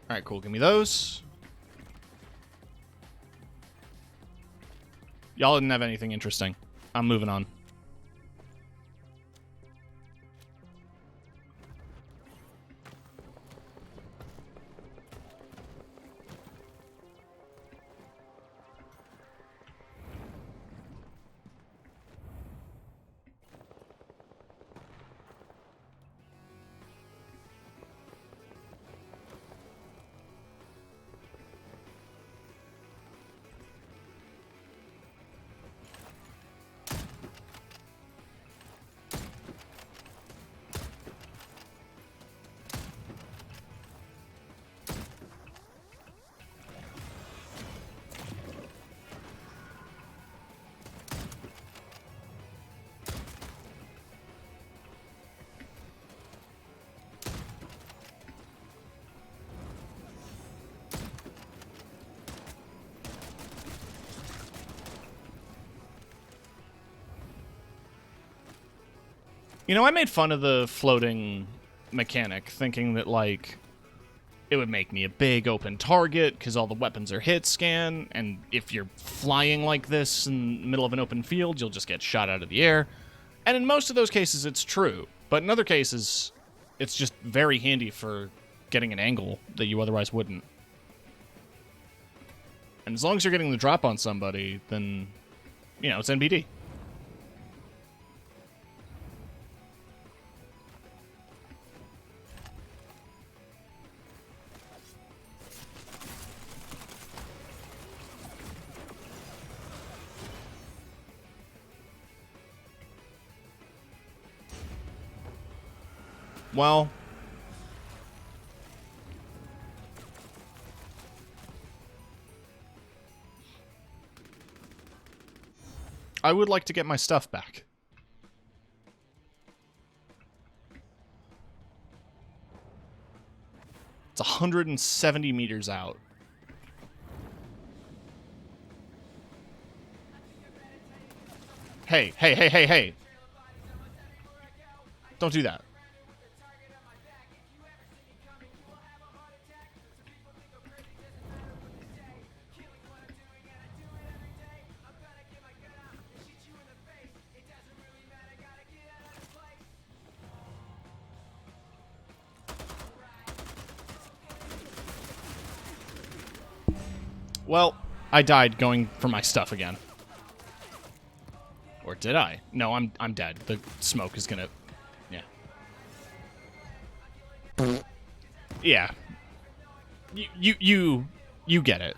Alright, cool. Give me those. Y'all didn't have anything interesting. I'm moving on. You know, I made fun of the floating mechanic, thinking that, like, it would make me a big open target because all the weapons are hit scan, and if you're flying like this in the middle of an open field, you'll just get shot out of the air. And in most of those cases, it's true. But in other cases, it's just very handy for getting an angle that you otherwise wouldn't. And as long as you're getting the drop on somebody, then, you know, it's NBD. Well, I would like to get my stuff back. It's 170 meters out. Hey, hey, hey, hey, hey. Don't do that. Well, I died going for my stuff again. Or did I? No, I'm dead. The smoke is gonna... Yeah. Yeah. You get it.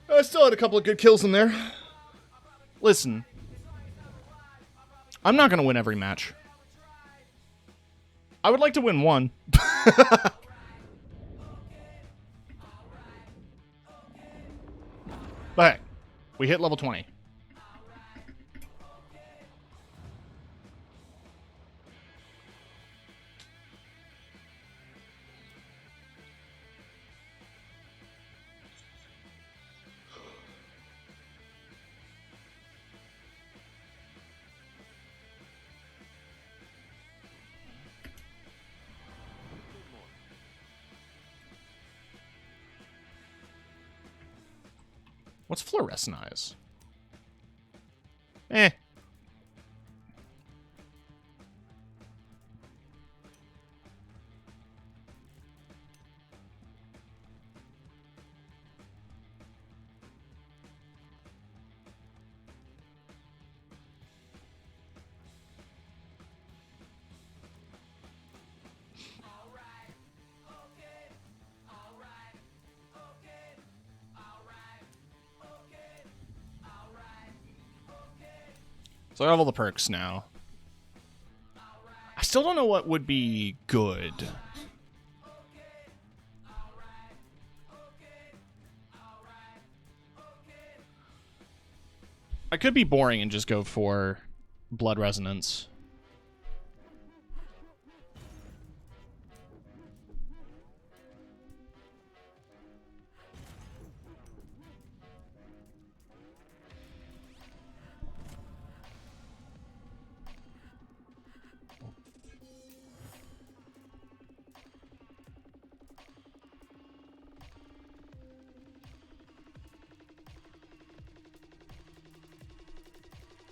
I still had a couple of good kills in there. Listen. I'm not gonna win every match. I would like to win one. But hey, we hit level 20. What's fluorescentize? Eh. So I have all the perks now. I still don't know what would be good. I could be boring and just go for blood resonance.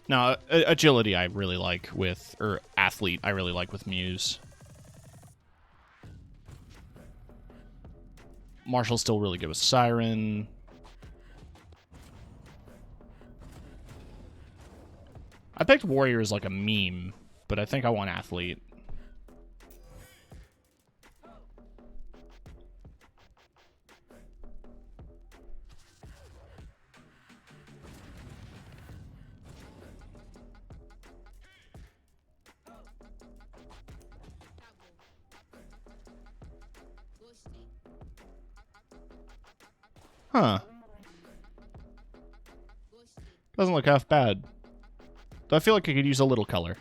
No, agility I really like with, or athlete I really like with Muse. Marshall's still really good with Siren. I picked Warrior as like a meme, but I think I want athlete. Huh. Doesn't look half bad. Though I feel like I could use a little color.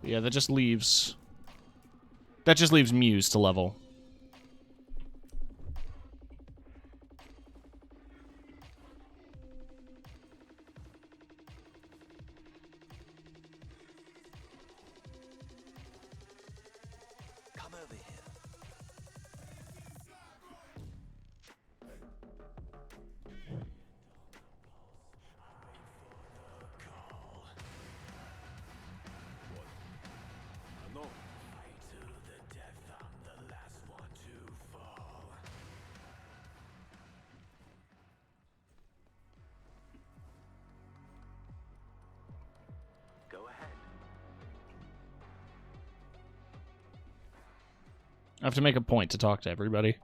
Yeah, that just leaves Muse to level. Come over here. I have to make a point to talk to everybody.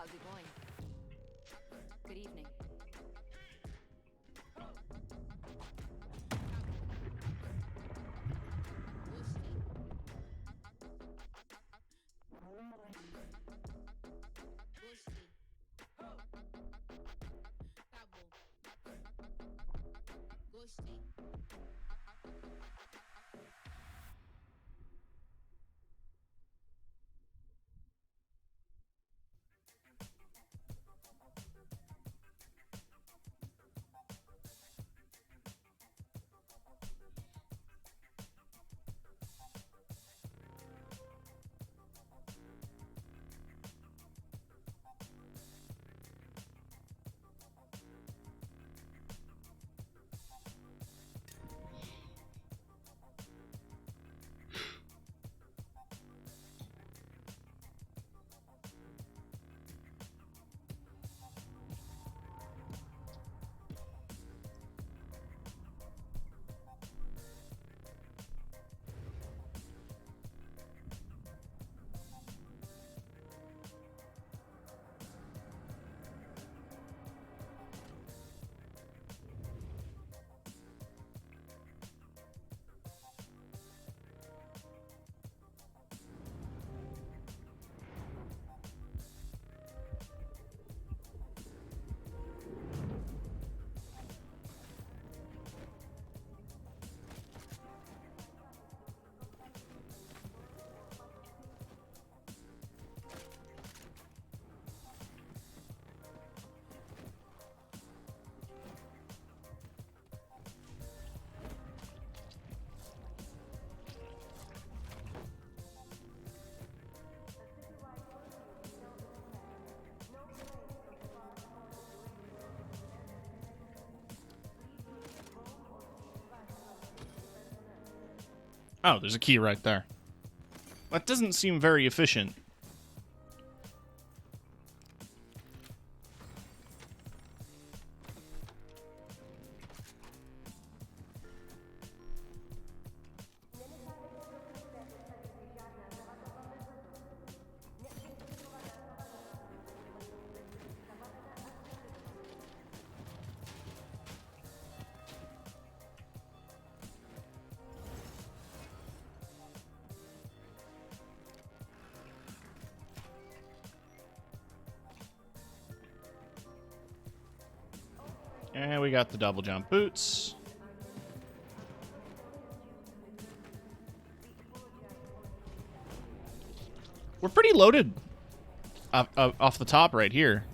How's it going? Good evening. Oh, there's a key right there. That doesn't seem very efficient. And we got the double jump boots. We're pretty loaded off the top right here.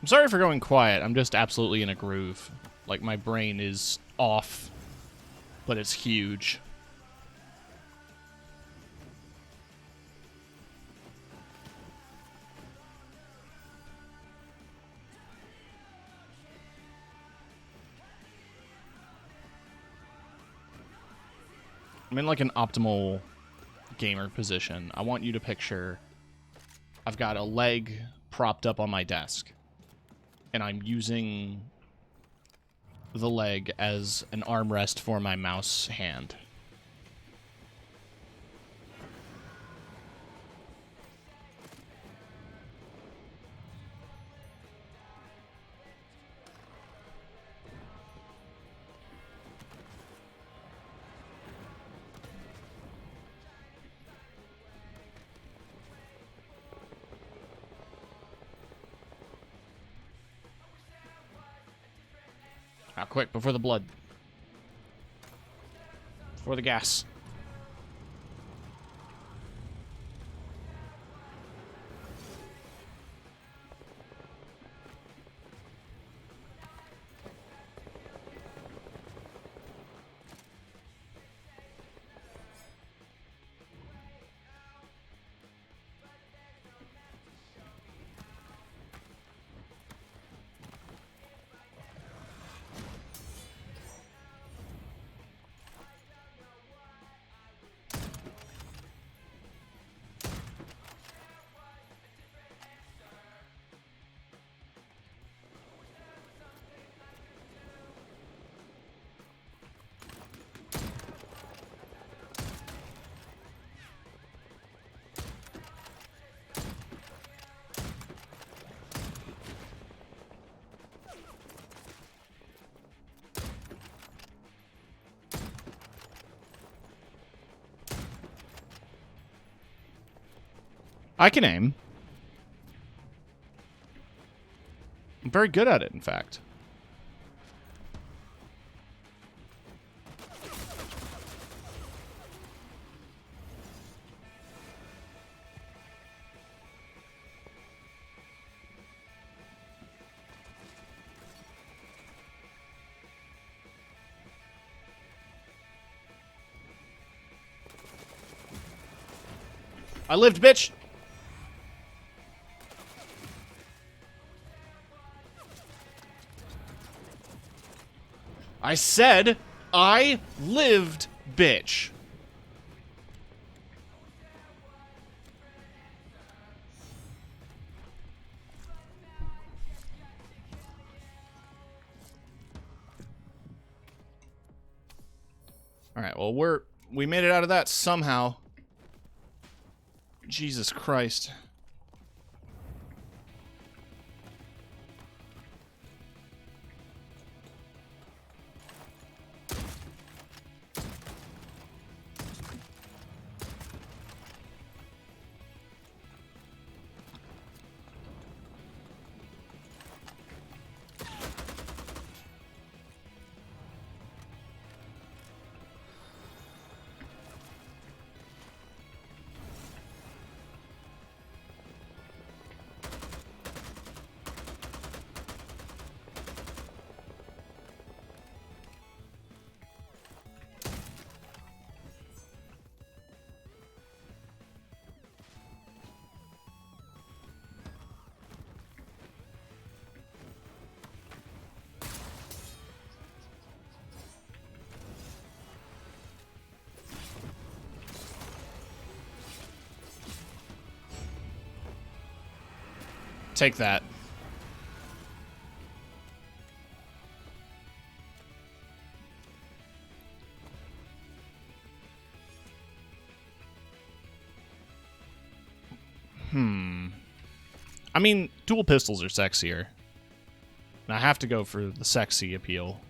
I'm sorry for going quiet. I'm just absolutely in a groove. Like, my brain is off, but it's huge. I'm in like an optimal gamer position. I want you to picture I've got a leg propped up on my desk, and I'm using the leg as an armrest for my mouse hand. Now, quick, before the blood. Before the gas. I can aim. I'm very good at it, in fact. I lived, bitch! I said I lived, bitch. All right, well, we made it out of that somehow. Jesus Christ. Take that. I mean, dual pistols are sexier. And I have to go for the sexy appeal.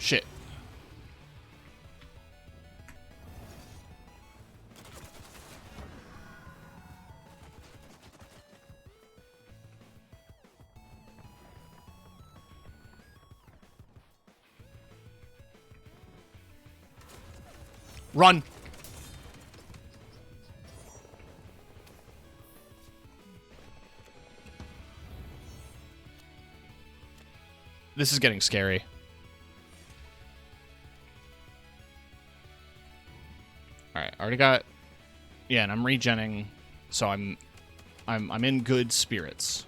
Shit. Run. This is getting scary. Alright, already got... Yeah, and I'm regenning, so I'm in good spirits.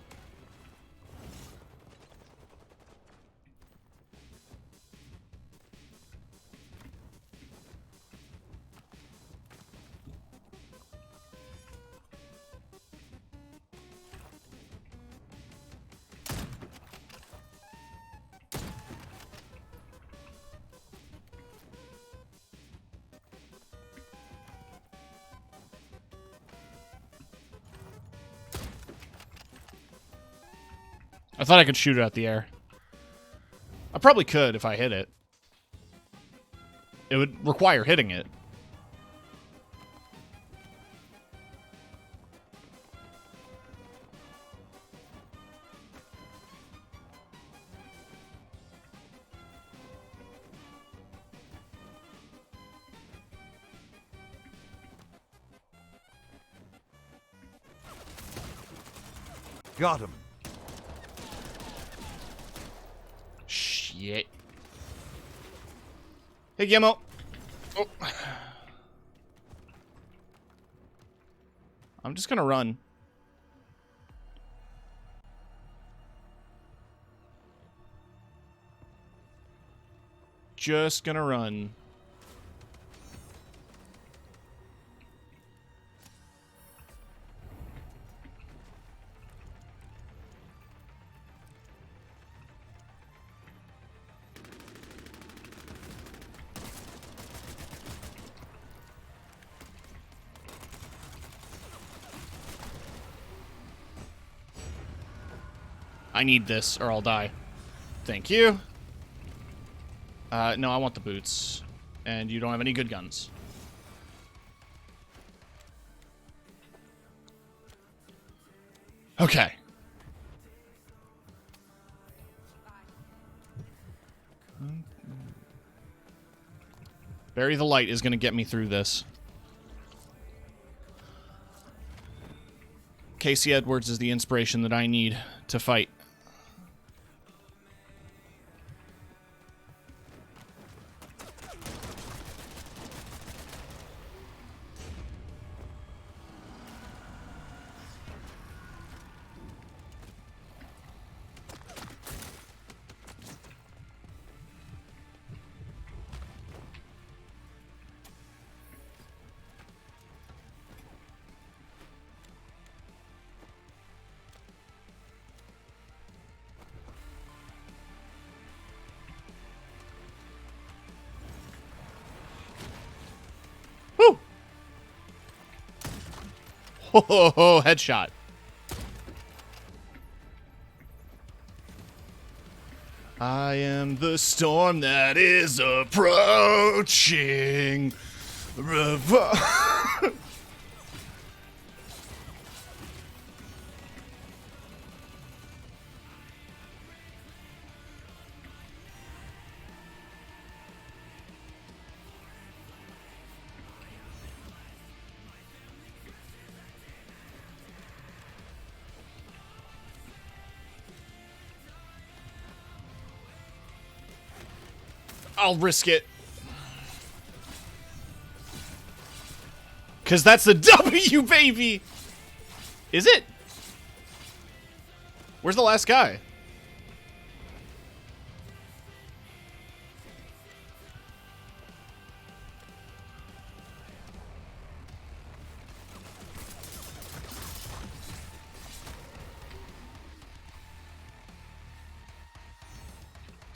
I thought I could shoot it out the air. I probably could if I hit it. It would require hitting it. Got him. Shit. Hey, Guillermo. Oh. I'm just gonna run. Just gonna run. I need this or I'll die. Thank you. No, I want the boots. And you don't have any good guns. Okay. Bury the light is going to get me through this. Casey Edwards is the inspiration that I need to fight. Woo! Oh, headshot. I am the storm that is approaching. I'll risk it. Because that's the W, baby! Is it? Where's the last guy?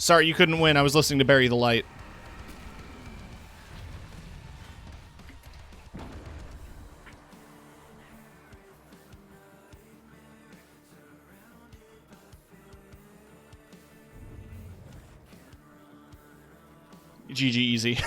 Sorry, you couldn't win. I was listening to Bury the Light. GG easy.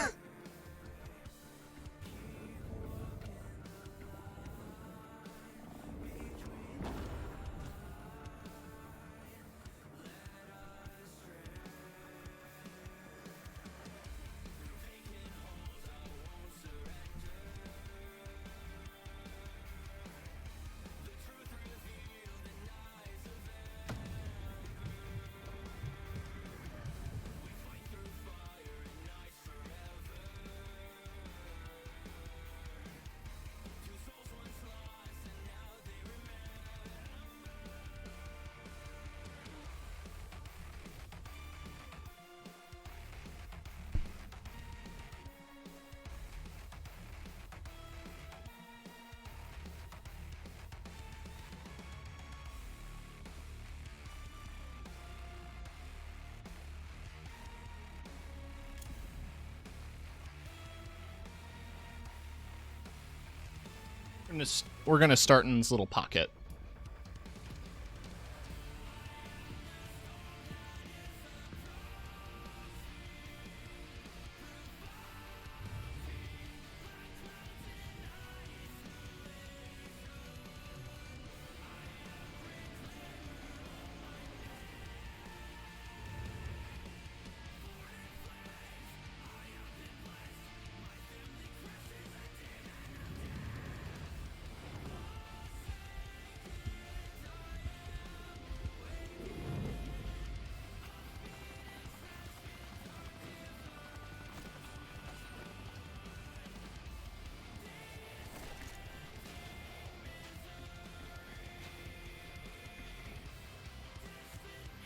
We're gonna start in this little pocket.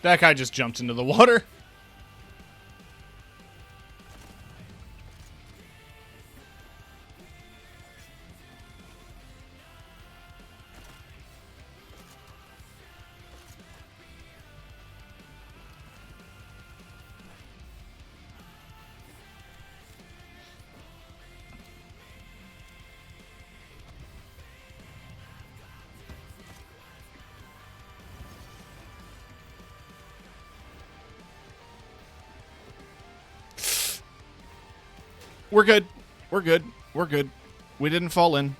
That guy just jumped into the water. We're good. We're good. We're good. We didn't fall in.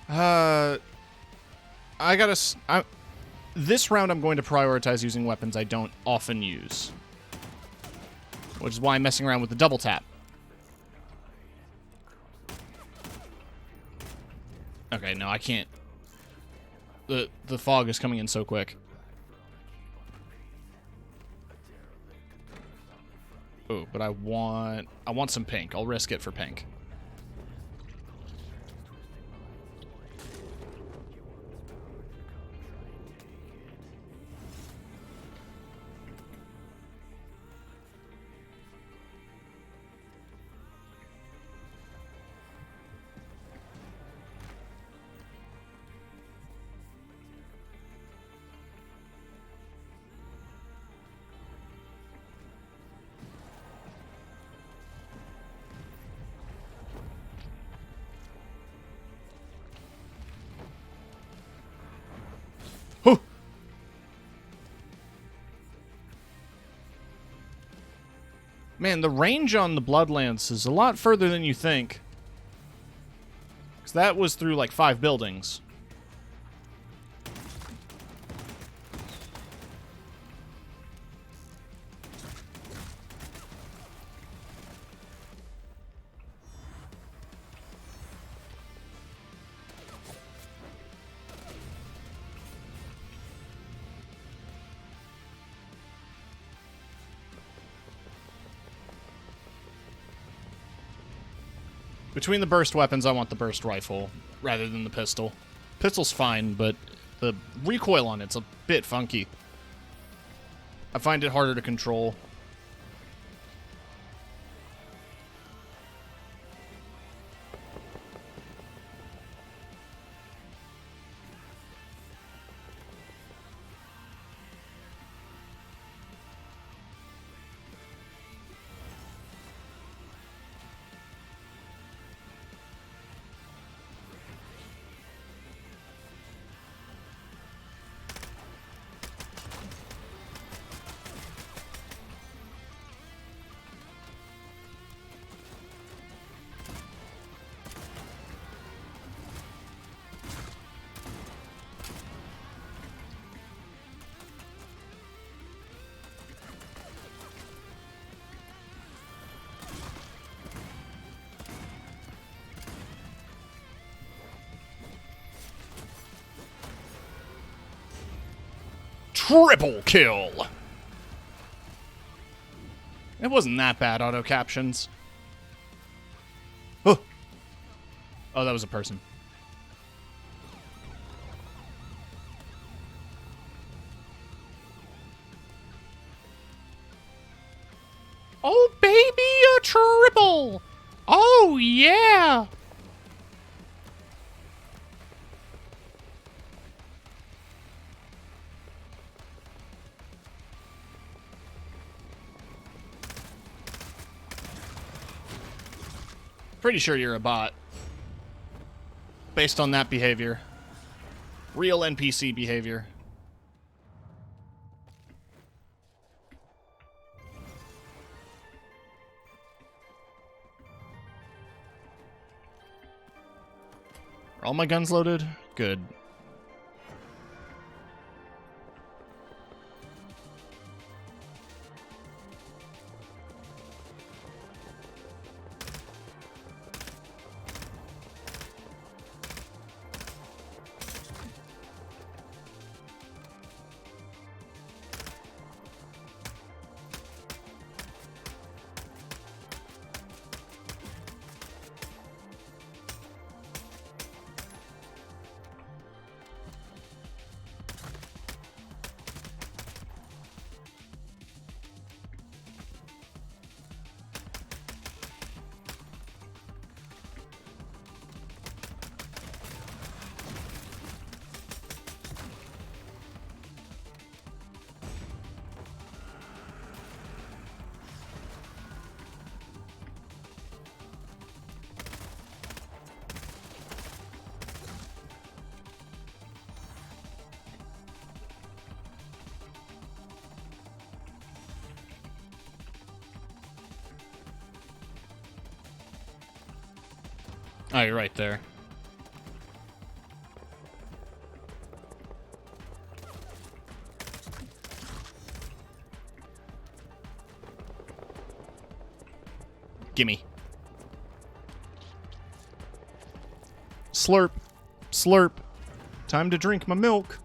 I gotta... this round I'm going to prioritize using weapons I don't often use. Which is why I'm messing around with the double tap. Okay, no, I can't. The fog is coming in so quick. Oh, but I want some pink. I'll risk it for pink. Man, the range on the Bloodlance is a lot further than you think. Because that was through like 5 buildings. Between the burst weapons, I want the burst rifle rather than the pistol. Pistol's fine, but the recoil on it's a bit funky. I find it harder to control. Triple kill! It wasn't that bad, auto captions. Oh, oh, that was a person. Oh, baby, a triple! Oh, yeah! Pretty sure you're a bot. Based on that behavior. Real NPC behavior. Are all my guns loaded? Good. Oh, you're right there. Gimme. Slurp. Slurp. Time to drink my milk.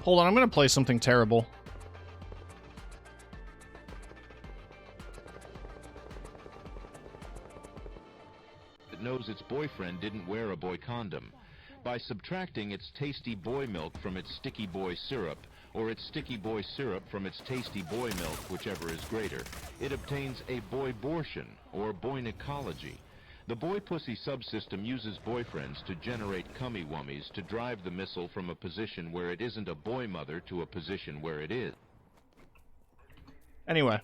Hold on, I'm gonna play something terrible. It knows its boyfriend didn't wear a boy condom. By subtracting its tasty boy milk from its sticky boy syrup, or its sticky boy syrup from its tasty boy milk, whichever is greater, it obtains a boy-bortion, or boynicology. The boy pussy subsystem uses boyfriends to generate cummy-wummies to drive the missile from a position where it isn't a boy mother to a position where it is. Anyway.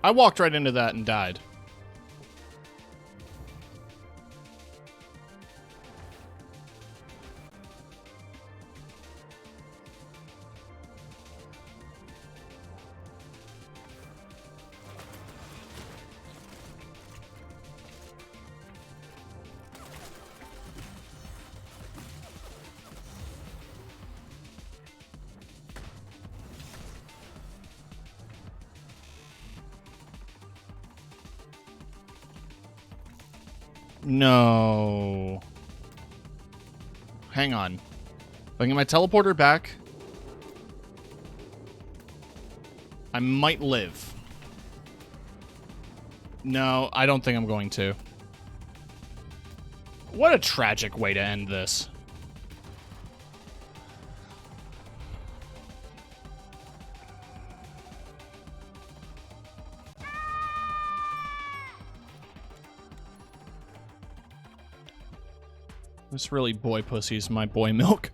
I walked right into that and died. No. Hang on. If I get my teleporter back, I might live. No, I don't think I'm going to. What a tragic way to end this. This really boy pussy's my boy milk.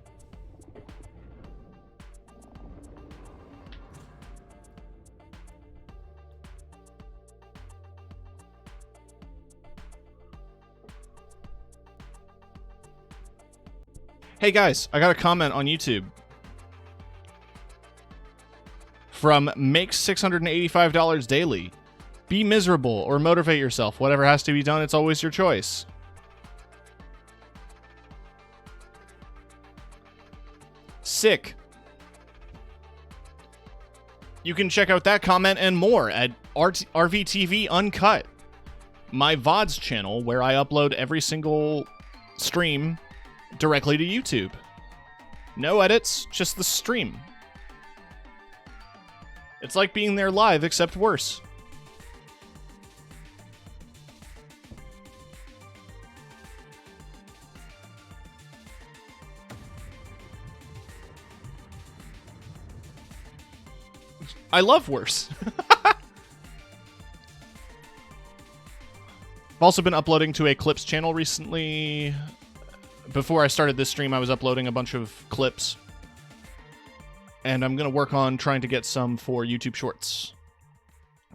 Hey guys, I got a comment on YouTube from makes $685 daily. Be miserable or motivate yourself. Whatever has to be done, it's always your choice. Sick. You can check out that comment and more at RVTV Uncut, my VODs channel where I upload every single stream directly to YouTube. No edits, just the stream. It's like being there live, except worse. I love worse. I've also been uploading to a clips channel recently. Before I started this stream, I was uploading a bunch of clips. And I'm going to work on trying to get some for YouTube Shorts.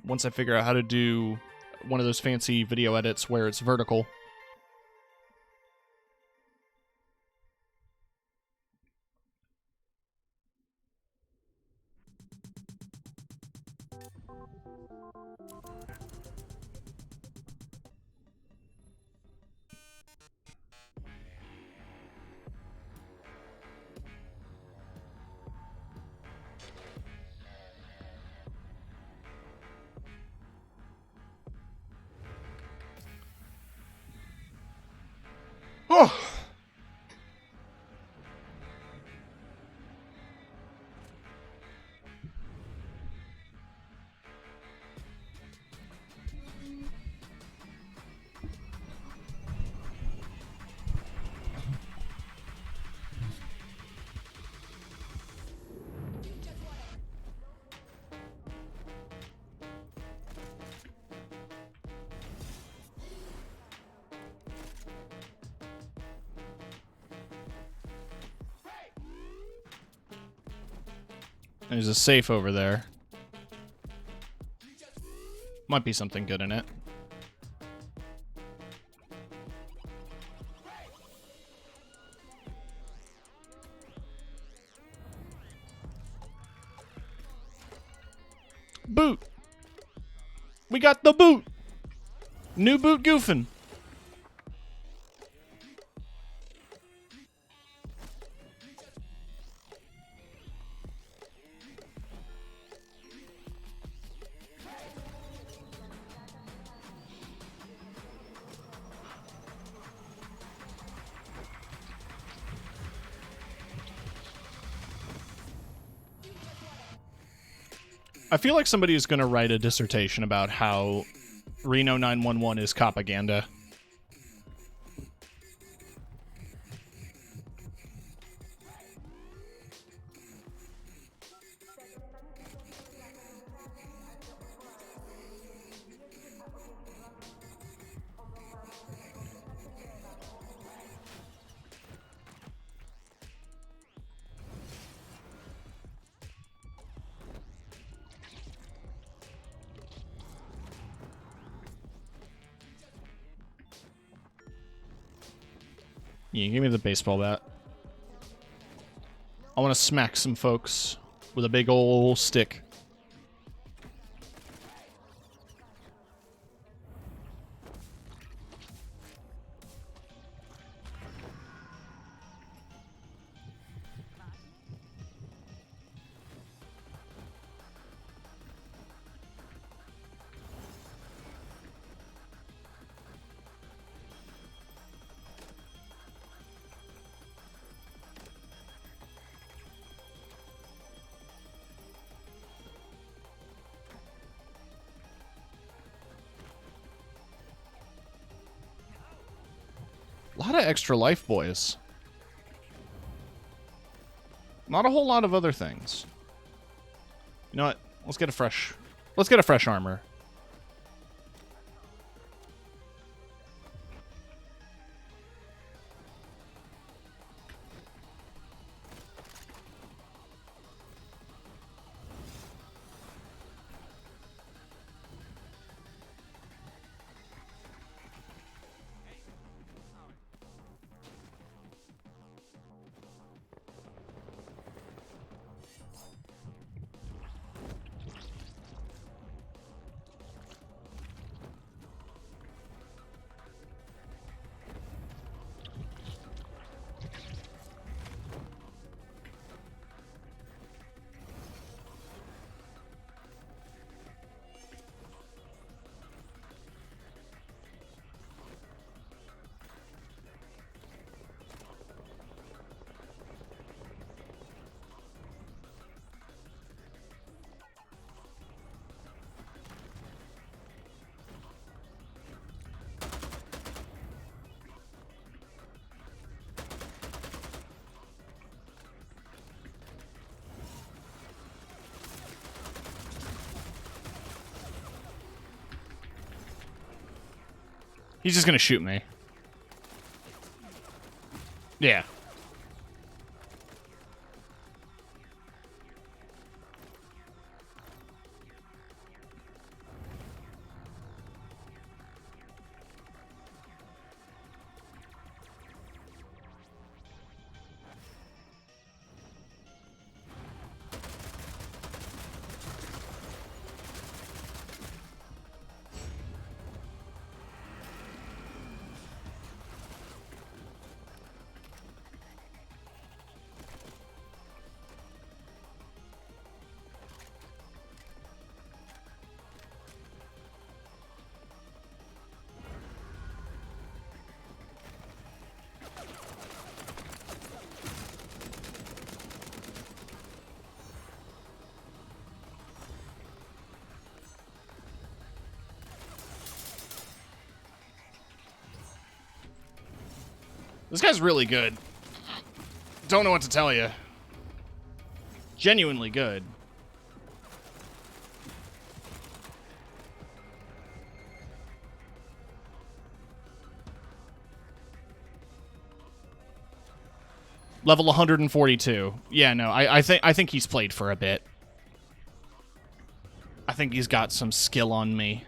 Once I figure out how to do one of those fancy video edits where it's vertical. Oh. There's a safe over there. Might be something good in it. Boot! We got the boot! New boot goofing. I feel like somebody is going to write a dissertation about how Reno 911 is propaganda. Yeah, give me the baseball bat. I want to smack some folks with a big ol' stick. A lot of extra life, boys. Not a whole lot of other things. You know what? Let's get a fresh armor. He's just gonna shoot me. Yeah. This guy's really good. Don't know what to tell you. Genuinely good. Level 142. Yeah, no, I think he's played for a bit. I think he's got some skill on me.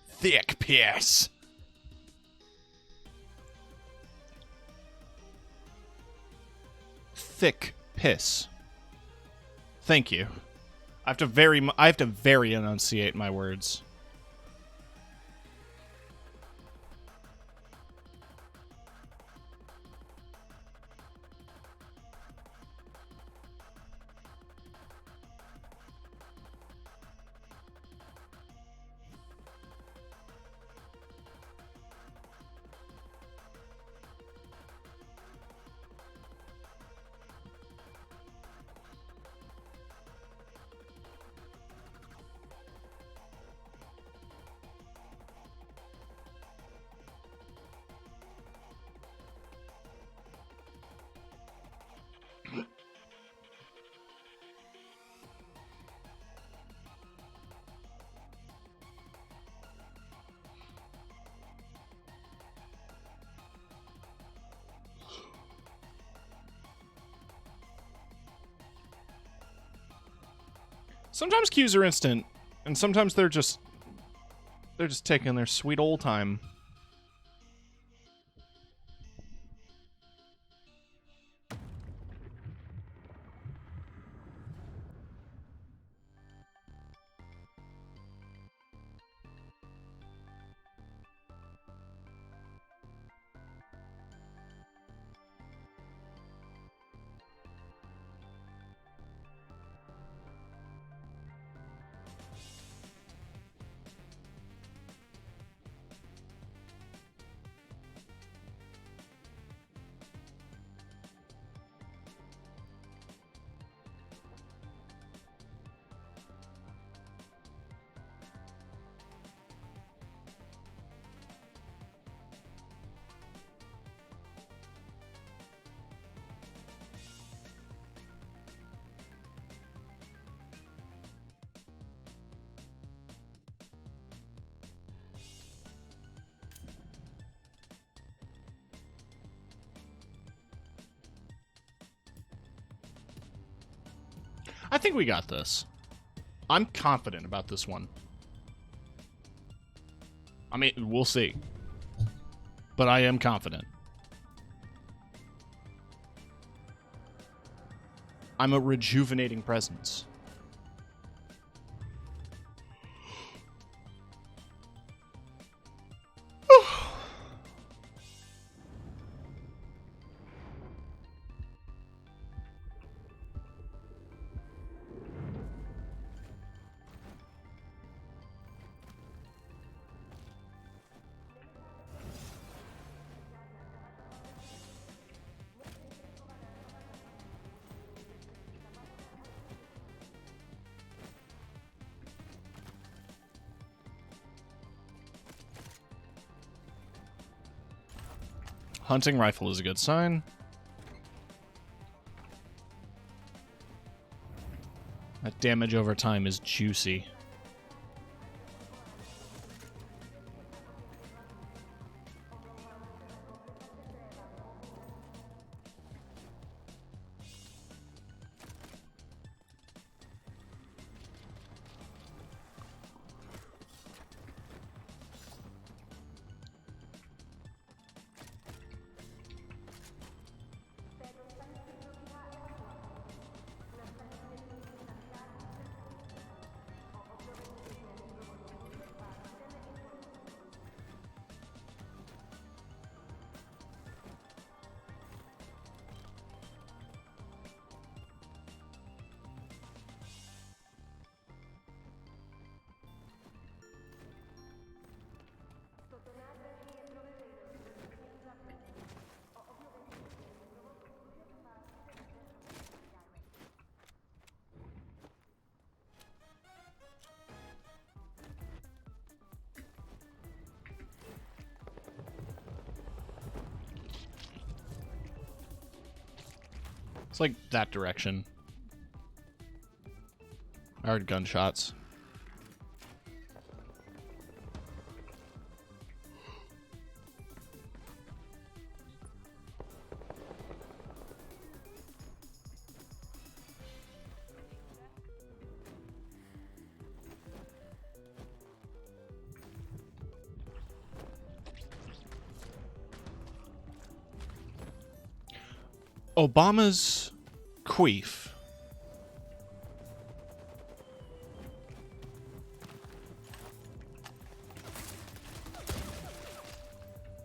Thick piss. Thick piss. Thank you. I have to very enunciate my words. Sometimes cues are instant, and sometimes they're just taking their sweet old time. I think we got this. I'm confident about this one. I mean, we'll see. But I am confident. I'm a rejuvenating presence. Hunting rifle is a good sign. That damage over time is juicy. It's like that direction. I heard gunshots. Obama's queef.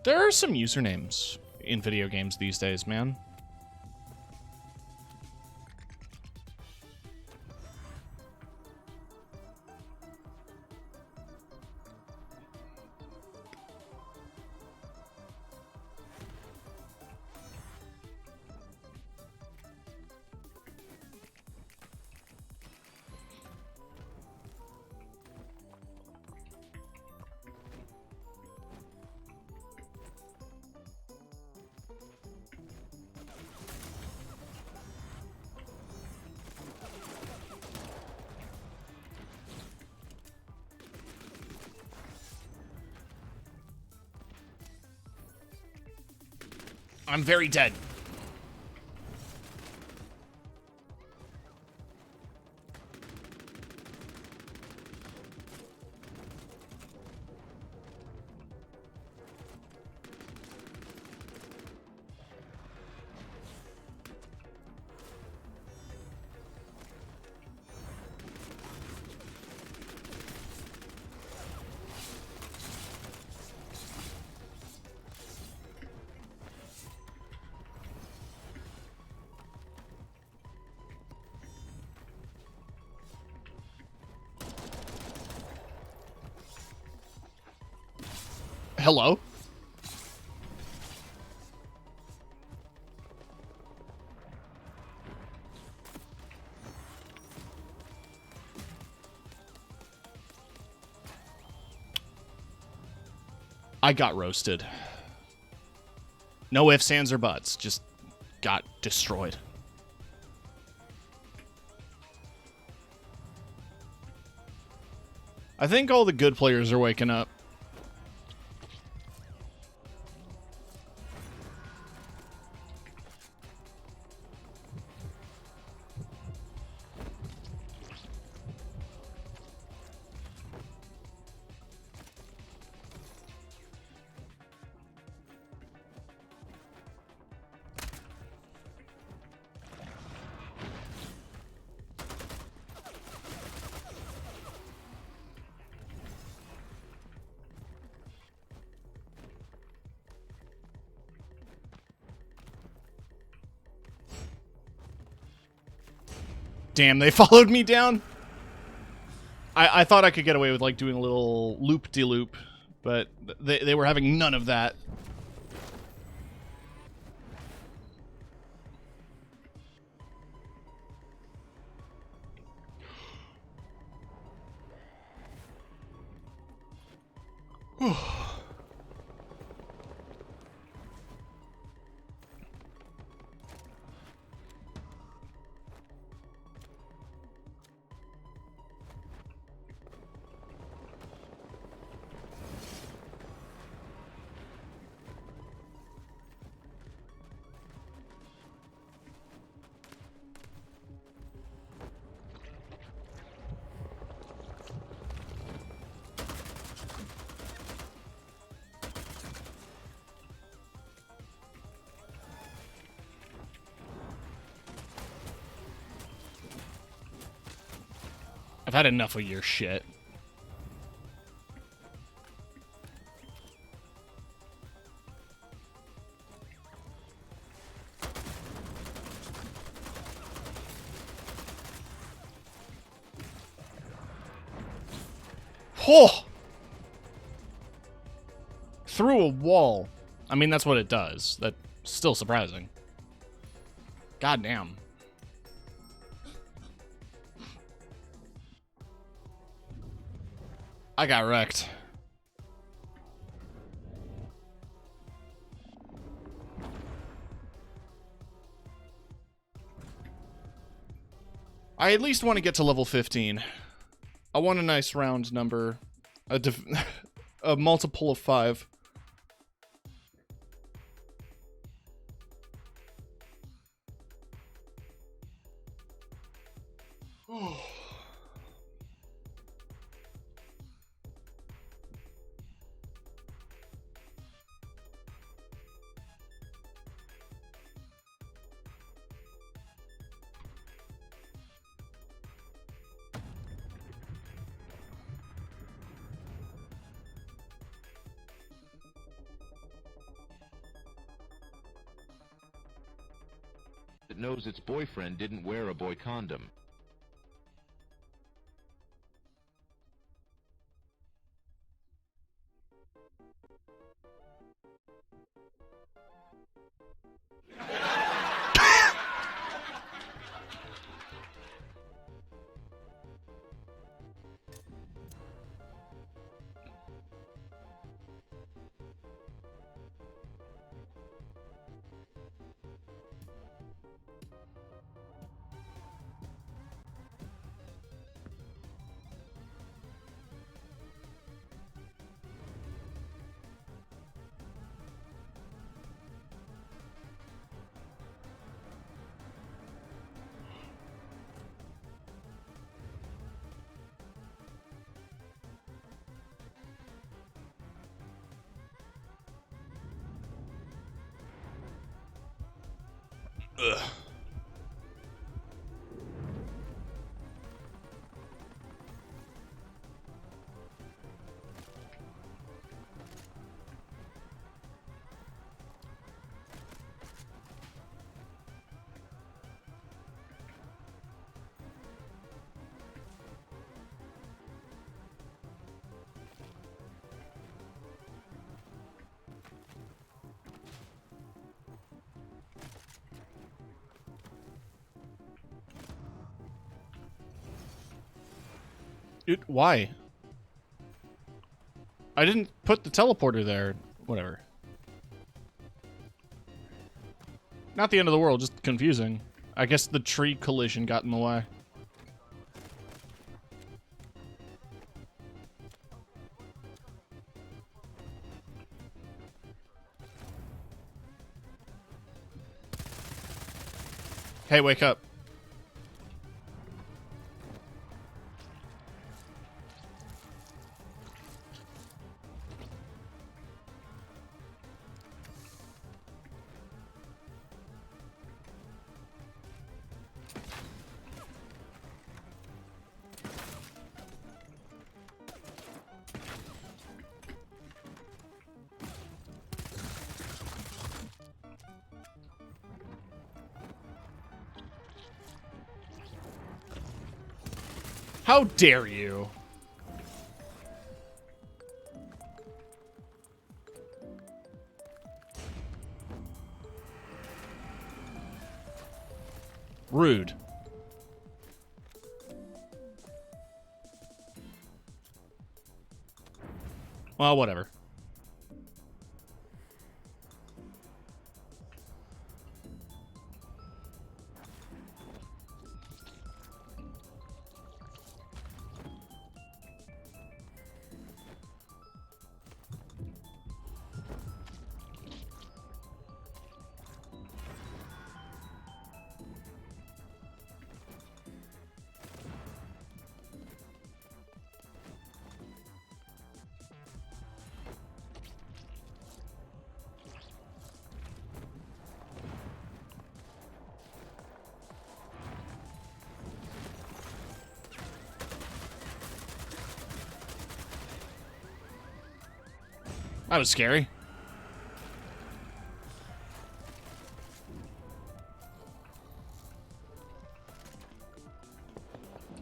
There are some usernames in video games these days, man. I'm very dead. Hello? I got roasted. No ifs, ands, or buts. Just got destroyed. I think all the good players are waking up. Damn, they followed me down. I thought I could get away with like doing a little loop-de-loop, but they were having none of that. had enough of your shit. Oh! Through a wall. I mean, that's what it does. That's still surprising. God damn. I got wrecked. I at least want to get to level 15. I want a nice round number. A multiple of 5. It knows its boyfriend didn't wear a boy condom. Ugh. Dude, why? I didn't put the teleporter there. Whatever. Not the end of the world, just confusing. I guess the tree collision got in the way. Hey, wake up. How dare you? Rude. Well, whatever. That was scary.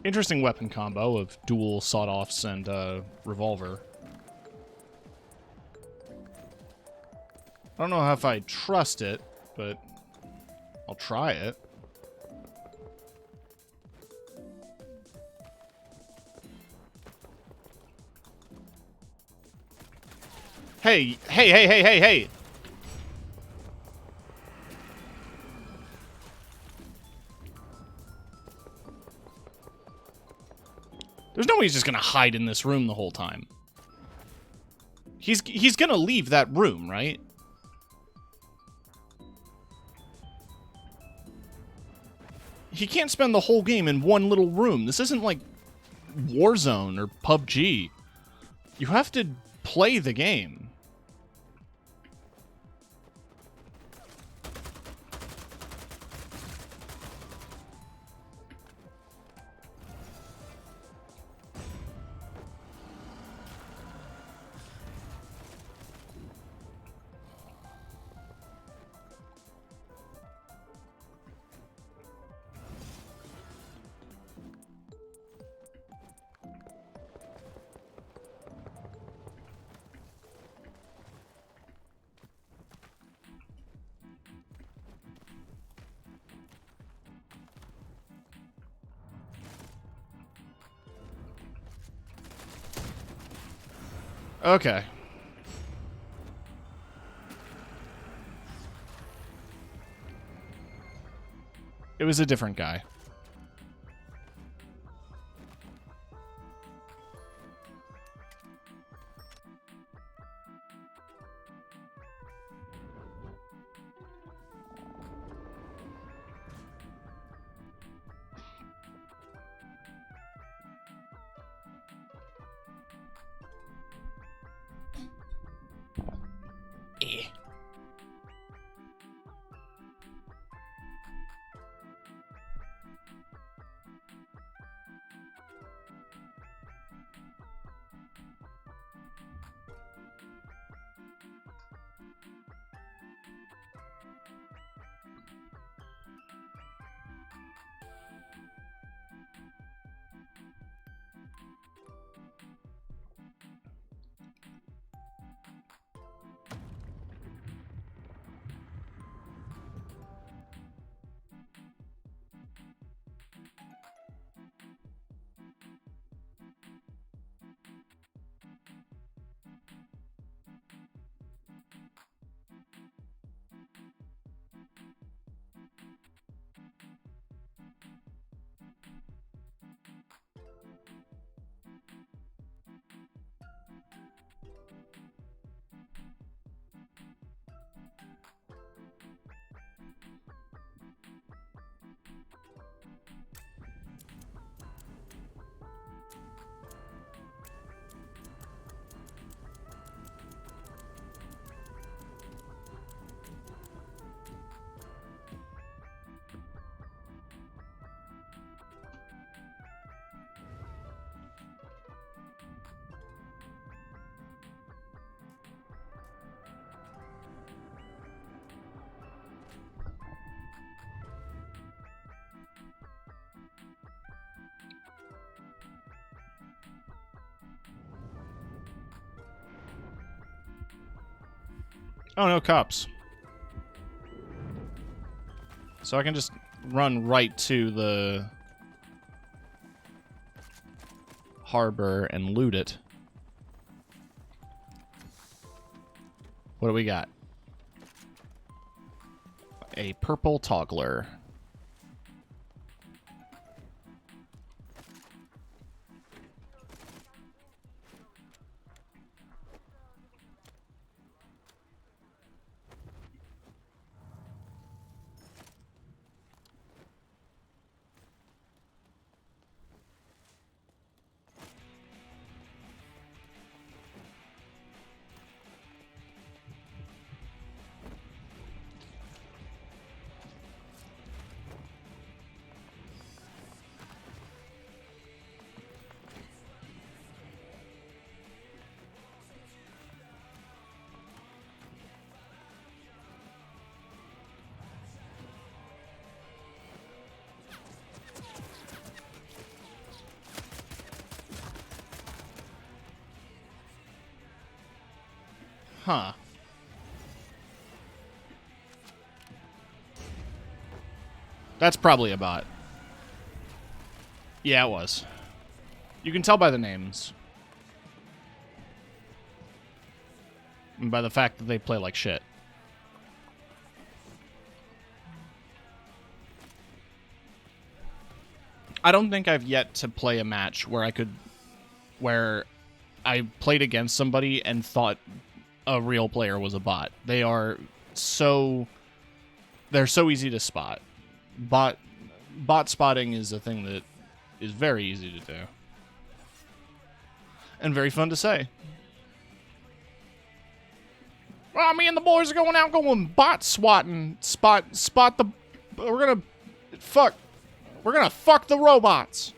Interesting weapon combo of dual sawed-offs and revolver. I don't know if I trust it, but I'll try it. Hey, hey, hey, hey, hey, hey! There's no way he's just gonna hide in this room the whole time. He's gonna leave that room, right? He can't spend the whole game in one little room. This isn't like Warzone or PUBG. You have to play the game. Okay. It was a different guy. Oh, no cops. So I can just run right to the harbor and loot it. What do we got? A purple toggler. Huh. That's probably a bot. Yeah, it was. You can tell by the names. And by the fact that they play like shit. I don't think I've yet to play a match where I played against somebody and thought a real player was a bot. They're so easy to spot. Bot spotting is a thing that is very easy to do. And very fun to say. Well, me and the boys are going out going bot swatting. Spot the... We're gonna fuck the robots.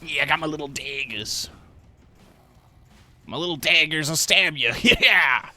Yeah, I got my little daggers. My little daggers will stab you. Yeah!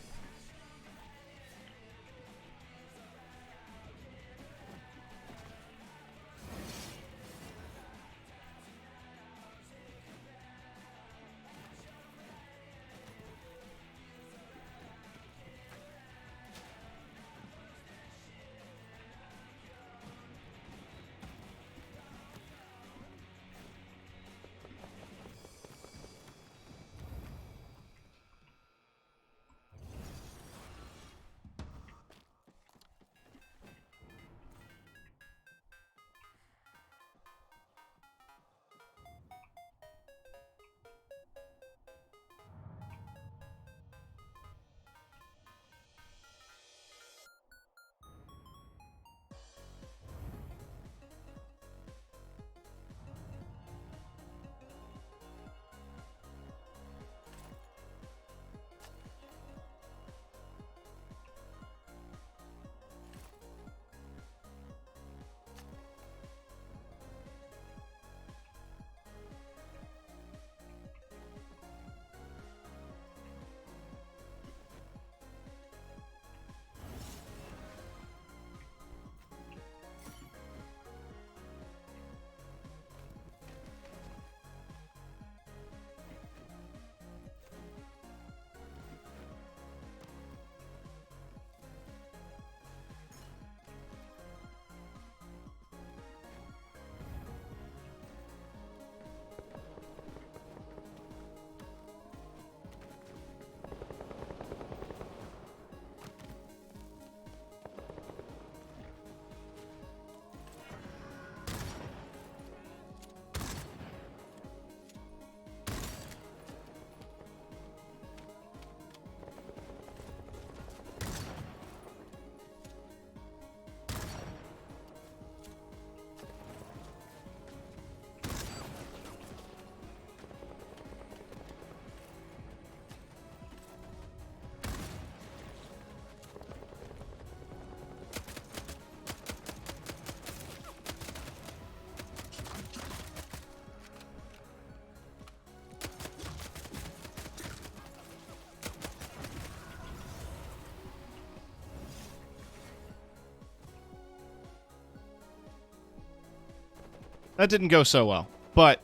That didn't go so well, but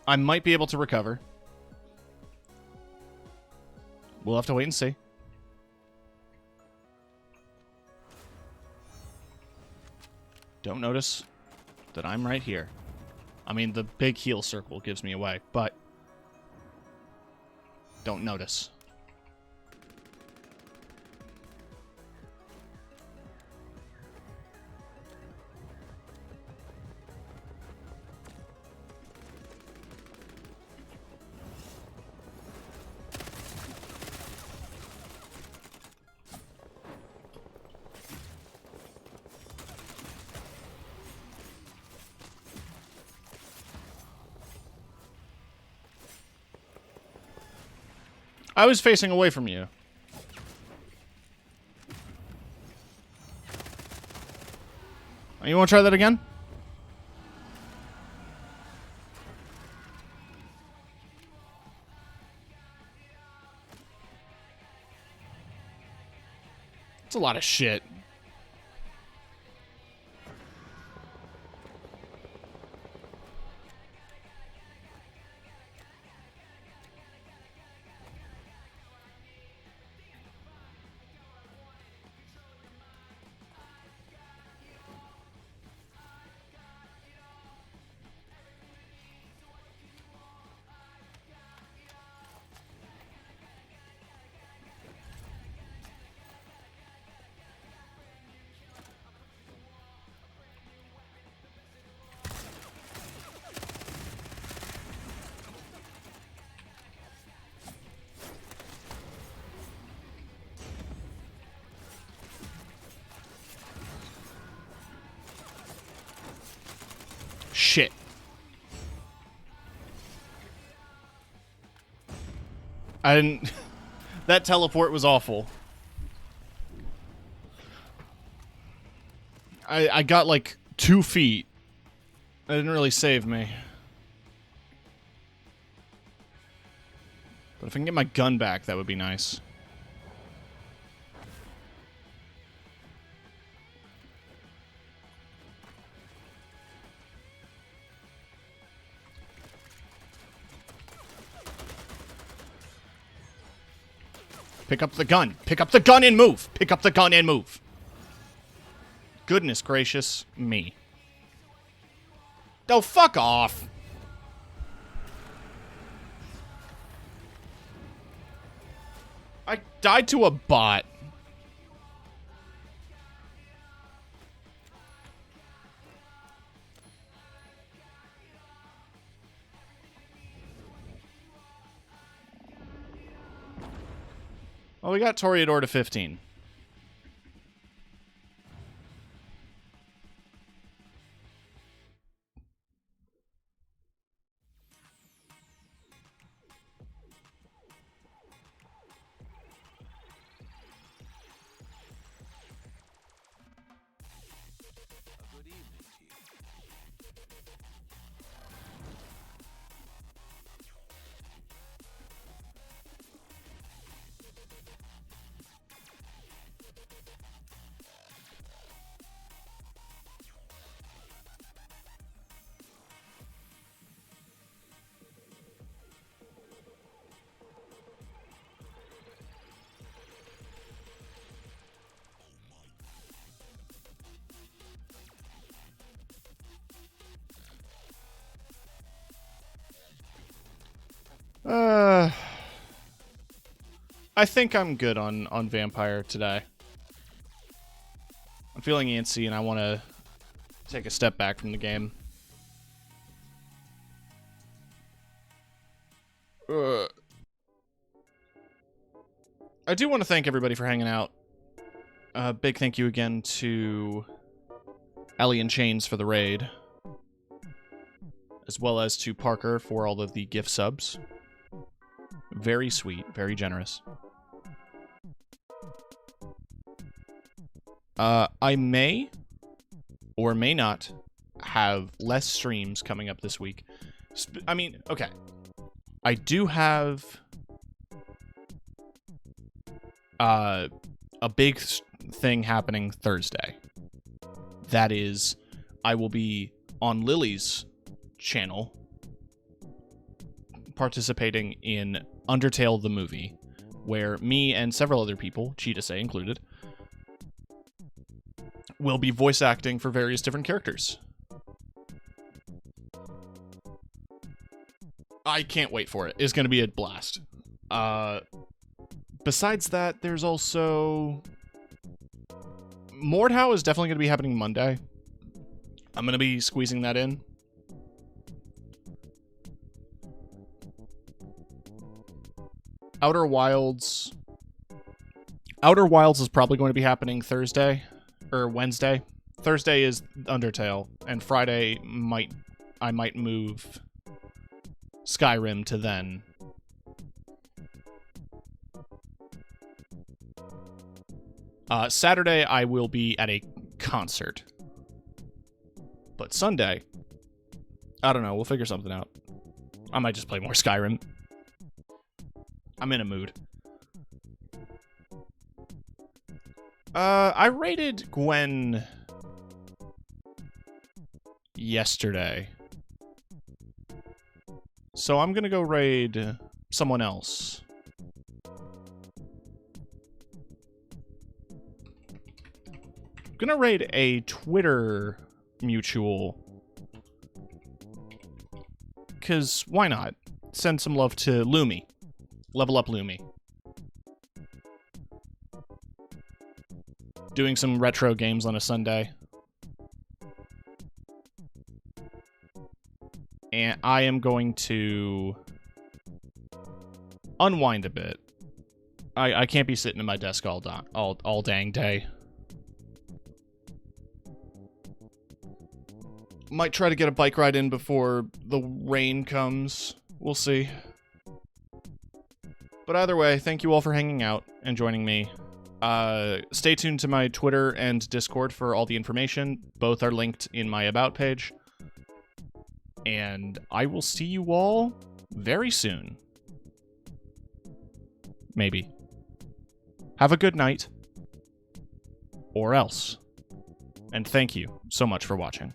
I might be able to recover. We'll have to wait and see. Don't notice that I'm right here. I mean, the big heal circle gives me away, but don't notice. I was facing away from you. You want to try that again? It's a lot of shit. Shit. I didn't... That teleport was awful. I got like 2 feet. That didn't really save me. But if I can get my gun back, that would be nice. Pick up the gun. Pick up the gun and move. Pick up the gun and move. Goodness gracious me. Oh, fuck off. I died to a bot. Well, we got Toreador to 15. I think I'm good on Vampire today. I'm feeling antsy and I want to take a step back from the game. I do want to thank everybody for hanging out. Big thank you again to Ellie and Chains for the raid. As well as to Parker for all of the gift subs. Very sweet, very generous. I may or may not have less streams coming up this week. I mean, okay. I do have a big thing happening Thursday. That is, I will be on Lily's channel participating in Undertale the movie, where me and several other people, Cheetah Say included, will be voice acting for various different characters. I can't wait for it. It's going to be a blast. Besides that, there's also... Mordhau is definitely going to be happening Monday. I'm going to be squeezing that in. Outer Wilds is probably going to be happening Thursday or Wednesday. Thursday is Undertale, and Friday I might move Skyrim to then. Saturday I will be at a concert. But Sunday, I don't know, we'll figure something out. I might just play more Skyrim. I'm in a mood. I raided Gwen yesterday. So I'm gonna go raid someone else. I'm gonna raid a Twitter mutual. 'Cause why not? Send some love to Lumi. Level up Lumi. Doing some retro games on a Sunday. And I am going to unwind a bit. I can't be sitting at my desk all dang day. Might try to get a bike ride in before the rain comes. We'll see. But either way, thank you all for hanging out and joining me. Stay tuned to my Twitter and Discord for all the information. Both are linked in my About page. And I will see you all very soon. Maybe. Have a good night. Or else. And thank you so much for watching.